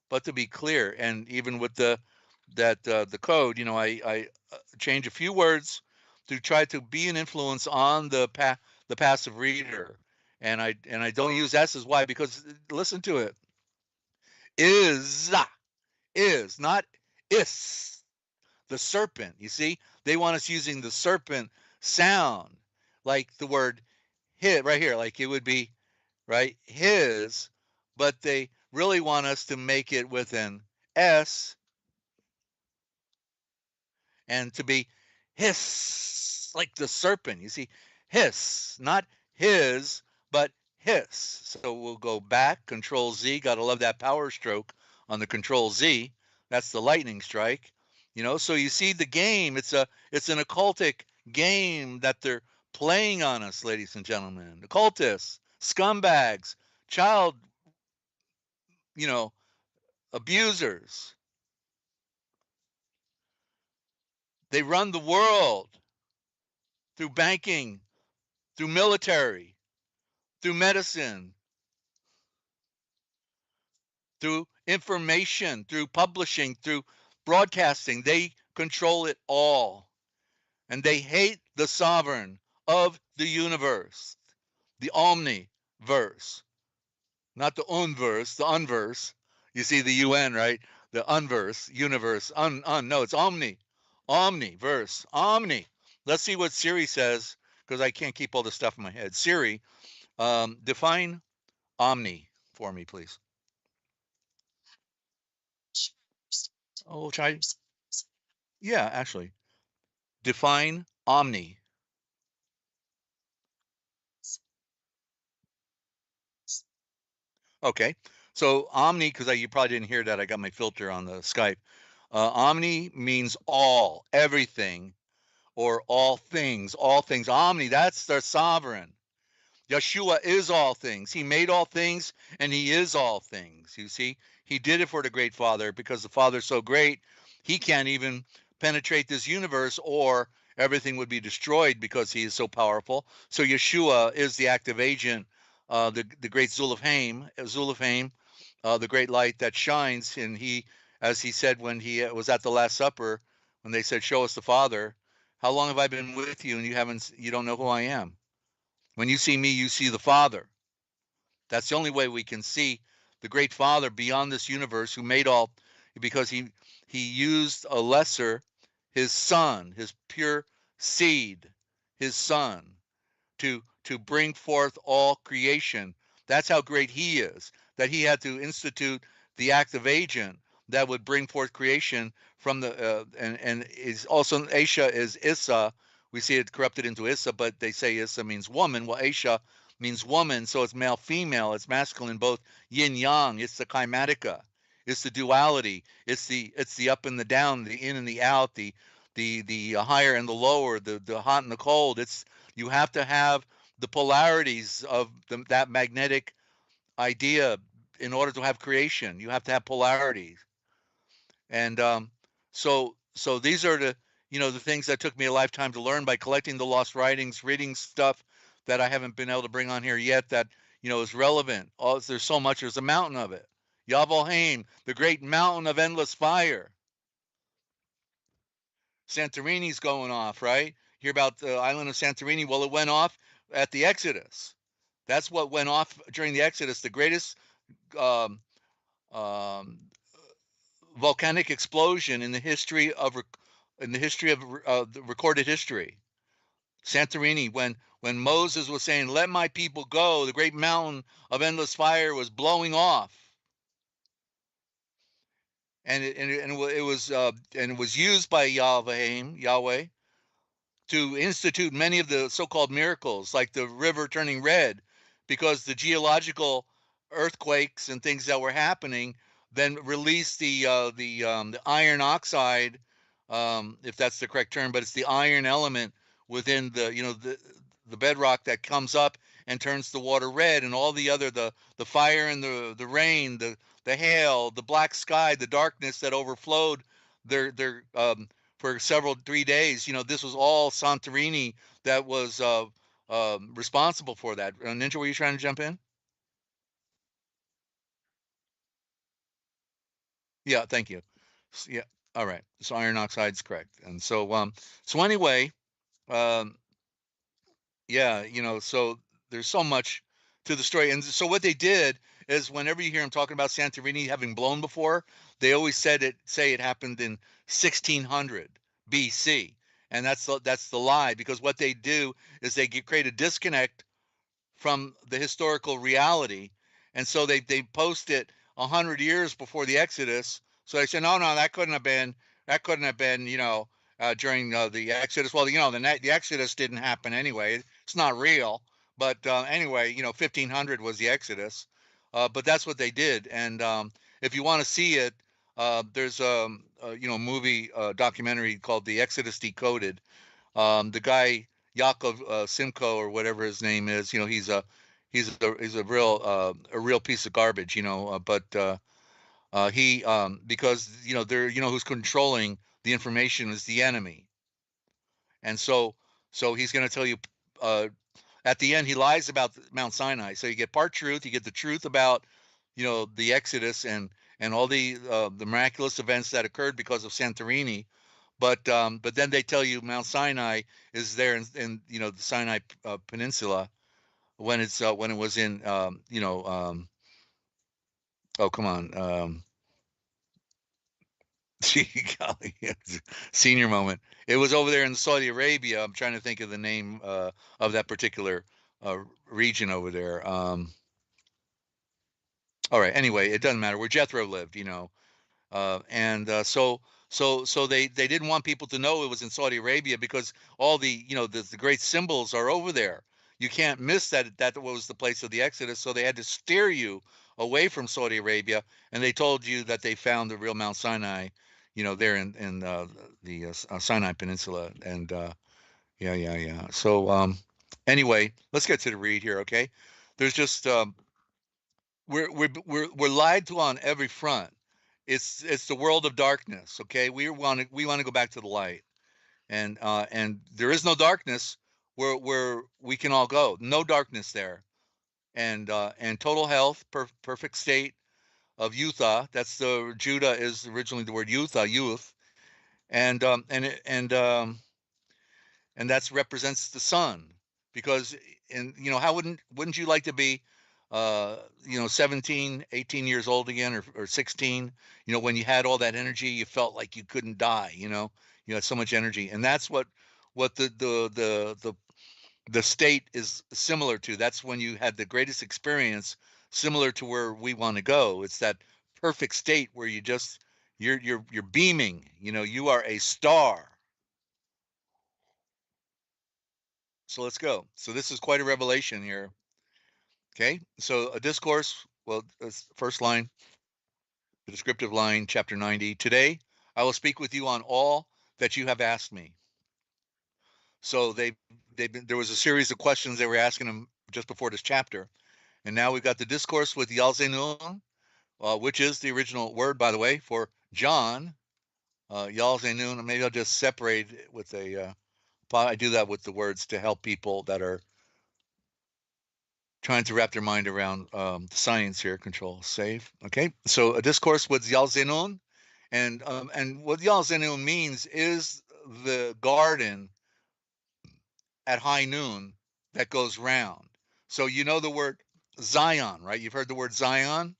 but to be clear. And even with the code, I change a few words to try to be an influence on the passive reader, and I don't use S's. Why? Because listen to it. Is not is. The serpent. You see, they want us using the serpent sound, like the word hit right here, like it would be right his, but they really want us to make it with an S and to be hiss, like the serpent. You see, hiss, not his, but hiss. So we'll go back, Control Z. Gotta love that power stroke on the Control Z. That's the lightning strike. So you see the game. It's an occultic game that they're playing on us, ladies and gentlemen. Occultists, scumbags, child, abusers. They run the world through banking, through military, through medicine, through information, through publishing, through broadcasting. They control it all. And they hate the sovereign of the universe, the omniverse, not the unverse, the unverse. You see the UN, right? The unverse, universe, no, it's omniverse, omni. Let's see what Siri says, because I can't keep all the stuff in my head. Siri, define omni for me, please. Oh, try. Yeah, actually. Define omni. Okay. So omni, because you probably didn't hear that. I got my filter on the Skype. Omni means all, everything, or all things, all things. Omni, that's their sovereign. Yeshua is all things. He made all things, and he is all things. You see, he did it for the great Father because the Father's so great, he can't even penetrate this universe, or everything would be destroyed because he is so powerful. So Yeshua is the active agent, the great Zulufhaim, the great light that shines. And he, as he said when he was at the Last Supper, when they said, "Show us the Father," how long have I been with you and you don't know who I am? When you see me, you see the Father. That's the only way we can see the great Father beyond this universe, who made all, because he used a lesser, his son, his pure seed, his son, to bring forth all creation. That's how great he is, that he had to institute the active agent that would bring forth creation from the and is also Aisha is Issa. We see it corrupted into Issa, but they say Issa means woman. Well, Aisha means woman, so it's male, female, it's masculine, both yin yang. It's the kymatica, it's the duality, it's the up and the down, the in and the out, the higher and the lower, the hot and the cold. It's, you have to have the polarities of that magnetic idea in order to have creation. You have to have polarities. And so these are the the things that took me a lifetime to learn by collecting the lost writings, reading stuff that I haven't been able to bring on here yet that is relevant. There's so much. There's a mountain of it. Yavalheim, the great mountain of endless fire. Santorini's going off, right? Hear about the island of Santorini? Well, it went off at the Exodus. That's what went off during the Exodus. The greatest volcanic explosion in the history of the recorded history. Santorini, when Moses was saying, "Let my people go," the great mountain of endless fire was blowing off, and it was used by Yahweh to institute many of the so-called miracles, like the river turning red, because the geological earthquakes and things that were happening then released the iron oxide, if that's the correct term, but it's the iron element within the bedrock that comes up and turns the water red, and all the other the fire and the rain, the hail, the black sky, the darkness that overflowed their for 3 days. This was all Santorini that was responsible for that. Ninja, were you trying to jump in? Yeah, thank you. Yeah, all right. So iron oxide's correct. And so anyway, um, yeah, so there's so much to the story. And so what they did is, whenever you hear them talking about Santorini having blown before, they always say it happened in 1600 BC. And that's the lie, because what they do is they create a disconnect from the historical reality. And so they post it 100 years before the Exodus. So they say, no, that couldn't have been, during the Exodus. Well, the Exodus didn't happen anyway. It's not real. But anyway, 1500 was the Exodus. But that's what they did. And if you want to see it, there's a movie documentary called The Exodus Decoded. The guy Yakov Simko, or whatever his name is, he's a real piece of garbage, but he because they're who's controlling the information is the enemy. And so he's going to tell you at the end, he lies about Mount Sinai. So you get part truth, you get the truth about the Exodus and all the miraculous events that occurred because of Santorini. But then they tell you Mount Sinai is there in the Sinai Peninsula when it was in oh, come on, golly, senior moment. It was over there in Saudi Arabia. I'm trying to think of the name of that particular region over there. All right. Anyway, it doesn't matter where Jethro lived, So they didn't want people to know it was in Saudi Arabia, because all the the great symbols are over there. You can't miss that was the place of the Exodus. So they had to steer you away from Saudi Arabia, and they told you that they found the real Mount Sinai, there in the Sinai Peninsula. And yeah. So anyway, let's get to the read here, okay? There's just we're lied to on every front. It's the world of darkness, okay? We want to go back to the light, and there is no darkness where we can all go. No darkness there, and total health, perfect state of Jutha. That's the Judah is originally the word Jutha, youth, and that represents the sun, because how wouldn't you like to be 17, 18 years old again, or 16, when you had all that energy, you felt like you couldn't die, you had so much energy. And that's what the state is similar to. That's when you had the greatest experience, similar to where we want to go. It's that perfect state where you're beaming, you are a star. So let's go. So this is quite a revelation here. Okay, so a discourse, well, first line, the descriptive line, chapter 90. Today, I will speak with you on all that you have asked me. So there was a series of questions they were asking him just before this chapter. And now we've got the discourse with Yalzenun, which is the original word, by the way, for John. Yalzenun, maybe I'll just separate it with I do that with the words to help people that are trying to wrap their mind around the science here. Control, save. Okay, so a discourse with Yalzenun, and what Yalzenun means is the garden at high noon that goes round. So the word Zion, right? You've heard the word Zion.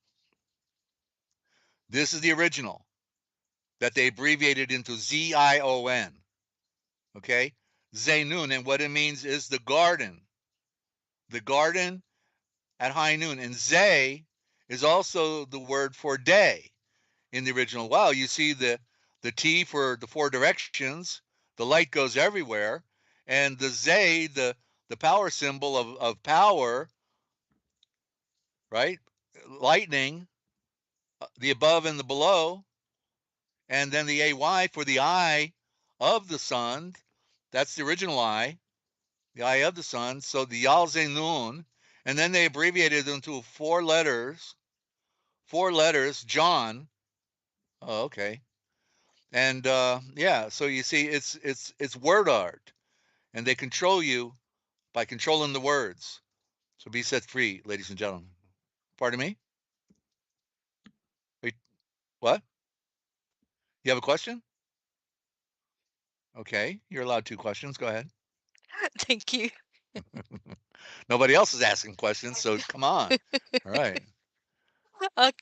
This is the original that they abbreviated into Z-I-O-N. Okay, Zaynun, and what it means is the garden at high noon. And Zay is also the word for day in the original. Wow, you see the T for the four directions. The light goes everywhere. And the Zay, the power symbol of power, right? Lightning, the above and the below, and then the AY for the eye of the sun. That's the original eye, the eye of the sun. So the Yal Ze Nun, and then they abbreviated them to 4 letters, John. Oh, okay. And yeah, so you see, it's word art, and they control you by controlling the words. So be set free, ladies and gentlemen. Pardon me? Wait, what? You have a question? Okay, you're allowed 2 questions. Go ahead. Thank you. Nobody else is asking questions, so come on. All right. I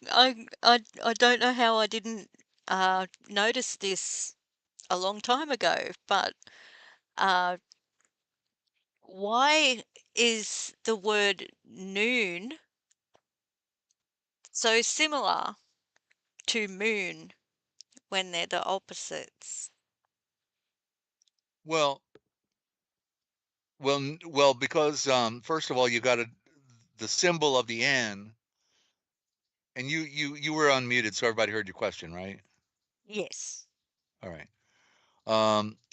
don't know how I didn't notice this a long time ago, but uh, why is the word noon so similar to moon when they're the opposites? Well, well, because first of all, you got the symbol of the N, and you were unmuted, so everybody heard your question, right? Yes. All right.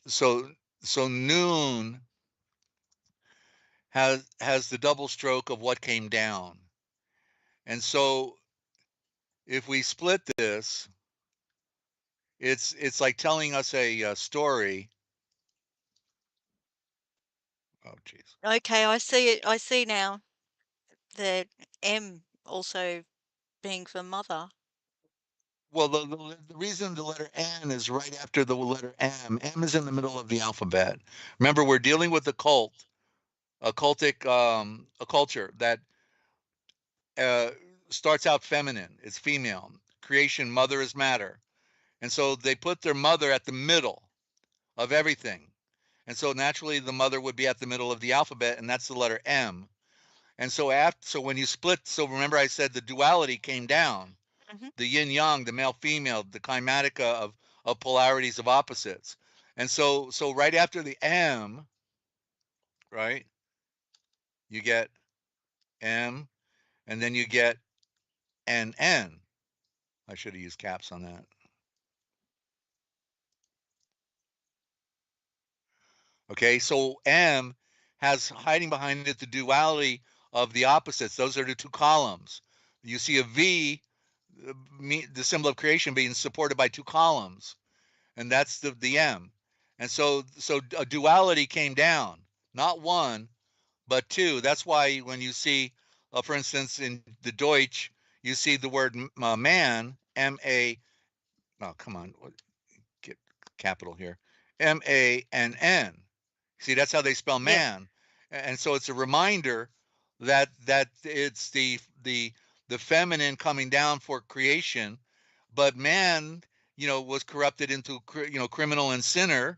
So noon has the double stroke of what came down, and so if we split this, it's like telling us a story. Oh, jeez. Okay, I see it. I see now. The M also being for mother. Well, the reason the letter N is right after the letter M. M is in the middle of the alphabet. Remember, we're dealing with a a culture that uh, starts out feminine. It's female. Creation, mother is matter. And so they put their mother at the middle of everything. And so naturally the mother would be at the middle of the alphabet, and that's the letter M. And so when you split, so remember I said the duality came down, Mhm. the yin yang, the male female, the kymatica of polarities of opposites. And so right after the M, right, you get M, and then you get an N. I should have used caps on that. Okay, so M has hiding behind it the duality of the opposites. Those are the 2 columns. You see a V, the symbol of creation, being supported by 2 columns, and that's the M. And so a duality came down, not 1, but 2. That's why when you see, for instance, in the Deutsch, you see the word man, M-A, oh, come on, get capital here, M-A-N-N. See, that's how they spell Yeah. man. And so it's a reminder that it's the feminine coming down for creation, but man, was corrupted into criminal and sinner.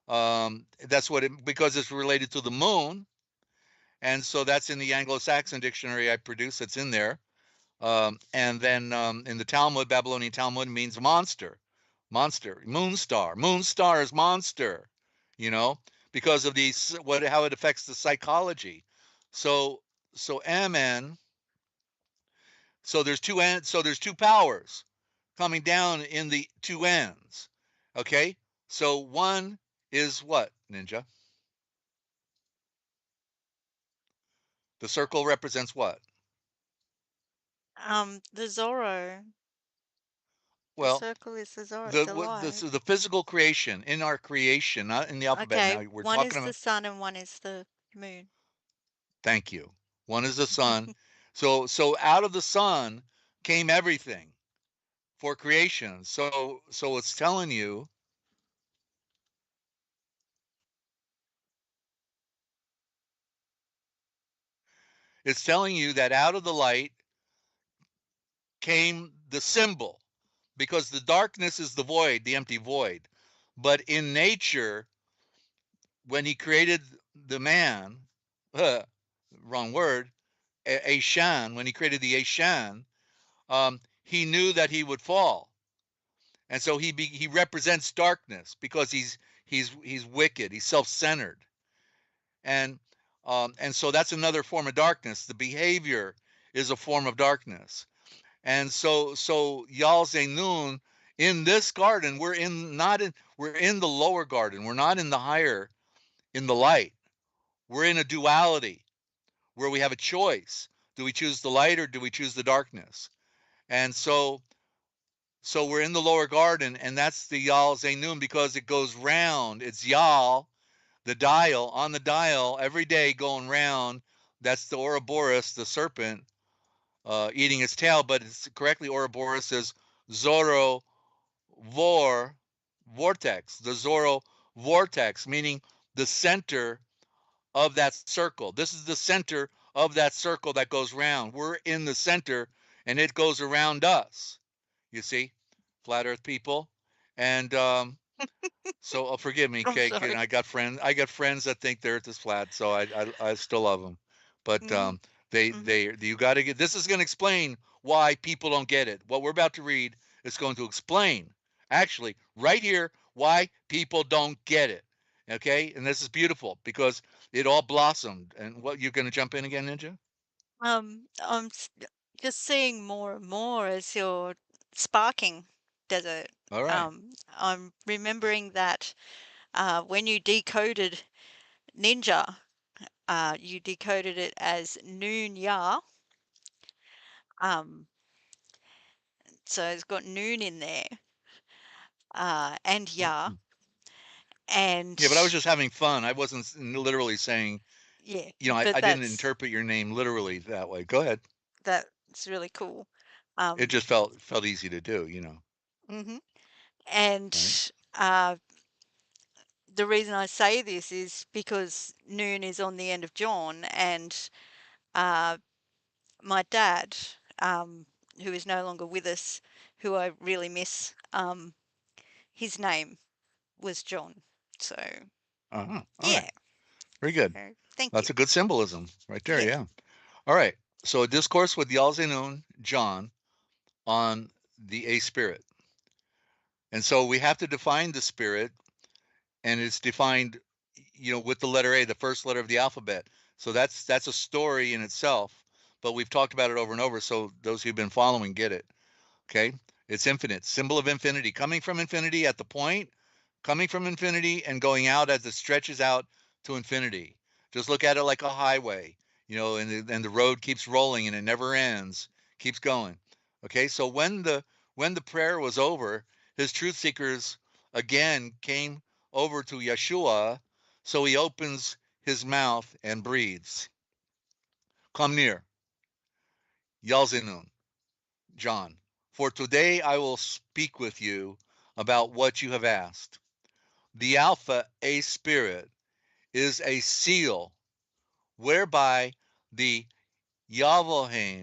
That's what because it's related to the moon, and so that's in the Anglo-Saxon dictionary I produced. It's in there. And then in the Talmud, Babylonian Talmud means monster, moon star. Moon star is monster, you know, because of how it affects the psychology. So MN. So there's two powers coming down in the 2 ends. Okay, so one is what, Ninja? The circle represents what? The Zorro. The Well, circle is the Zorro, the the what this light. is the physical creation in our creation, not in the alphabet. Okay, Now we're one talking is the about. sun and one is the moon. Thank you. One is the sun. So out of the sun came everything for creation. So it's telling you that out of the light came the symbol, because the darkness is the void, the empty void. But in nature, when he created the man, wrong word, Ashan, when he created the Ashan, he knew that he would fall, and so he represents darkness because he's wicked, he's self-centered, And so that's another form of darkness. The behavior is a form of darkness. And so Yalzenoon, in this garden, we're in the lower garden. We're not in the higher, in the light. We're in a duality where we have a choice. Do we choose the light or do we choose the darkness? And so we're in the lower garden, and that's the Yalzenoon because it goes round. It's Yal, the dial, on the dial every day going round. That's the Ouroboros, the serpent, eating its tail, but it's correctly Ouroboros is Zoro vortex, the Zoro vortex, meaning the center of that circle. This is the center of that circle that goes round. We're in the center, and it goes around us. You see, flat Earth people, and so forgive me, I'm Cake. And sorry. I got friends that think the Earth is flat, so I still love them, but Mm, you got to get. This is going to explain why people don't get it. What we're about to read is going to explain, actually, right here, why people don't get it. Okay, and this is beautiful because it all blossomed. And what, you're going to jump in again, Ninja? just seeing more and more as you're sparking desert. All right. I'm remembering that when you decoded Ninja, you decoded it as Noon Ya. Um, so it's got Noon in there, and Ya, and Yeah, but I was just having fun. I wasn't literally saying, yeah, I but didn't interpret your name literally that way. Go ahead. that's really cool. It Um, just felt easy to do. hmm And Right? uh, the reason I say this is because Noon is on the end of John, and uh, my dad, um, who is no longer with us, who I really miss, his name was John. So, Uh-huh. All right. yeah. Very good. Thank you. That's a good symbolism right there. Yeah. Yeah. All right. So a discourse with Yalzenun John on the A spirit. And so we have to define the spirit, and it's defined, with the letter A, the first letter of the alphabet. So that's a story in itself, but we've talked about it over and over. So those who've been following get it. Okay. It's infinite, symbol of infinity, coming from infinity at the point, coming from infinity and going out as it stretches out to infinity. Just look at it like a highway, and the road keeps rolling and it never ends, keeps going. Okay, so when the prayer was over, his truth seekers again came over to Yeshua, so he opens his mouth and breathes. Come near, Yalzenun, John, for today I will speak with you about what you have asked. The Alpha, a spirit, is a seal whereby the Yahweh,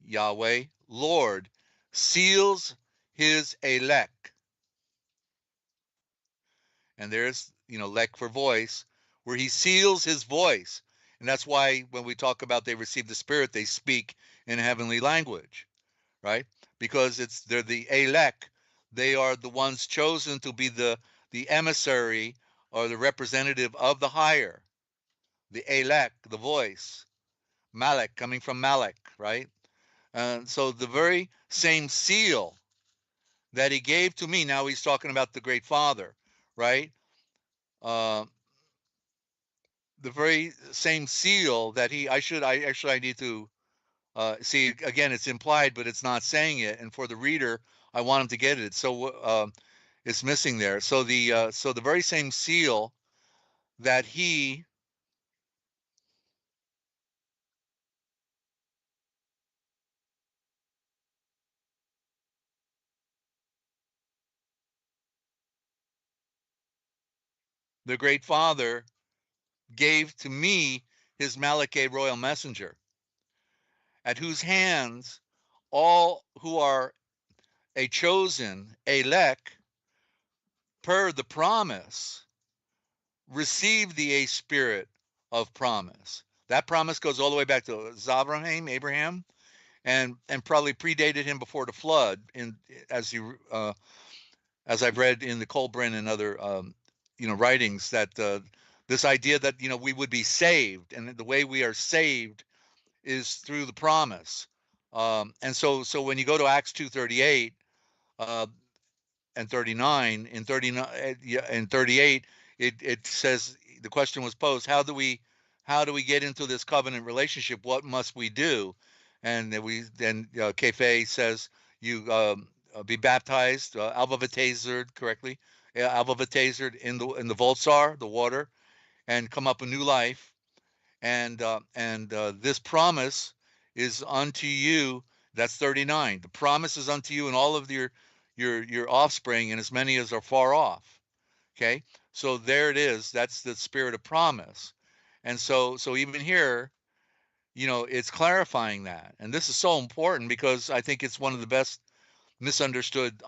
Yahweh, Lord, seals his elect. And there's, lek for voice, where he seals his voice. And that's why when we talk about they receive the Spirit, they speak in heavenly language, right? Because they're the elect. They are the ones chosen to be the emissary or the representative of the higher, the elect, the voice, Malek, coming from Malek, right? And so the very same seal that he gave to me, now he's talking about the great Father, right? Uh, the very same seal that I need to see again. It's implied, but it's not saying it. And for the reader, I want him to get it. So it's missing there. So the very same seal that he the great Father gave to me, his Malachite royal messenger, at whose hands all who are a chosen, elect, per the promise, receive the a spirit of promise. That promise goes all the way back to Abraham, and probably predated him before the flood. As I've read in the Kolbrin and other writings, that this idea that, we would be saved, and the way we are saved is through the promise. And so when you go to Acts 2:38 and 39, in 39 and 38, it says, the question was posed, how do we get into this covenant relationship? What must we do? And then Kefe says, you be baptized, alvavatasered, correctly, alvavatasered in the Voltsar, the water, and come up a new life. And this promise is unto you. That's 39. The promise is unto you and all of your offspring, and as many as are far off. Okay, so there it is. That's the spirit of promise. And so even here, it's clarifying that. And this is so important because I think it's one of the best misunderstood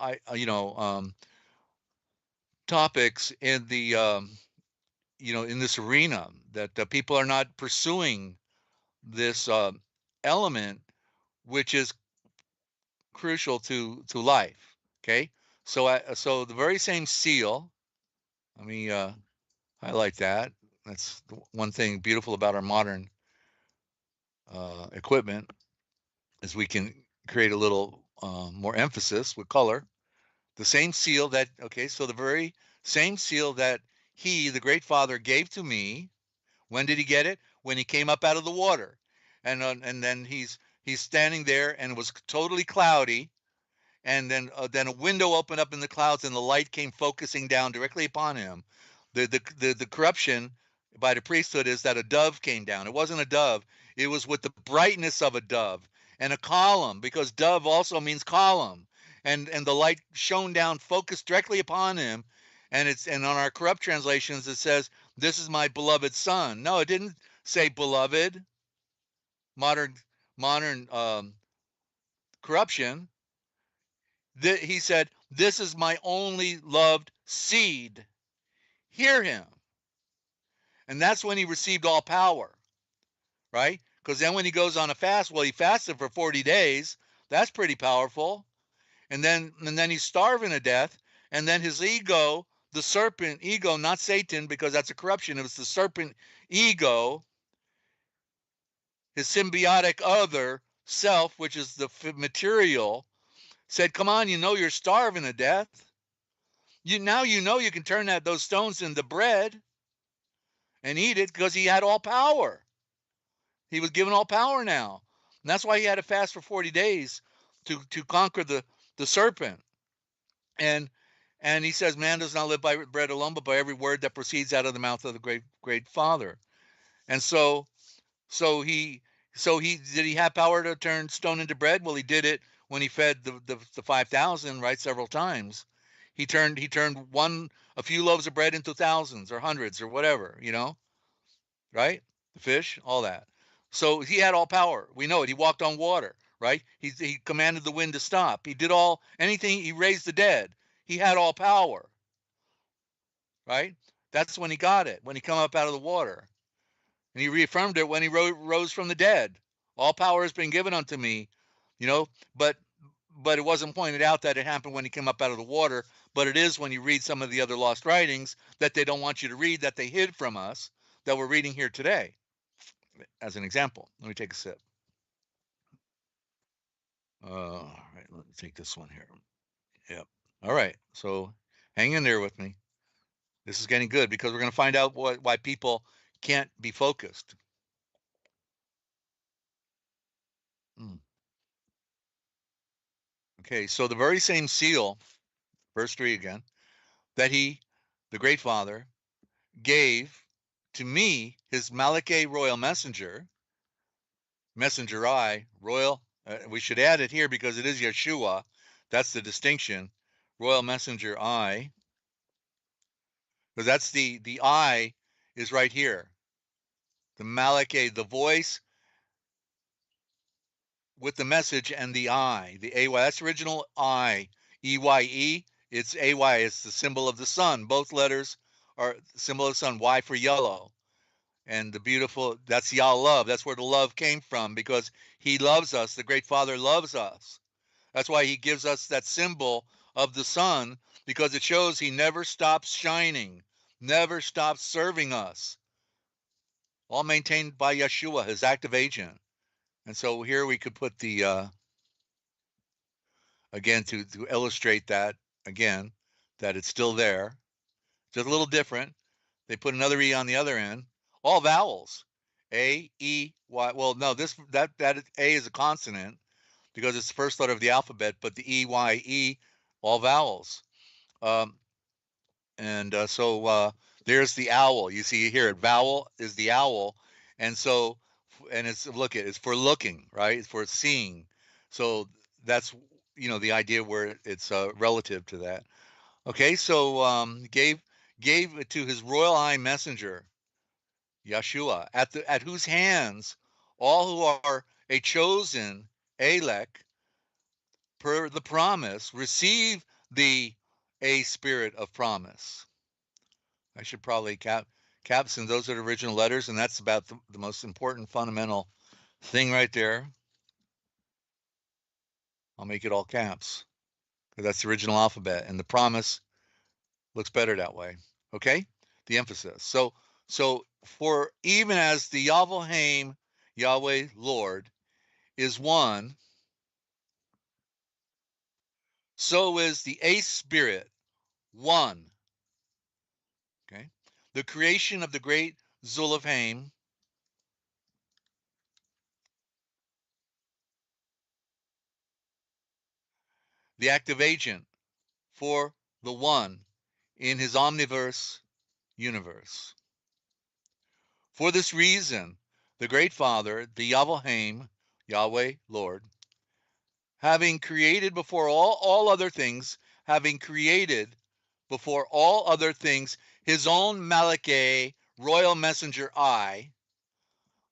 topics in the in this arena, that people are not pursuing this element, which is crucial to life. Okay, so the very same seal. Let me highlight that. That's the one thing beautiful about our modern equipment, is we can create a little more emphasis with color. The same seal that, okay, so the very same seal that he, the great Father, gave to me. When did he get it? When he came up out of the water. And then he's standing there, and it was totally cloudy. And then a window opened up in the clouds, and the light came focusing down directly upon him. The corruption by the priesthood is that a dove came down. It wasn't a dove. It was with the brightness of a dove, and a column, because dove also means column. And the light shone down, focused directly upon him. And on our corrupt translations, it says, "This is my beloved son." No, it didn't say beloved. Modern corruption. He said, "This is my only loved seed. Hear him." And that's when he received all power, right? Because then when he goes on a fast, well, he fasted for 40 days. That's pretty powerful. And then he's starving to death. And then his ego, the serpent ego, not Satan, because that's a corruption. It was the serpent ego, his symbiotic other self, which is the material, said, "Come on, you're starving to death. You can turn those stones into bread and eat it," because he had all power. He was given all power now. And that's why he had to fast for 40 days to conquer the serpent. And he says, "Man does not live by bread alone, but by every word that proceeds out of the mouth of the great Father." And so did he have power to turn stone into bread? Well, he did it when he fed the 5,000, right, several times. He turned a few loaves of bread into thousands or hundreds or whatever, right? The fish, all that. So he had all power. We know it. He walked on water, right? He commanded the wind to stop. He did anything. He raised the dead. He had all power, right? That's when he got it, when he come up out of the water. And he reaffirmed it when he rose from the dead. All power has been given unto me, but it wasn't pointed out that it happened when he came up out of the water. But it is when you read some of the other lost writings that they don't want you to read, that they hid from us, that we're reading here today. As an example, let me take a sip. All right, let me take this one here. Yep. All right, so hang in there with me. This is getting good, because we're going to find out why people can't be focused. Okay, so the very same seal, verse 3 again, that he, the great Father, gave to me, his Malachi royal messenger I, royal, we should add it here because it is Yeshua. That's the distinction. Royal messenger I, because that's the I is right here. The Malachi, the voice with the message, and the I, the AY. That's original I, EYE. It's AY. It's the symbol of the sun. Both letters are the symbol of the sun. Y for yellow. And the beautiful, that's Yah love. That's where the love came from, because he loves us. The great Father loves us. That's why he gives us that symbol of the sun, because it shows he never stops shining. never stopped serving us, all maintained by Yeshua, his active agent. And so here we could put the, again, to illustrate that, again, that it's still there, just a little different. They put another E on the other end, all vowels, A, E, Y. Well, no, that A is a consonant because it's the first letter of the alphabet, but the E, Y, E, all vowels. So there's the owl. You see here, vowel is the owl. And so, and it's for looking, right? It's for seeing. So that's, the idea where it's relative to that. Okay, so gave it to his royal eye messenger, Yeshua, at whose hands all who are a chosen elect per the promise receive a spirit of promise. I should probably caps, and those are the original letters, and that's about the most important fundamental thing right there. I'll make it all caps because that's the original alphabet, and the promise looks better that way. Okay, the emphasis. So for even as the Yahweh, Yahweh Lord, is one, so is the A Spirit one. Okay, the creation of the great Zulafhaim, the active agent for the one in his omniverse universe. For this reason, the Great Father, the Yahweh Lord, having created before all other things, his own Malakeh, royal messenger I,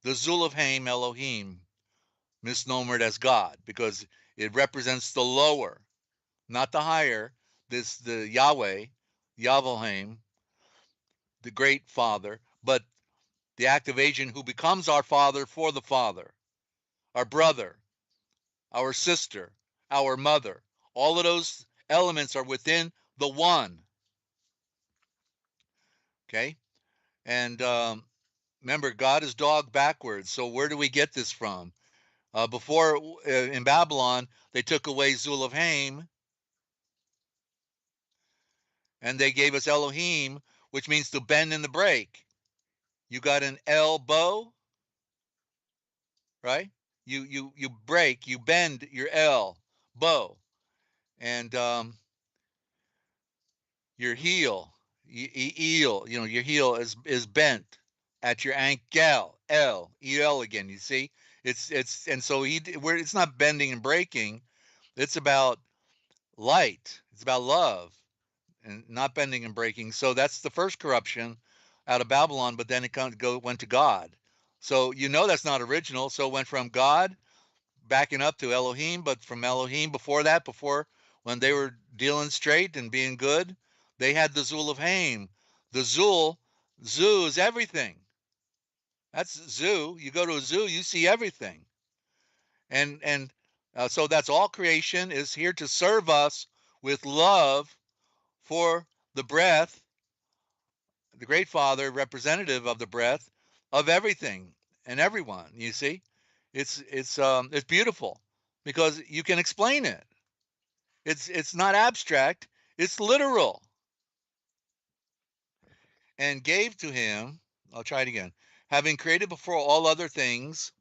the Zulafhaim Elohim, misnomered as God, because it represents the lower, not the higher. The Yahweh, the Great Father, but the active agent who becomes our father for the Father, our brother, our sister, our mother. All of those elements are within the one. Okay? And remember, God is dog backwards. So where do we get this from? Before in Babylon, they took away Zulafhaim, and they gave us Elohim, which means to bend and to break. You got an elbow, right? You break, you bend your bow, and your heel, your heel is bent at your ankle, el again. You see, and so it's not bending and breaking. It's about light. It's about love, and not bending and breaking. So that's the first corruption out of Babylon. But then it went to God. So that's not original. So it went from God backing up to Elohim, but from Elohim before when they were dealing straight and being good, they had the Zulafhaim. The zoo is everything. That's zoo. You go to a zoo, you see everything. And so that's all creation is here to serve us with love for the breath, the Great Father, representative of the breath of everything and everyone. You see, it's beautiful because you can explain it. It's not abstract, it's literal. And gave to him, I'll try it again, having created before all other things,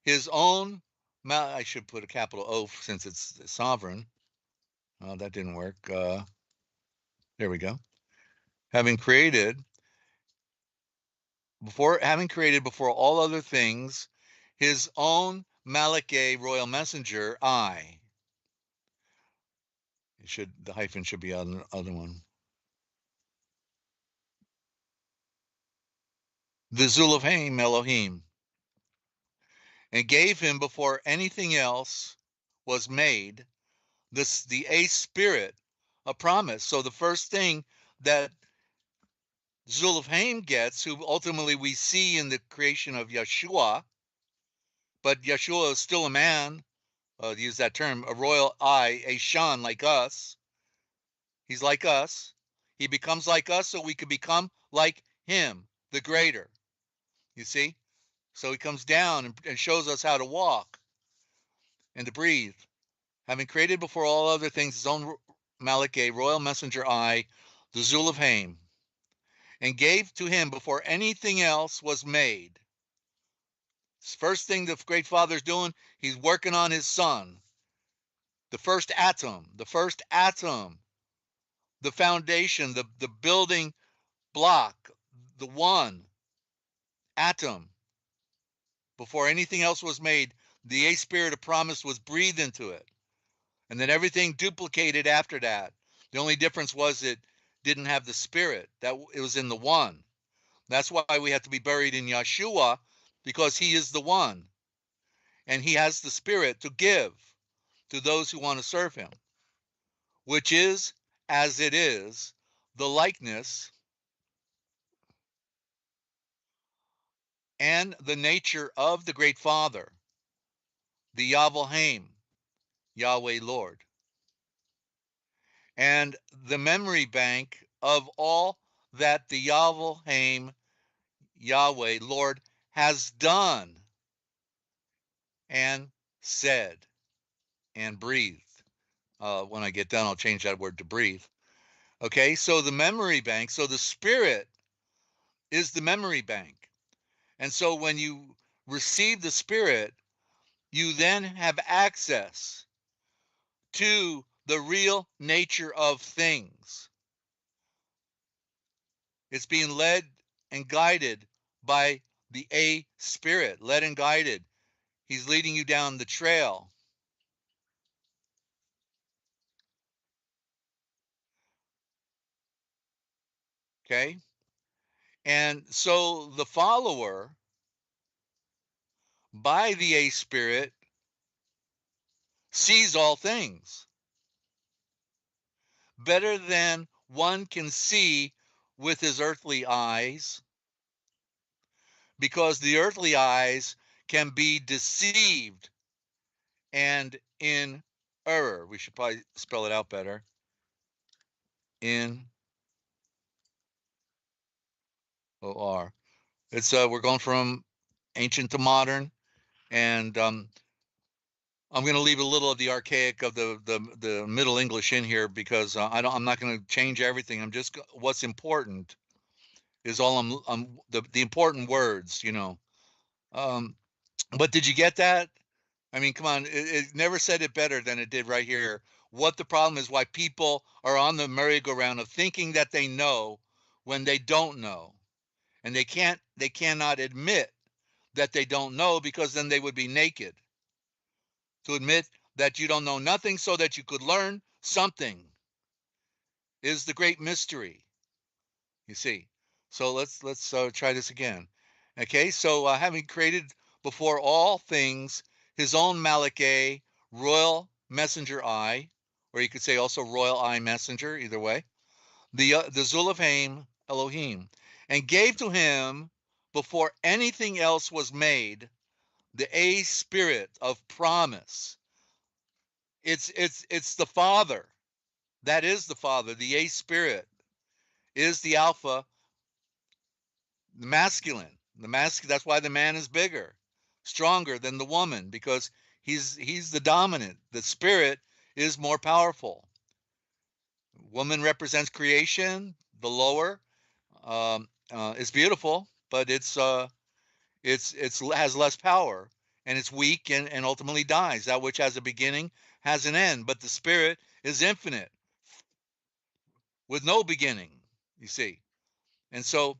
his own, I should put a capital O since it's sovereign. Oh, that didn't work. There we go. Having created before all other things, his own Malakeh, royal messenger, I. The hyphen should be on the other one. The Zulafhaim Elohim, and gave him before anything else was made, the A Spirit, a promise. So the first thing that Zulafhaim gets, who ultimately we see in the creation of Yeshua, but Yeshua is still a man, use that term, a royal eye, a Shan like us, He's like us. He becomes like us so we could become like him, the greater. You see? So he comes down and shows us how to walk and to breathe. Having created before all other things his own Malakeh, royal messenger eye, the Zul of Haim, and gave to him before anything else was made. First thing the great father's doing, he's working on his son. The first atom, the foundation, the building block, the one atom. Before anything else was made, the A spirit of promise was breathed into it. And then everything duplicated after that. The only difference was it didn't have the spirit, that it was in the one. That's why we have to be buried in Yeshua, because he is the one. And he has the spirit to give to those who want to serve him, which is, as it is, the likeness and the nature of the great Father, the Yahweh, Yahweh Lord, and the memory bank of all that the Yahweh, Yahweh Lord, has done and said and breathed. When I get done, I'll change that word to breathe. Okay, so the memory bank, so the spirit is the memory bank. And so when you receive the spirit, you then have access to the real nature of things. It's being led and guided by the A spirit, led and guided. He's leading you down the trail. Okay? And so the follower by the A spirit sees all things better than one can see with his earthly eyes, because the earthly eyes can be deceived and in error. We should probably spell it out better. In OR. It's we're going from ancient to modern, and I'm going to leave a little of the archaic of the Middle English in here, because I'm not going to change everything. I'm just, what's important is all I'm the important words, you know. But did you get that? I mean, come on, it never said it better than it did right here. What the problem is, why people are on the merry-go-round of thinking that they know when they don't know, and they cannot admit that they don't know, because then they would be naked. To admit that you don't know nothing so that you could learn something is the great mystery, you see. So let's try this again. Okay, so having created before all things his own Malakeh, royal messenger eye, or you could say also royal eye messenger, either way, the Zul of Haim, Elohim, and gave to him before anything else was made the A spirit of promise. It's the Father. That is the Father. The A spirit is the Alpha, the masculine. That's why the man is bigger, stronger than the woman, because he's the dominant. The spirit is more powerful. Woman represents creation. The lower is beautiful, but it's has less power, and it's weak, and ultimately dies. That which has a beginning has an end, but the spirit is infinite with no beginning, you see. And so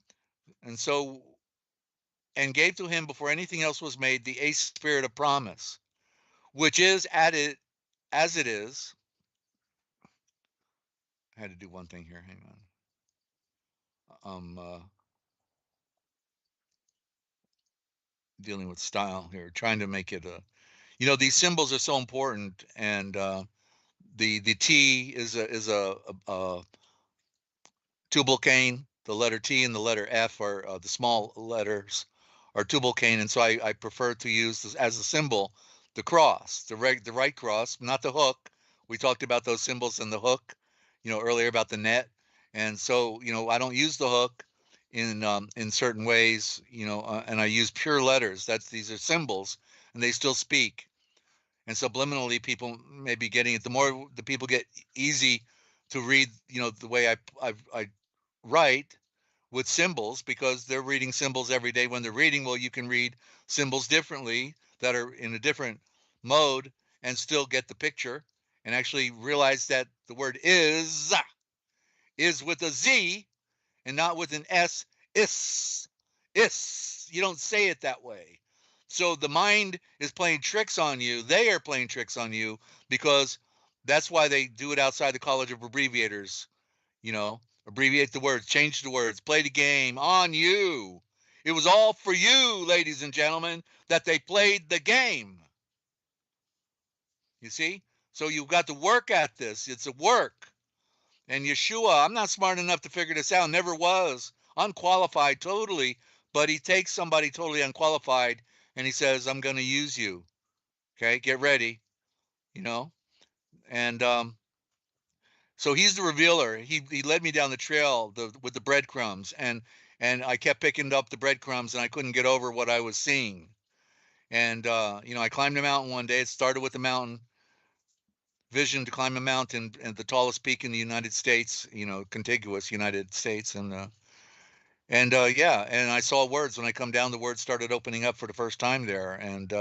and gave to him before anything else was made the A spirit of promise, which is added as it is. I had to do one thing here. Hang on. Dealing with style here, trying to make it a, you know, these symbols are so important, and the T is a tubal cain. The letter T and the letter F are the small letters are tubal cain, and so I prefer to use this as a symbol, the cross, the right cross, not the hook. We talked about those symbols in the hook, earlier about the net. And so, I don't use the hook in certain ways, and I use pure letters. These are symbols, and they still speak. And subliminally, people may be getting it. The more the people get easy to read, the way I write with symbols, because they're reading symbols every day when they're reading. Well, you can read symbols differently that are in a different mode and still get the picture and actually realize that the word is with a Z and not with an S. Is. You don't say it that way. So the mind is playing tricks on you. They are playing tricks on you because that's why they do it outside the College of Abbreviators. Abbreviate the words, change the words, play the game on you. It was all for you, ladies and gentlemen, that they played the game. You see? So you've got to work at this. It's a work. And Yeshua, I'm not smart enough to figure this out, never was, unqualified totally, but he takes somebody totally unqualified and he says, I'm going to use you. Okay, get ready, and so he's the revealer. He led me down the trail with the breadcrumbs, and I kept picking up the breadcrumbs, and I couldn't get over what I was seeing. And I climbed a mountain one day. It started with the mountain vision to climb a mountain and the tallest peak in the United States, contiguous United States, and yeah, and I saw words when I come down. The words started opening up for the first time there, and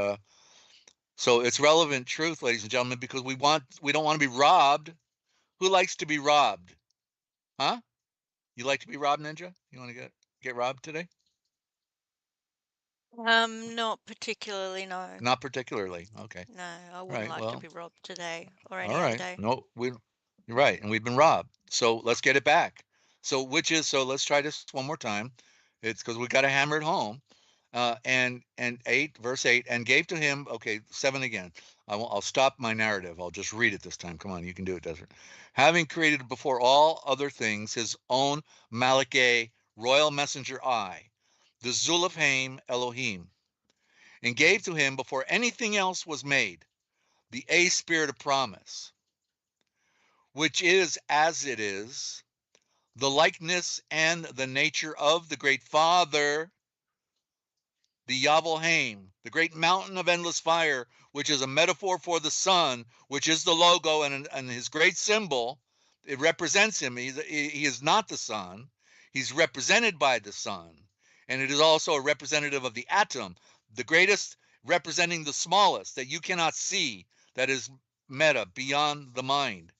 so it's relevant truth, ladies and gentlemen, because we don't want to be robbed. Who likes to be robbed? Huh? You like to be robbed, Ninja? You want to get robbed today? Not particularly, no. Not particularly. Okay. No, I All wouldn't right. like to Well, be robbed today or all any other right. day. No, you're right, and we've been robbed. So let's get it back. So let's try this one more time. It's because we got to hammer it home. And 8, verse 8, and gave to him. Okay, 7 again. I'll stop my narrative. I'll just read it this time. Come on, you can do it, Desert. Having created before all other things his own Malacheh, royal messenger I, the Zulafhaim Elohim, and gave to him before anything else was made the A Spirit of promise, which is as it is, the likeness and the nature of the great Father, the Yavelhaim, the great mountain of endless fire, which is a metaphor for the sun, which is the logo and his great symbol. It represents him. He is not the sun. He's represented by the sun. And it is also a representative of the atom, the greatest representing the smallest that you cannot see, that is meta, beyond the mind.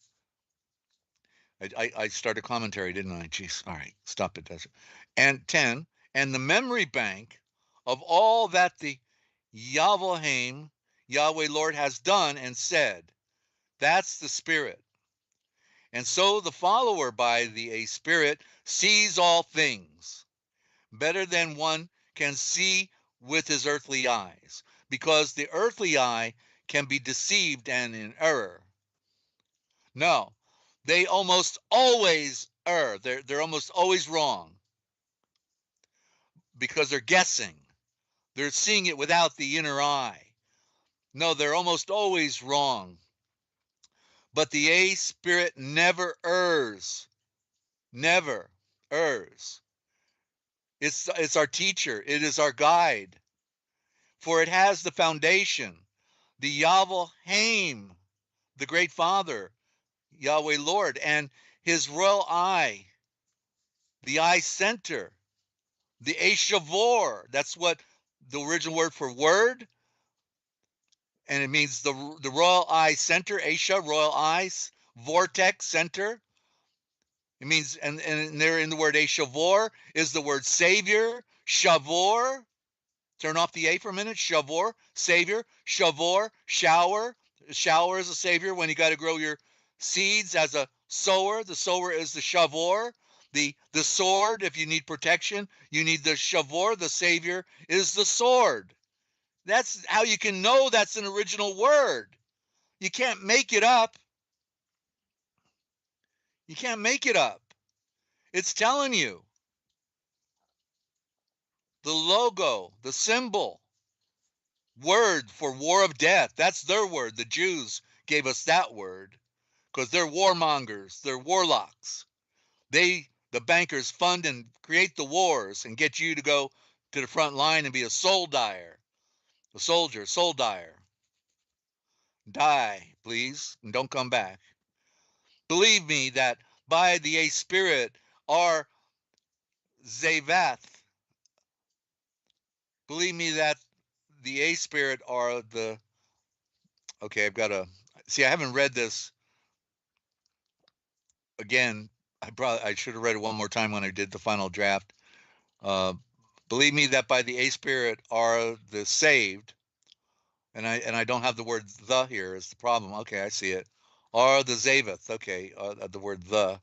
I started commentary, didn't I? Jeez. All right, stop it, Desert. And 10, and the memory bank of all that the Yavelhaim, Yahweh Lord, has done and said. That's the Spirit. And so the follower by the A Spirit sees all things better than one can see with his earthly eyes, because the earthly eye can be deceived and in error. No, they almost always err. They're almost always wrong because they're guessing. They're seeing it without the inner eye. No, they're almost always wrong. But the A Spirit never errs. Never errs. It's our teacher. It is our guide. For it has the foundation, the Yavelhaim, the great Father, Yahweh Lord, and his royal eye, the eye center, the Eshavor. That's what the original word for word, and it means the royal eye center, Asha, royal eyes, vortex center. It means, and there in the word Eshavor is the word savior, Shavor. Turn off the A for a minute. Shavor, savior, Shavor, shower. Shower is a savior when you got to grow your seeds as a sower. The sower is the Shavor. The sword, if you need protection, you need the Shavor. The savior is the sword. That's how you can know that's an original word. You can't make it up. You can't make it up. It's telling you. The logo, the symbol, word for war of death. That's their word. The Jews gave us that word. because they're warmongers, they're warlocks. The bankers fund and create the wars and get you to go to the front line and be a soul dyer, a soldier, soul dyer. Die, please, and don't come back. Believe me that by the A Spirit are Zavath. Believe me that the A Spirit are the. Okay, I've got to see. I haven't read this again. I should have read it one more time when I did the final draft. Believe me that by the A Spirit are the saved, and I don't have the word the here is the problem. Okay, I see it. Are the Zavath. Okay, the word the.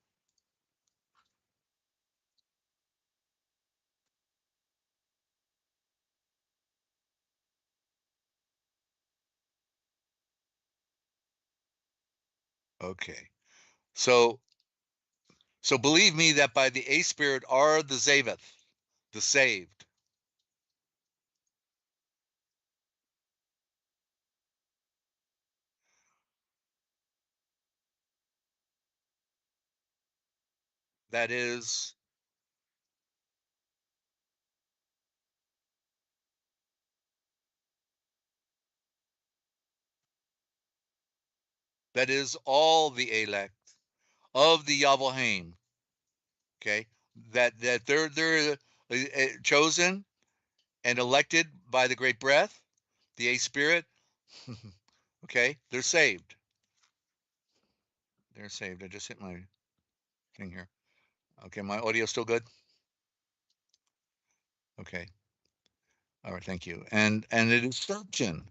Okay, so believe me that by the A Spirit are the Zavath, the saved. That is all the elect of the Yavelheim. Okay, that they're chosen and elected by the great breath, the A Spirit. Okay, they're saved. They're saved. I just hit my thing here. Okay, my audio still good? Okay. All right, thank you. And it is certain.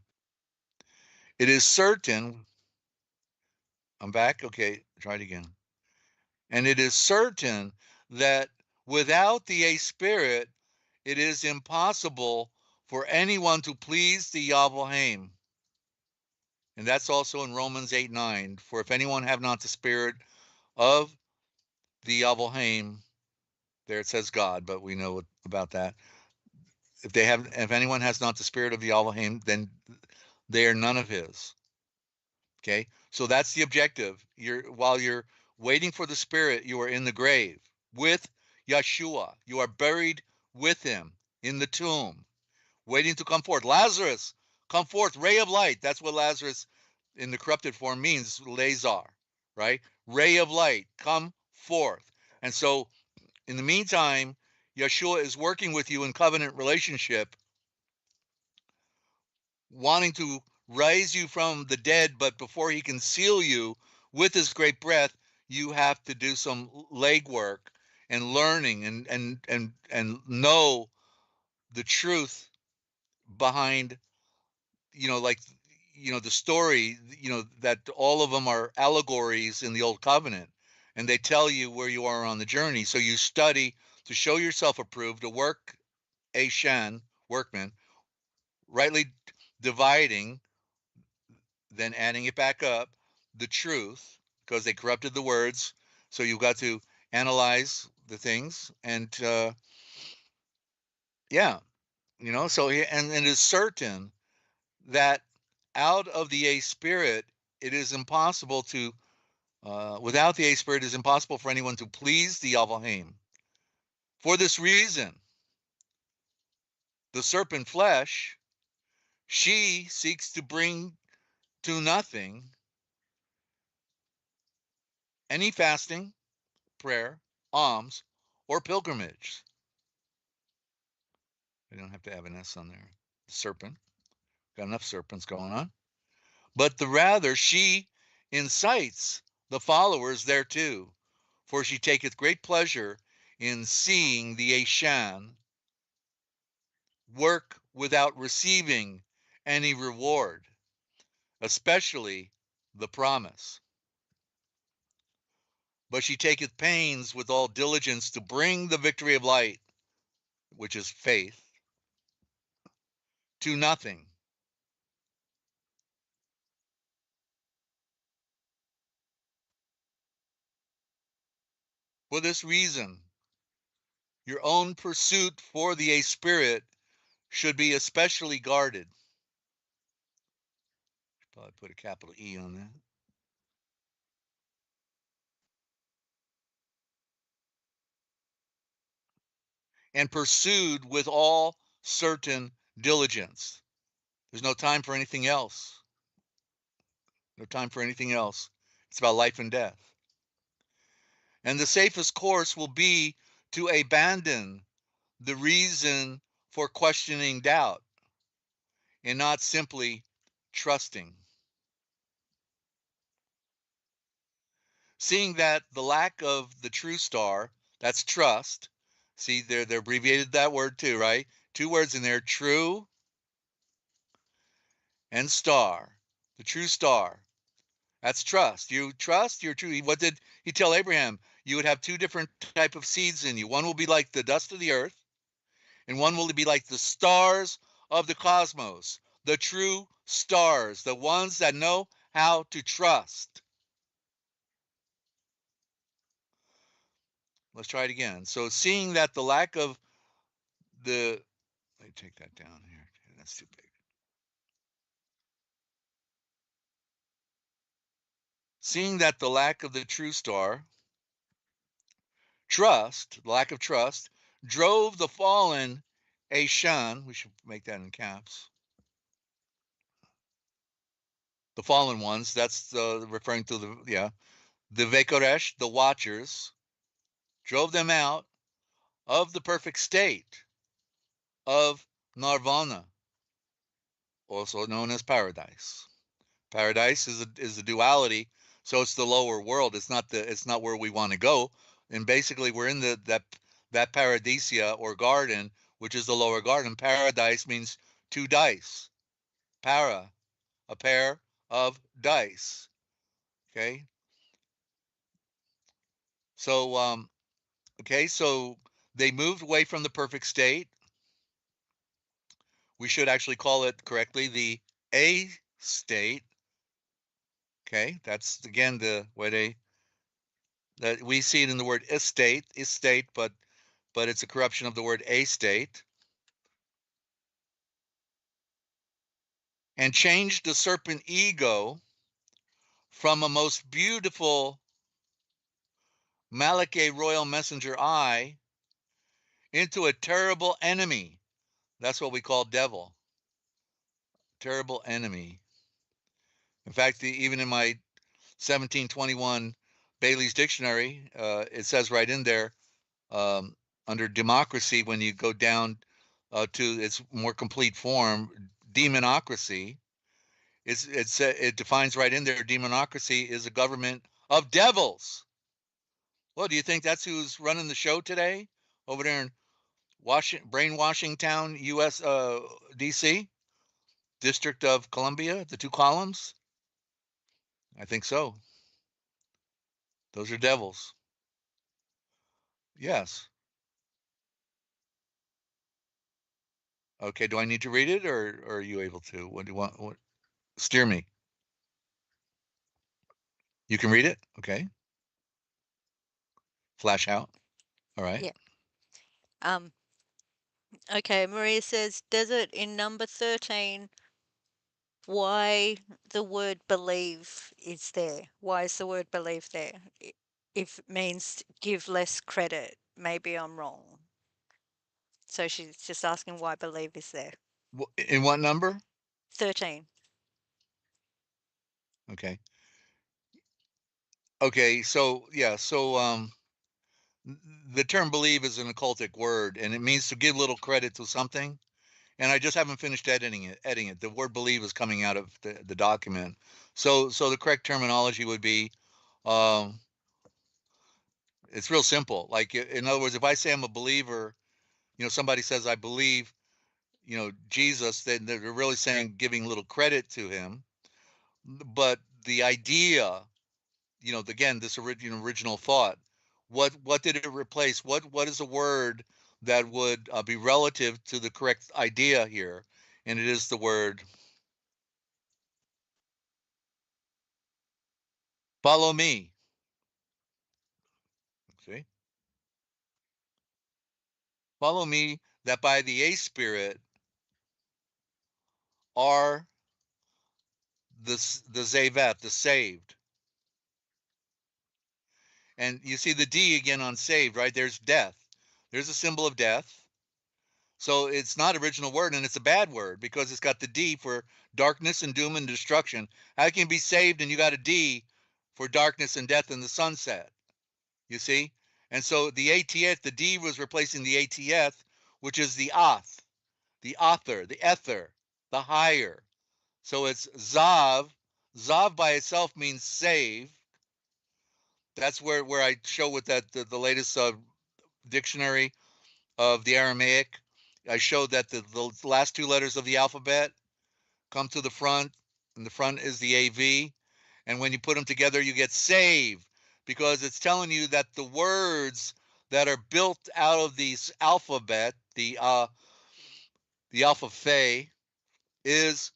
It is certain. I'm back. Okay, try it again. And it is certain that without the A Spirit, it is impossible for anyone to please the Yavelheim. And that's also in Romans 8:9. For if anyone have not the Spirit of the Yavelheim, there it says God, but we know about that. If anyone has not the Spirit of the Yavelheim, then they are none of his. Okay, so that's the objective. While you're waiting for the Spirit, you are in the grave with Yeshua. You are buried with him in the tomb, waiting to come forth. Lazarus, come forth, ray of light. That's what Lazarus in the corrupted form means, Lazar, right? Ray of light, come forth. And so in the meantime, Yeshua is working with you in covenant relationship, wanting to raise you from the dead, but before he can seal you with his great breath, you have to do some legwork and learning and know the truth behind, like, the story, that all of them are allegories in the old covenant, and they tell you where you are on the journey. So you study to show yourself approved, to work a shan, workman, rightly dividing, then adding it back up, the truth, because they corrupted the words. So you've got to analyze the things, and yeah, so and it is certain that out of the A Spirit, it is impossible to, without the A Spirit, it is impossible for anyone to please the Yavelheim. For this reason, the serpent flesh, she seeks to bring to nothing any fasting, prayer, alms, or pilgrimage. I don't have to have an S on there. Serpent. Got enough serpents going on. But rather she incites the followers thereto, for she taketh great pleasure in seeing the Ashan work without receiving any reward, especially the promise. But she taketh pains with all diligence to bring the victory of light, which is faith, to nothing. For this reason, your own pursuit for the A Spirit should be especially guarded. Probably put a capital E on that. and pursued with all certain diligence. There's no time for anything else. No time for anything else. It's about life and death. And the safest course will be to abandon the reason for questioning doubt and not simply trusting. Seeing that the lack of the true star, that's trust. See, they're abbreviated that word too, right? Two words in there, true and star. The true star. That's trust. You trust, you're true. What did he tell Abraham? You would have two different type of seeds in you. One will be like the dust of the earth, and one will be like the stars of the cosmos, the true stars, the ones that know how to trust. Let's try it again. So seeing that the lack of let me take that down here. That's too big. Seeing that the lack of the true star, trust, the lack of trust, drove the fallen Ashan, we should make that in caps. The fallen ones, that's referring to the Vekoresh, the watchers, drove them out of the perfect state of Nirvana, also known as paradise. Paradise is a duality, so it's the lower world. It's not where we want to go. And basically, we're in that paradisia or garden, which is the lower garden. Paradise means two dice. Para, a pair of dice. Okay. So so they moved away from the perfect state. We should actually call it correctly the A state. Okay, that's again the way that we see it in the word estate, but it's a corruption of the word a state. And changed the serpent ego from a most beautiful Malakeh royal messenger eye into a terrible enemy. That's what we call devil. Terrible enemy. In fact, even in my 1721 Bailey's Dictionary, it says right in there, under democracy, when you go down to its more complete form, demonocracy, it defines right in there, demonocracy is a government of devils. Well, do you think that's who's running the show today over there in brainwashing town, U.S. D.C., District of Columbia, the two columns? I think so. Those are devils. Yes. Okay, do I need to read it, or are you able to? What do you want? Steer me. You can read it? Okay. Flash out. All right. Yeah. Okay, Maria says, Desert in number 13, why the word believe is there? Why is the word believe there? If it means give less credit, maybe I'm wrong. So she's just asking why believe is there. In what number? 13. Okay. Okay, so yeah, so the term believe is an occultic word, and it means to give little credit to something. And I just haven't finished editing it. The word believe is coming out of the document. So the correct terminology would be, it's real simple. Like, in other words, if I say I'm a believer, somebody says I believe, Jesus, then they're really saying, giving little credit to him. But the idea, again, this original thought, what did it replace? What is a word that would be relative to the correct idea here? And it is the word follow me. See? Follow me, that by the A Spirit are the Zevet, the saved. And you see the D again on saved, right? There's death. There's a symbol of death. So it's not original word, and it's a bad word because it's got the D for darkness and doom and destruction. How can you be saved and you got a D for darkness and death and the sunset? You see? And so the ATF, the D was replacing the ATF, which is the auth, the author, the ether, the higher. So it's Zav. Zav by itself means save. That's where I show with that the latest dictionary of the Aramaic. I showed that the last two letters of the alphabet come to the front, and the front is the AV. And when you put them together, you get save, because it's telling you that the words that are built out of these alphabet, the alpha is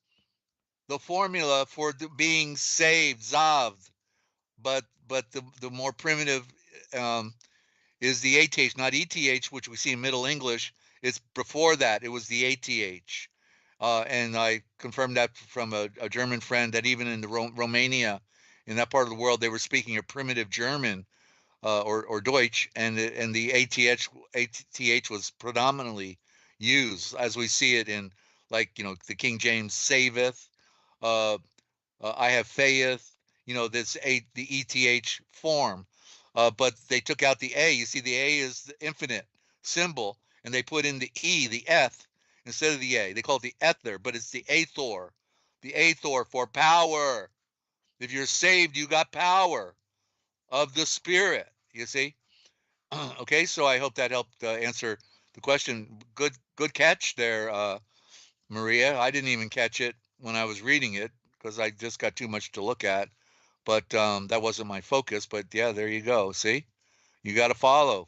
the formula for being saved, zav. But the more primitive is the ATH, not ETH, which we see in Middle English. It's before that. It was the ATH. And I confirmed that from a German friend that even in the Romania, in that part of the world, they were speaking a primitive German or Deutsch, and the ATH was predominantly used as we see it in, like, the King James saveth, uh, I have faith, the ETH form. But they took out the A. You see, the A is the infinite symbol, and they put in the E, the eth, instead of the A. They call it the ether, but it's the aethor for power. If you're saved, you got power of the Spirit, you see? Okay, so I hope that helped answer the question. Good catch there, Maria. I didn't even catch it when I was reading it because I just got too much to look at. But that wasn't my focus. But yeah, there you go. See, you got to follow,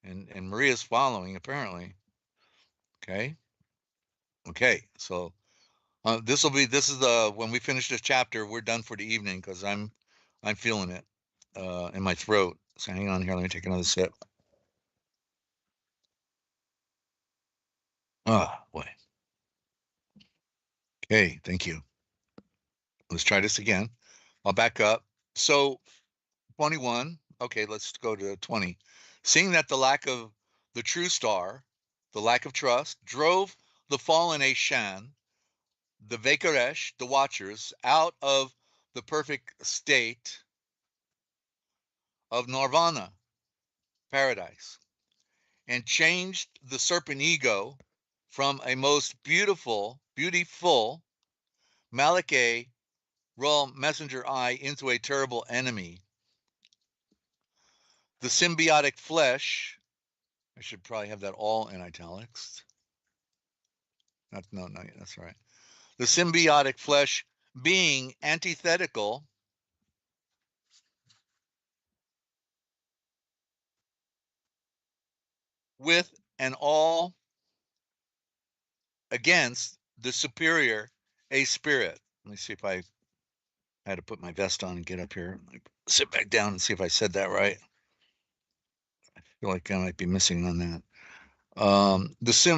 and Maria's following apparently. Okay, okay. So this is the when we finish this chapter, we're done for the evening because I'm feeling it in my throat. So hang on here. Let me take another sip. Ah, boy. Okay, thank you. Let's try this again. I'll back up. So 21. Okay, let's go to 20. Seeing that the lack of the true star, the lack of trust, drove the fallen Ashan, the Vekaresh, the watchers, out of the perfect state of Nirvana, paradise, and changed the serpent ego from a most beautiful Malakeh, royal messenger eye, into a terrible enemy. The symbiotic flesh, I should probably have that all in italics. No, that's right. The symbiotic flesh being antithetical with and all against the superior, a spirit. Let me see if I had to put my vest on and get up here. Sit back down and see if I said that right. I feel like I might be missing on that.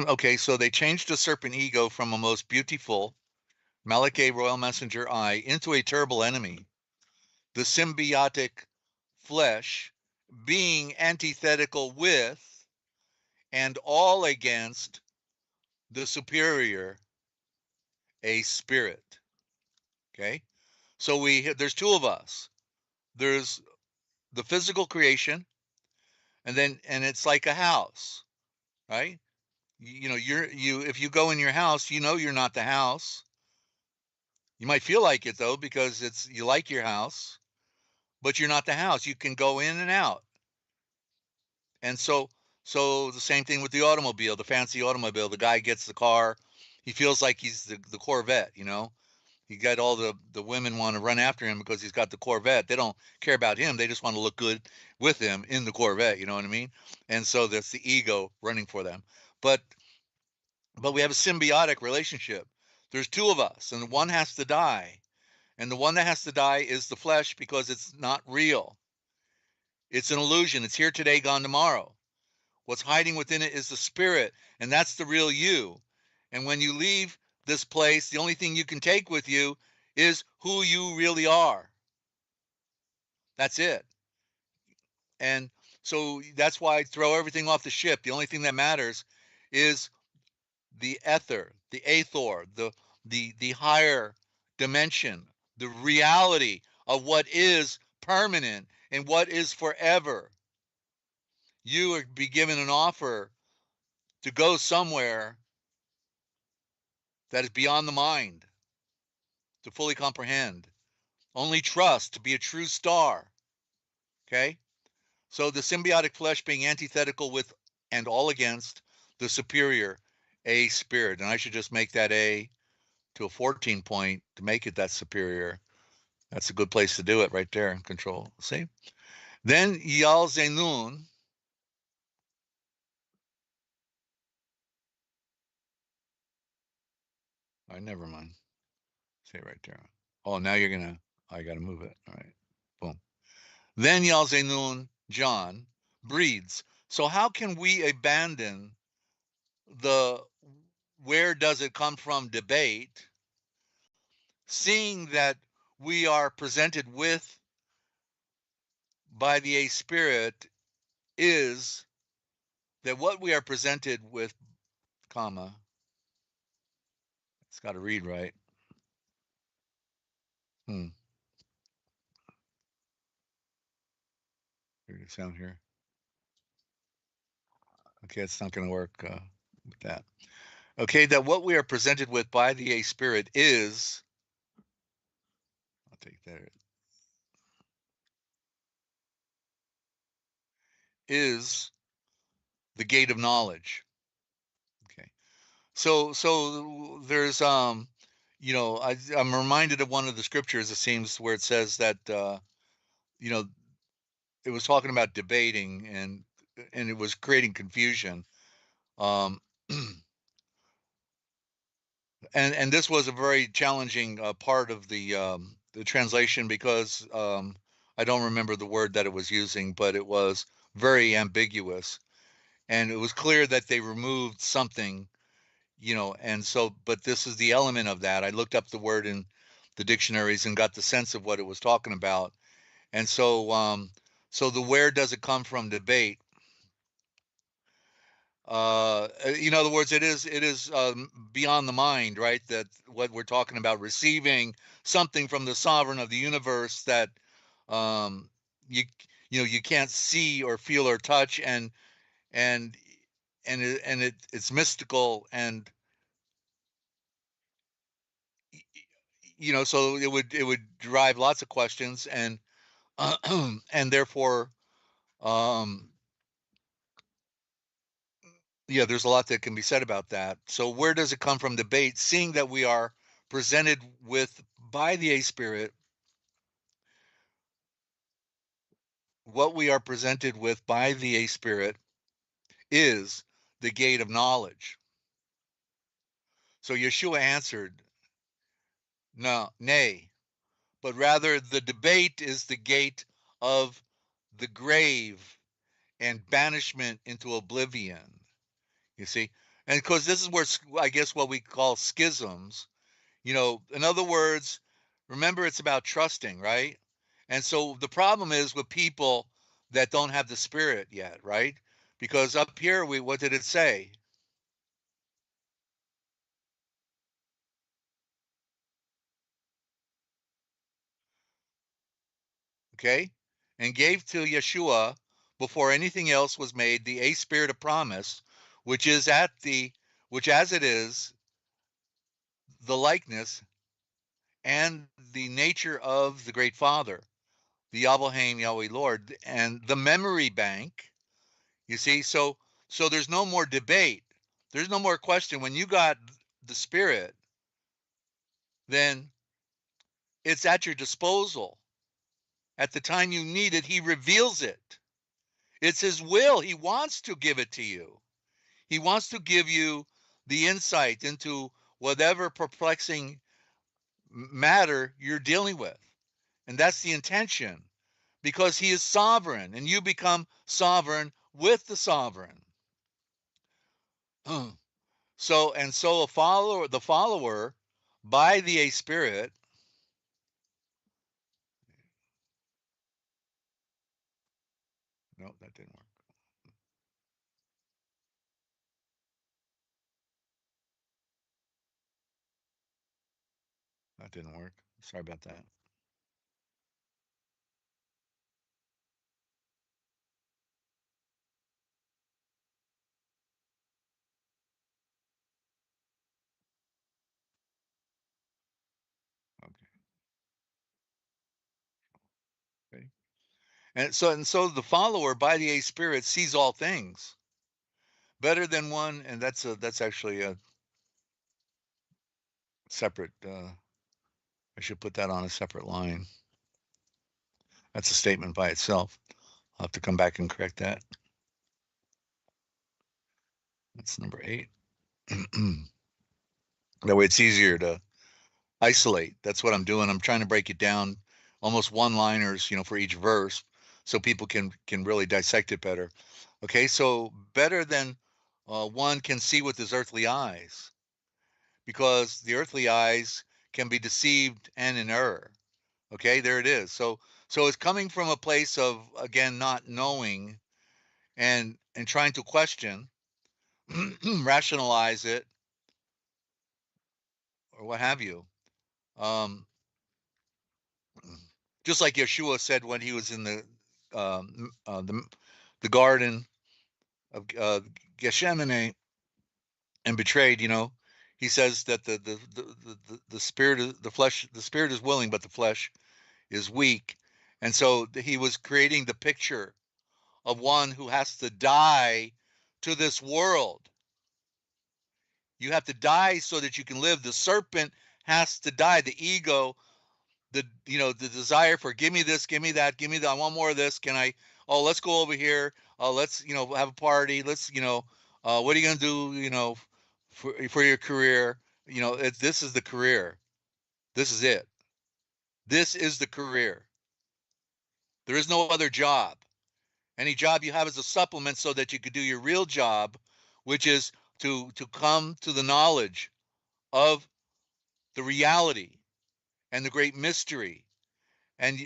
Okay, so they changed the serpent ego from a most beautiful Malakeh royal messenger eye into a terrible enemy. The symbiotic flesh being antithetical with and all against the superior, a spirit. Okay, so there's two of us. There's the physical creation, and it's like a house, right? If you go in your house, you're not the house. You might feel like it though, because you like your house, but you're not the house. You can go in and out. And so the same thing with the automobile, the fancy automobile. The guy gets the car, he feels like he's the Corvette, He got all the women want to run after him because he's got the Corvette. They don't care about him. They just want to look good with him in the Corvette, you know what I mean? And so that's the ego running for them. But we have a symbiotic relationship. There's two of us, and one has to die. And the one that has to die is the flesh, because it's not real. It's an illusion. It's here today, gone tomorrow. What's hiding within it is the spirit, and that's the real you. And when you leave this place, the only thing you can take with you is who you really are. That's it. And so that's why I throw everything off the ship. The only thing that matters is the ether, the aethor, the higher dimension, the reality of what is permanent and what is forever. You will be given an offer to go somewhere that is beyond the mind, to fully comprehend. Only trust, to be a true star. Okay? So the symbiotic flesh being antithetical with and all against the superior A spirit. And I should just make that A to a 14 point to make it that superior. That's a good place to do it right there in control. See? Then Yal Zenun. All right, never mind. Say it right there. Oh, now you're gonna. I gotta move it. All right. Boom. Then Yal Zenun John breeds. So how can we abandon the where does it come from debate, seeing that we are presented with by the A Spirit is that what we are presented with, comma, it's got to read right. Here's the sound here. Okay, it's not going to work with that. Okay, that what we are presented with by the A Spirit is, I'll take that, is the gate of knowledge. Okay. So there's I'm reminded of one of the scriptures, it seems, where it says that you know it was talking about debating and it was creating confusion. Um, and this was a very challenging part of the translation because I don't remember the word that it was using, but it was very ambiguous, and it was clear that they removed something, and so, but this is the element of that. I looked up the word in the dictionaries and got the sense of what it was talking about. And so the where does it come from debate, in other words, it is beyond the mind, right? That what we're talking about, receiving something from the sovereign of the universe that um, you you can't see or feel or touch, and it's mystical, and so it would drive lots of questions, and and therefore, um, yeah, there's a lot that can be said about that. So where does it come from debate, seeing that we are presented with by the A Spirit, what we are presented with by the A Spirit is the gate of knowledge. So Yeshua answered, no, nay, but rather the debate is the gate of the grave and banishment into oblivion. You see? And because this is where, I guess, what we call schisms, in other words, remember, it's about trusting, right? And so the problem is with people that don't have the Spirit yet, right? Because up here, what did it say? Okay? And gave to Yeshua before anything else was made the A Spirit of promise, which is which as it is the likeness and the nature of the great Father, the Yahweh Yahweh Lord, and the memory bank. You see, so there's no more debate. There's no more question. When you got the Spirit, then it's at your disposal. At the time you need it, He reveals it. It's His will. He wants to give it to you. He wants to give you the insight into whatever perplexing matter you're dealing with. And that's the intention, because He is sovereign and you become sovereign with the sovereign. So the follower by the A Spirit. No, that didn't work. That didn't work. Sorry about that. Okay. Okay. And so the follower by the A Spirit sees all things better than one, and that's actually a separate. I should put that on a separate line. That's a statement by itself. I'll have to come back and correct that. That's number 8. That way it's easier to isolate. That's what I'm doing. I'm trying to break it down, almost one-liners, for each verse, so people can really dissect it better. Okay, so better than one can see with his earthly eyes, because the earthly eyes can be deceived and in error. Okay, there it is. So it's coming from a place of, again, not knowing and trying to question, rationalize it, or what have you. Um, just like Yeshua said when he was in um, uh, the the garden of Gethsemane and betrayed. He says that the spirit of the spirit is willing, but the flesh is weak. And so he was creating the picture of one who has to die to this world. You have to die so that you can live. The serpent has to die. The ego, the desire for, give me this, give me that, give me that, I want more of this. Can I? Oh, let's go over here. Let's have a party. Let's what are you gonna do? For your career. This is the career. This is it. This is the career. There is no other job. Any job you have is a supplement so that you could do your real job, which is to come to the knowledge of the reality and the great mystery. And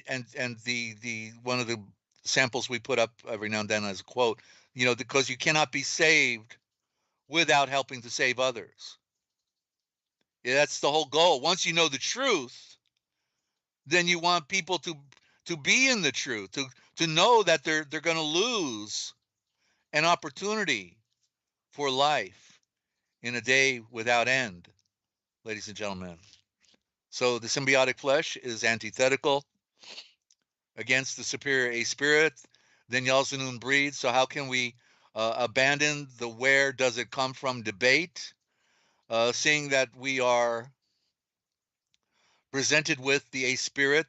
the one of the samples we put up every now and then as a quote, because you cannot be saved without helping to save others. Yeah, that's the whole goal. Once you know the truth, then you want people to be in the truth, to know that they're going to lose an opportunity for life in a day without end, ladies and gentlemen. So the symbiotic flesh is antithetical against the superior A Spirit. Then Yalzanun breeds. So how can we abandon the where does it come from debate, seeing that we are presented with the A Spirit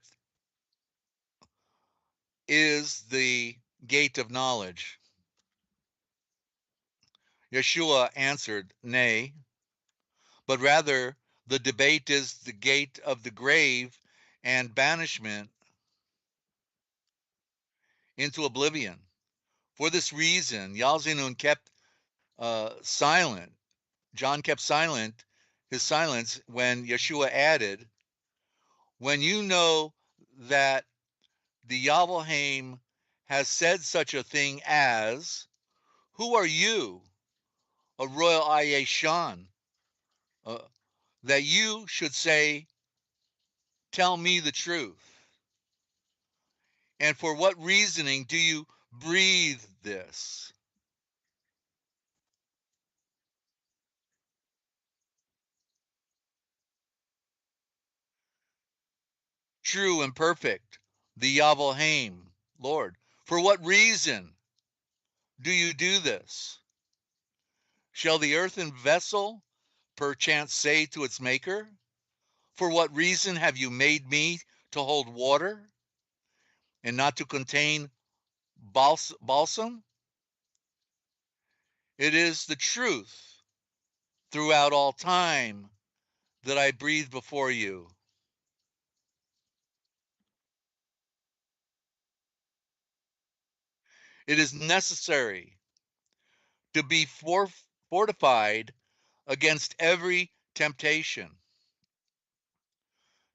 is the gate of knowledge? Yeshua answered, nay, but rather the debate is the gate of the grave and banishment into oblivion. For this reason, Yalzinun kept silent. John kept silent, his silence, when Yeshua added, when you know that the Yavalhaim has said such a thing as, who are you, a royal Ayeshan, uh, that you should say, tell me the truth? And for what reasoning do you breathe this? True and perfect, the Yavalhaim, Lord. For what reason do you do this? Shall the earthen vessel perchance say to its maker, for what reason have you made me to hold water and not to contain balsam? It is the truth throughout all time that I breathe before you. It is necessary to be fortified against every temptation,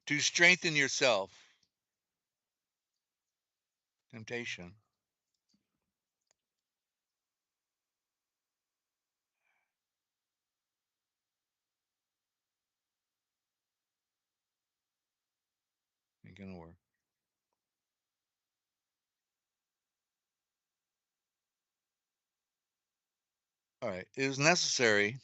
to strengthen yourself. Temptation. gonna work. All right. It is necessary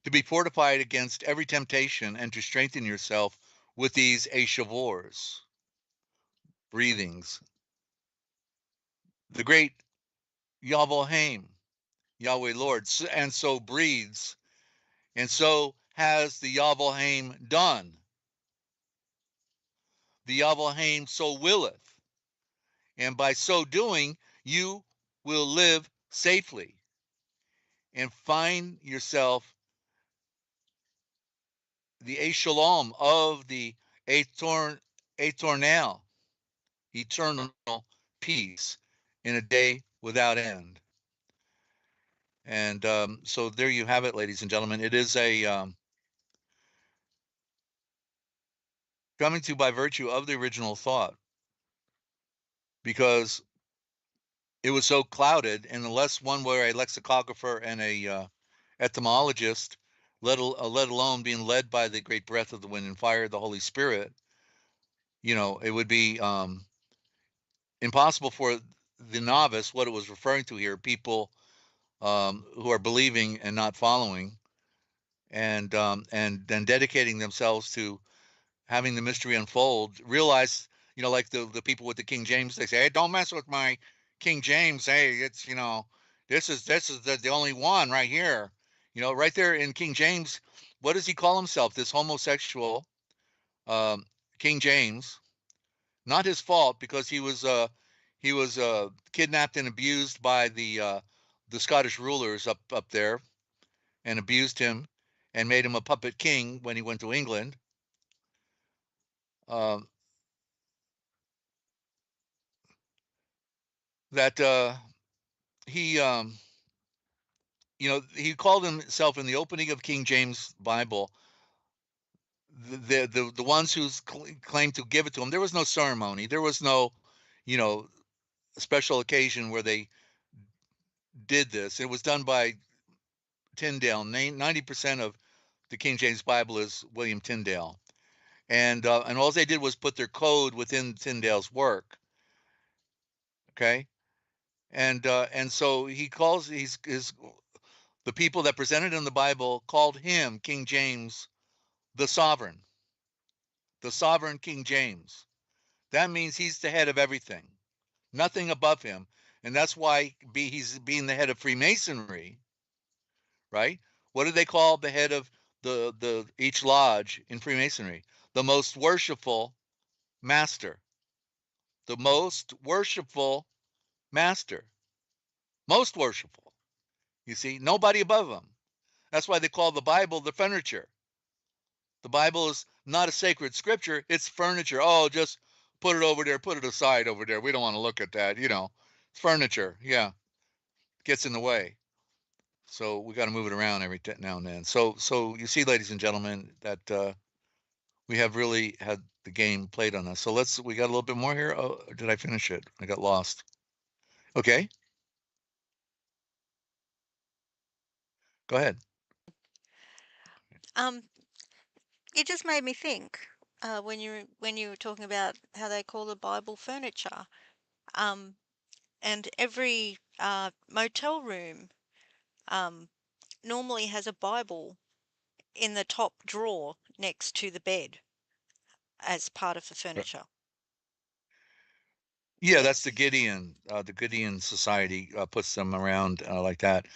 to be fortified against every temptation and to strengthen yourself with these Ashavors, breathings. The great Yahweh, Yahweh Lord, and so breathes, and so has the Yahweh done. The Yahweh so willeth, and by so doing, you will live safely and find yourself the Shalom of the eternal, eternal peace in a day without end. And so there you have it, ladies and gentlemen. It is a coming to by virtue of the original thought, because it was so clouded, and unless one were a lexicographer and a etymologist, let alone being led by the great breath of the wind and fire, the Holy Spirit, it would be impossible for the novice, what it was referring to here, people who are believing and not following, and then dedicating themselves to having the mystery unfold, realize, like the people with the King James, they say, hey, don't mess with my King James. Hey, it's, this is the only one right here. Right there in King James, what does he call himself? This homosexual King James. Not his fault, because he was kidnapped and abused by the Scottish rulers up there, and abused him and made him a puppet king when he went to England. That he he called himself in the opening of King James Bible the ones who claimed to give it to him. There was no ceremony. There was no, special occasion where they did this. It was done by Tyndale. 90% of the King James Bible is William Tyndale, and all they did was put their code within Tyndale's work. Okay, and so he calls the people that presented in the Bible called him, King James, the sovereign King James. That means he's the head of everything, nothing above him, and that's why he's being the head of Freemasonry, right? What do they call the head of the each lodge in Freemasonry? The most worshipful master. The most worshipful master. Most worshipful. You see, nobody above him. That's why they call the Bible the furniture. The Bible is not a sacred scripture, it's furniture. Oh, just put it over there, put it aside over there. We don't want to look at that, It's furniture, yeah. Gets in the way. So we got to move it around every now and then. So you see, ladies and gentlemen, that we have really had the game played on us. So we got a little bit more here. Oh, did I finish it? I got lost. Okay. Go ahead. It just made me think when you were talking about how they call the Bible furniture, and every motel room normally has a Bible in the top drawer next to the bed as part of the furniture. Yeah, that's the Gideon Society puts them around like that.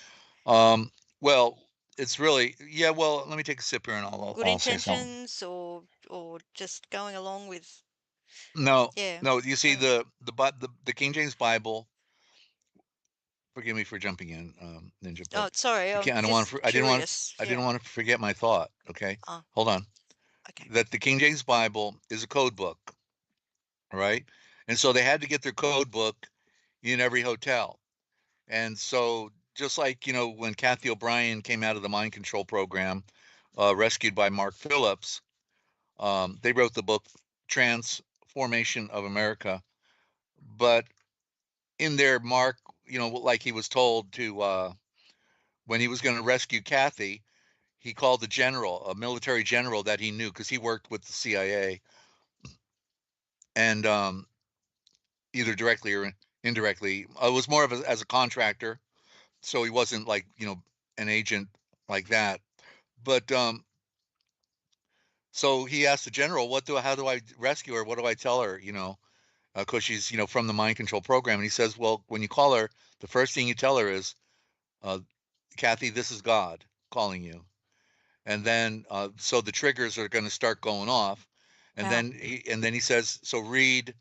Well, it's really, yeah. Well, let me take a sip here, and Good I'll say something. intentions, or just going along with, No, yeah. no. You see, the King James Bible. Forgive me for jumping in, Ninja, Oh, but sorry, you I'm can't. just curious. I didn't Yeah. want to forget my thought. Okay, hold on. Okay. That the King James Bible is a code book, right? And so they had to get their code book in every hotel. And so, just like, when Kathy O'Brien came out of the mind control program, rescued by Mark Phillips, they wrote the book Transformation of America. But in there, Mark, like he was told to, when he was going to rescue Kathy, he called a military general that he knew, because he worked with the CIA, and either directly or indirectly. It was more of as a contractor, so he wasn't like an agent like that. But so he asked the general, how do I rescue her? What do I tell her? Because she's from the mind control program. And he says, well, when you call her, the first thing you tell her is, uh, Kathy, this is God calling you. And then so the triggers are going to start going off. And Wow. then he says, so read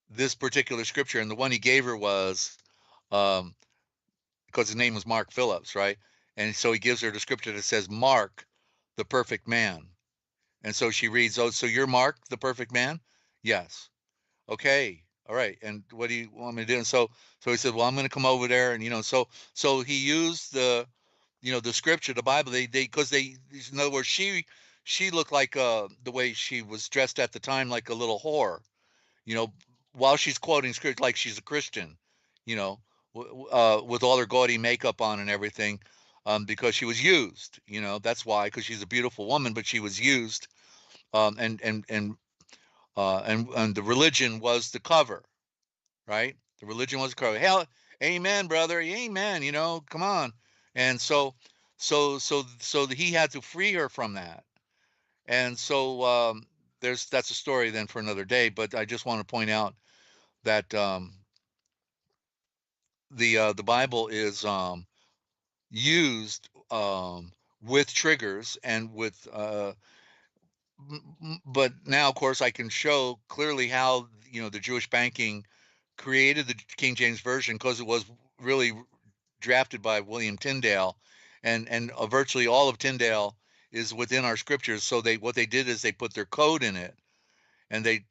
this particular scripture. And the one he gave her was, um, because his name was Mark Phillips, right? And so he gives her the scripture that says, Mark, the perfect man. And so she reads, oh, so you're Mark, the perfect man? Yes. Okay. All right. And what do you want me to do? And so he said, well, I'm going to come over there. And, so he used the scripture, the Bible, because in other words, she looked like, the way she was dressed at the time, like a little whore, you know, while she's quoting scripture, like she's a Christian, you know, with all her gaudy makeup on and everything, because she was used, that's why, because she's a beautiful woman, but she was used, and the religion was the cover, right? The religion was the cover. Hell, amen, brother, amen. Come on. And so he had to free her from that. And so that's a story then for another day. But I just want to point out that the Bible is used with triggers and with but now of course I can show clearly how the Jewish banking created the King James version, because it was really drafted by William Tyndale, and virtually all of Tyndale is within our scriptures. So what they did is they put their code in it, and they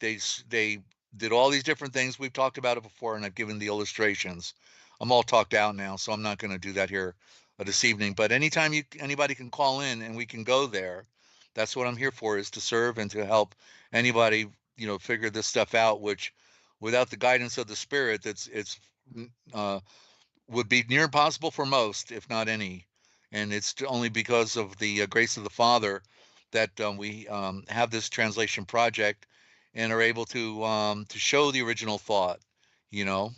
did all these different things. We've talked about it before, and I've given the illustrations. I'm all talked out now, so I'm not going to do that here this evening. But anytime anybody can call in and we can go there, that's what I'm here for, is to serve and to help anybody figure this stuff out. Which, without the guidance of the Spirit, it's uh, would be near impossible for most, if not any. And it's only because of the grace of the Father that we have this translation project and are able to show the original thought, you know.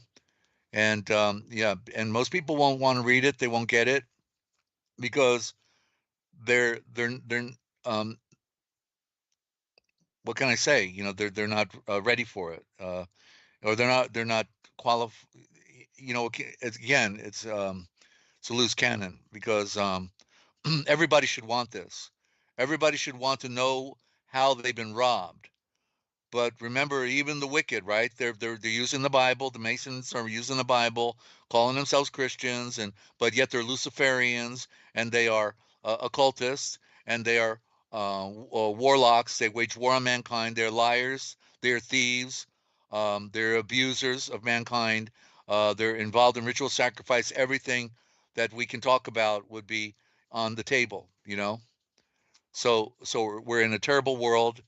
And yeah, and most people won't want to read it; they won't get it because they're um, what can I say? They're not ready for it, or they're not qualified. Again, it's a loose cannon, because everybody should want this. Everybody should want to know how they've been robbed. But remember, even the wicked, right? They're using the Bible. The Masons are using the Bible, calling themselves Christians, but yet they're Luciferians, and they are occultists, and they are warlocks. They wage war on mankind. They're liars. They're thieves. They're abusers of mankind. They're involved in ritual sacrifice. Everything that we can talk about would be on the table. So we're in a terrible world,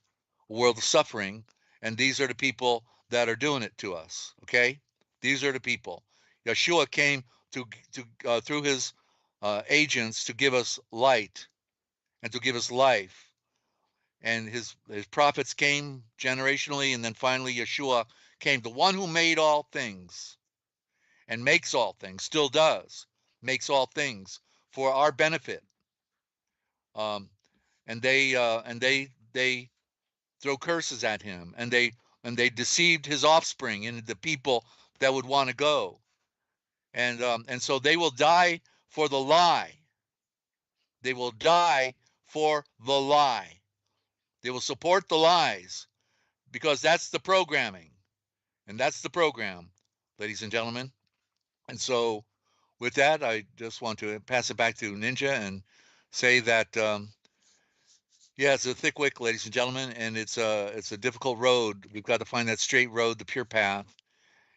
a world of suffering, and these are the people that are doing it to us. Okay, these are the people. Yeshua came to through his agents to give us light and to give us life, and his prophets came generationally, and then finally Yeshua came, the one who made all things and makes all things, still does, makes all things for our benefit. Um, and they throw curses at him, and they deceived his offspring and the people that would want to go, and so they will die for the lie. They will die for the lie. They will support the lies, because that's the programming, and that's the program, ladies and gentlemen. And so, with that, I just want to pass it back to Ninja and say that yeah, it's a thick wick, ladies and gentlemen, and it's a difficult road. We've got to find that straight road, the pure path,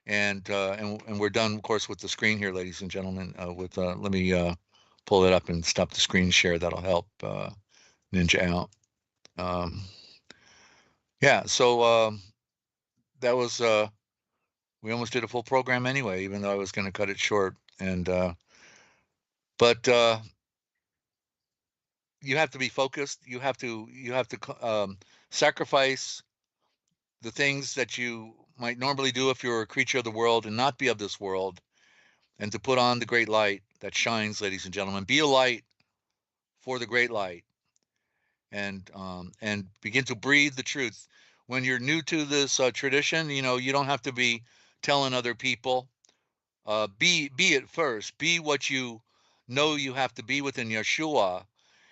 and we're done, of course, with the screen here, ladies and gentlemen. Let me pull it up and stop the screen share. That'll help Ninja out. Yeah, so that was we almost did a full program anyway, even though I was going to cut it short. And but you have to be focused. You have to sacrifice the things that you might normally do if you're a creature of the world and not be of this world, and to put on the great light that shines, ladies and gentlemen. Be a light for the great light, and begin to breathe the truth. When you're new to this tradition, you don't have to be telling other people. Be it first. Be what you know you have to be within Yeshua.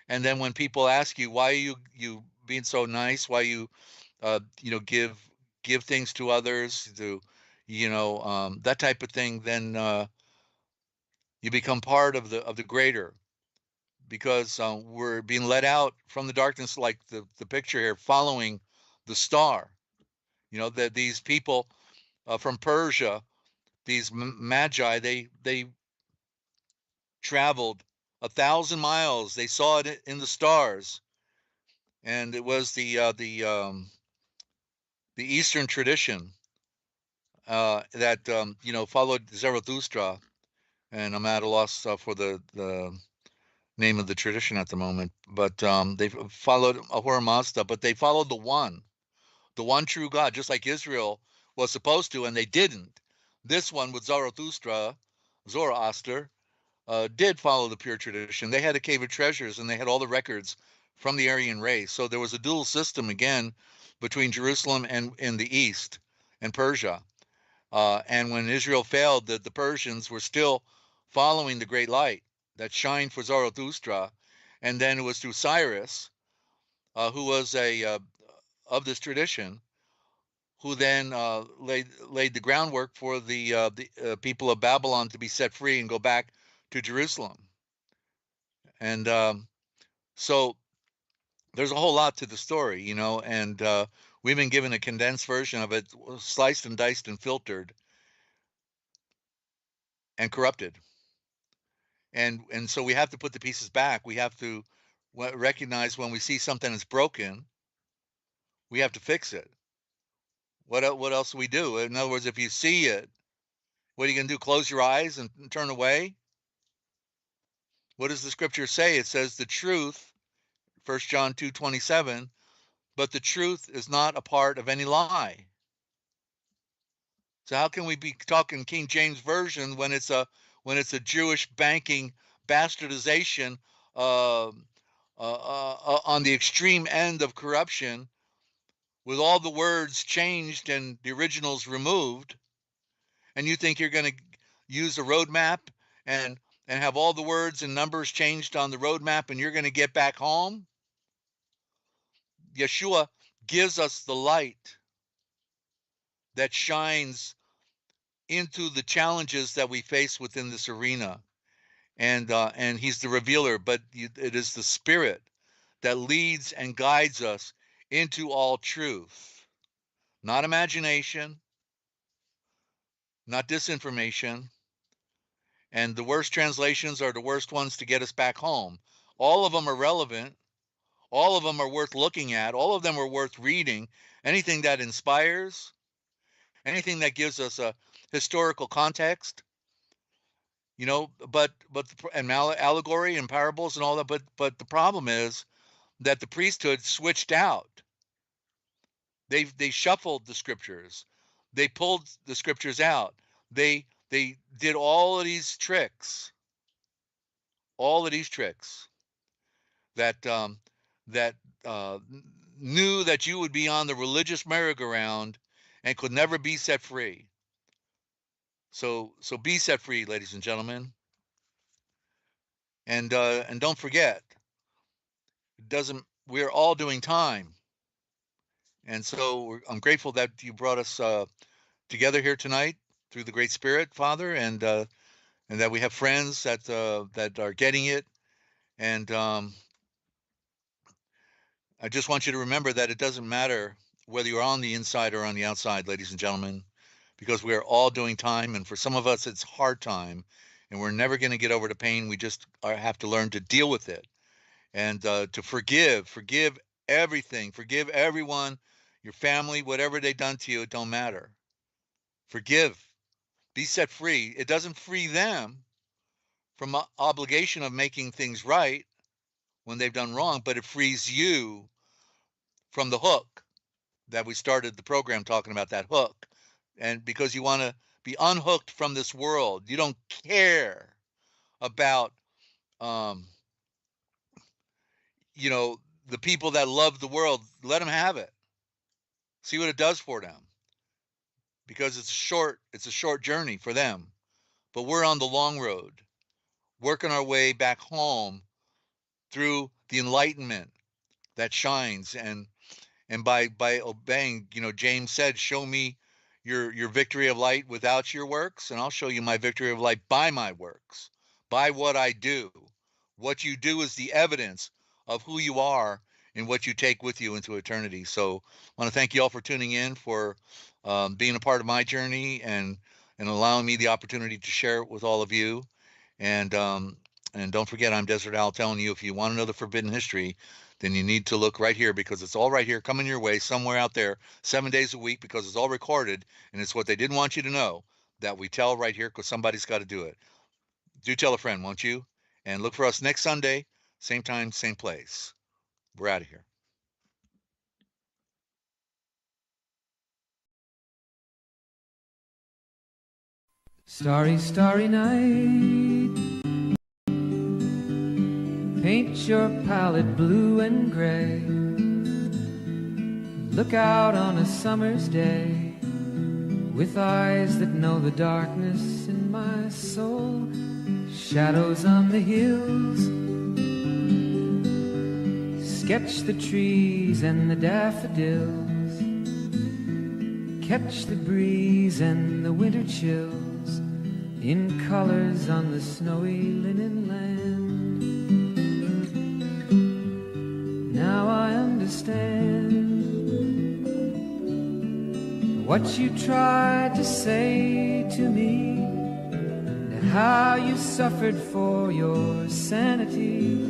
And then when people ask you, why are you being so nice? Why you give things to others, to that type of thing, then you become part of the greater, because we're being let out from the darkness, like the picture here, following the star. That these people from Persia, these magi, they traveled 1,000 miles. They saw it in the stars, and it was the Eastern tradition that followed Zarathustra. And I'm at a loss for the name of the tradition at the moment, but they followed Ahura Mazda, but they followed the one true God, just like Israel was supposed to, and they didn't. This one with Zarathustra, Zoroaster, did follow the pure tradition. They had a cave of treasures, and they had all the records from the Aryan race. So there was a dual system again between Jerusalem and in the east and Persia. And when Israel failed, the Persians were still following the great light that shined for Zarathustra. And then it was through Cyrus, who was of this tradition, who then laid the groundwork for the people of Babylon to be set free and go back to Jerusalem. And so there's a whole lot to the story, and we've been given a condensed version of it, sliced and diced and filtered and corrupted. And so we have to put the pieces back. We have to recognize when we see something that's broken, we have to fix it. What else do we do? In other words, if you see it, what are you going to do? Close your eyes and turn away? What does the scripture say? It says the truth, 1 John 2:27, but the truth is not a part of any lie. So how can we be talking King James Version when it's a Jewish banking bastardization on the extreme end of corruption, with all the words changed and the originals removed, and you think you're going to use a roadmap and have all the words and numbers changed on the roadmap and you're going to get back home? Yeshua gives us the light that shines into the challenges that we face within this arena, and he's the revealer, but it is the Spirit that leads and guides us into all truth, not imagination, not disinformation. And the worst translations are the worst ones to get us back home. All of them are relevant. All of them are worth looking at. All of them are worth reading. Anything that inspires, anything that gives us a historical context, but and allegory and parables and all that. But the problem is that the priesthood switched out. They shuffled the scriptures. They pulled the scriptures out. They did all of these tricks. All of these tricks that knew that you would be on the religious merry-go-round and could never be set free. So be set free, ladies and gentlemen. And don't forget, we're all doing time. And so I'm grateful that you brought us together here tonight through the Great Spirit, Father, and that we have friends that are getting it. And I just want you to remember that it doesn't matter whether you're on the inside or on the outside, ladies and gentlemen, because we are all doing time. And for some of us, it's hard time, and we're never going to get over the pain. We just have to learn to deal with it, and to forgive everything, forgive everyone, your family, whatever they've done to you. It don't matter. Forgive, be set free. It doesn't free them from obligation of making things right when they've done wrong, but it frees you from the hook that we started the program talking about that hook. And because you want to be unhooked from this world, you don't care about, you know, the people that love the world. Let them have it. See what it does for them. Because it's a short journey for them. But we're on the long road, working our way back home through the enlightenment that shines. And by obeying, you know, James said, show me your victory of light without your works, and I'll show you my victory of light by my works, by what I do. What you do is the evidence of who you are and what you take with you into eternity. So I want to thank you all for tuning in, for being a part of my journey, and allowing me the opportunity to share it with all of you. And don't forget, I'm Desert Al, telling you, if you want to know the forbidden history, then you need to look right here, because it's all right here coming your way somewhere out there 7 days a week, because it's all recorded, and it's what they didn't want you to know that we tell right here, because somebody's got to do it. Do tell a friend, won't you? And look for us next Sunday, same time, same place. We're out of here. Starry, starry night, paint your palette blue and gray. Look out on a summer's day with eyes that know the darkness in my soul. Shadows on the hills, sketch the trees and the daffodils, catch the breeze and the winter chills in colors on the snowy linen land. Now I understand what you tried to say to me, and how you suffered for your sanity,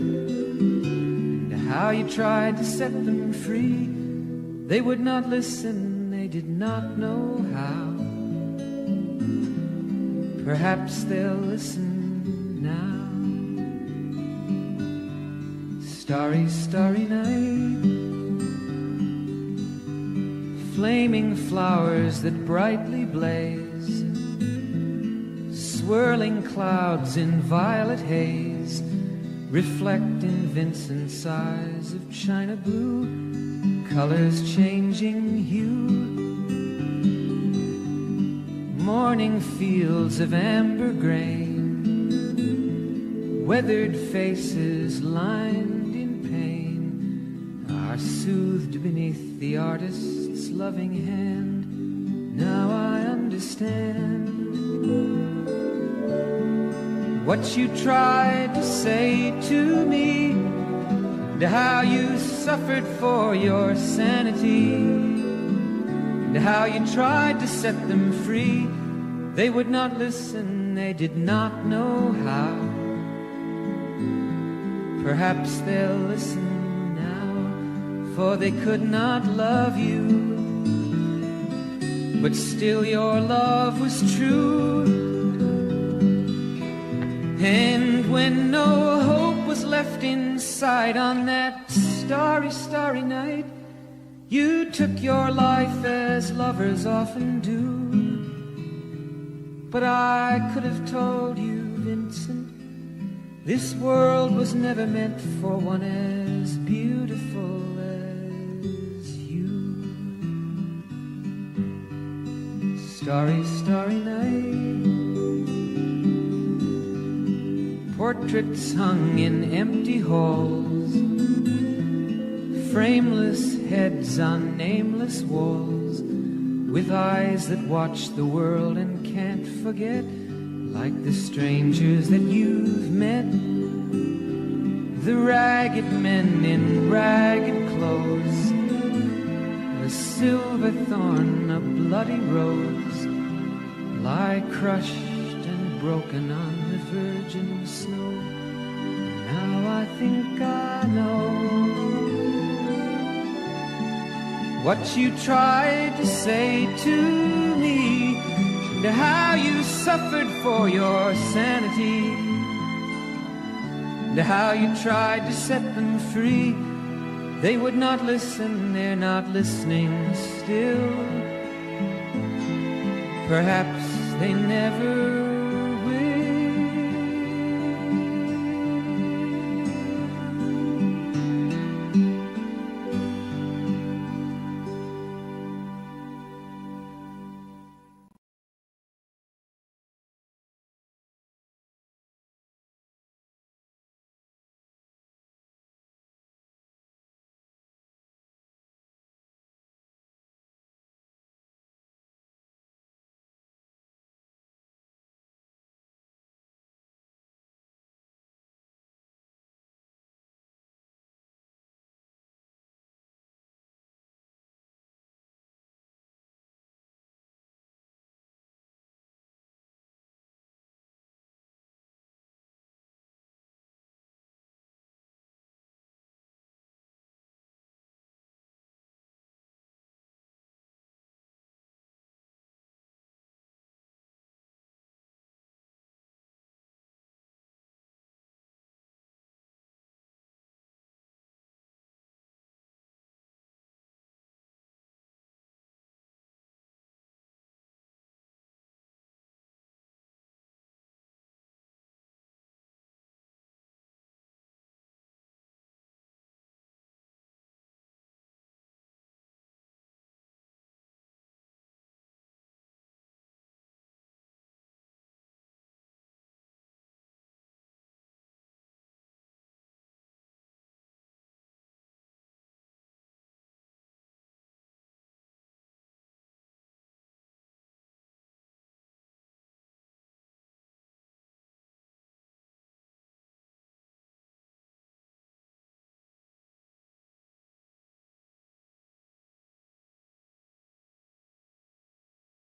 and how you tried to set them free. They would not listen, they did not know how. Perhaps they'll listen now. Starry, starry night, flaming flowers that brightly blaze, swirling clouds in violet haze, reflect in Vincent's eyes of china blue, colors changing hue. Morning fields of amber grain, weathered faces lined in pain, are soothed beneath the artist's loving hand. Now I understand what you tried to say to me, and how you suffered for your sanity, and how you tried to set them free. They would not listen, they did not know how. Perhaps they'll listen now, for they could not love you, but still your love was true. And when no hope was left inside on that starry, starry night, you took your life as lovers often do. But I could have told you, Vincent, this world was never meant for one as beautiful as you. Starry, starry night, portraits hung in empty halls, frameless heads on nameless walls, with eyes that watch the world and can't forget, like the strangers that you've met, the ragged men in ragged clothes, a silver thorn, a bloody rose, lie crushed and broken on the virgin snow. Now I think I know what you tried to say to me, and how you suffered for your sanity, and how you tried to set them free. They would not listen, they're not listening still. Perhaps they never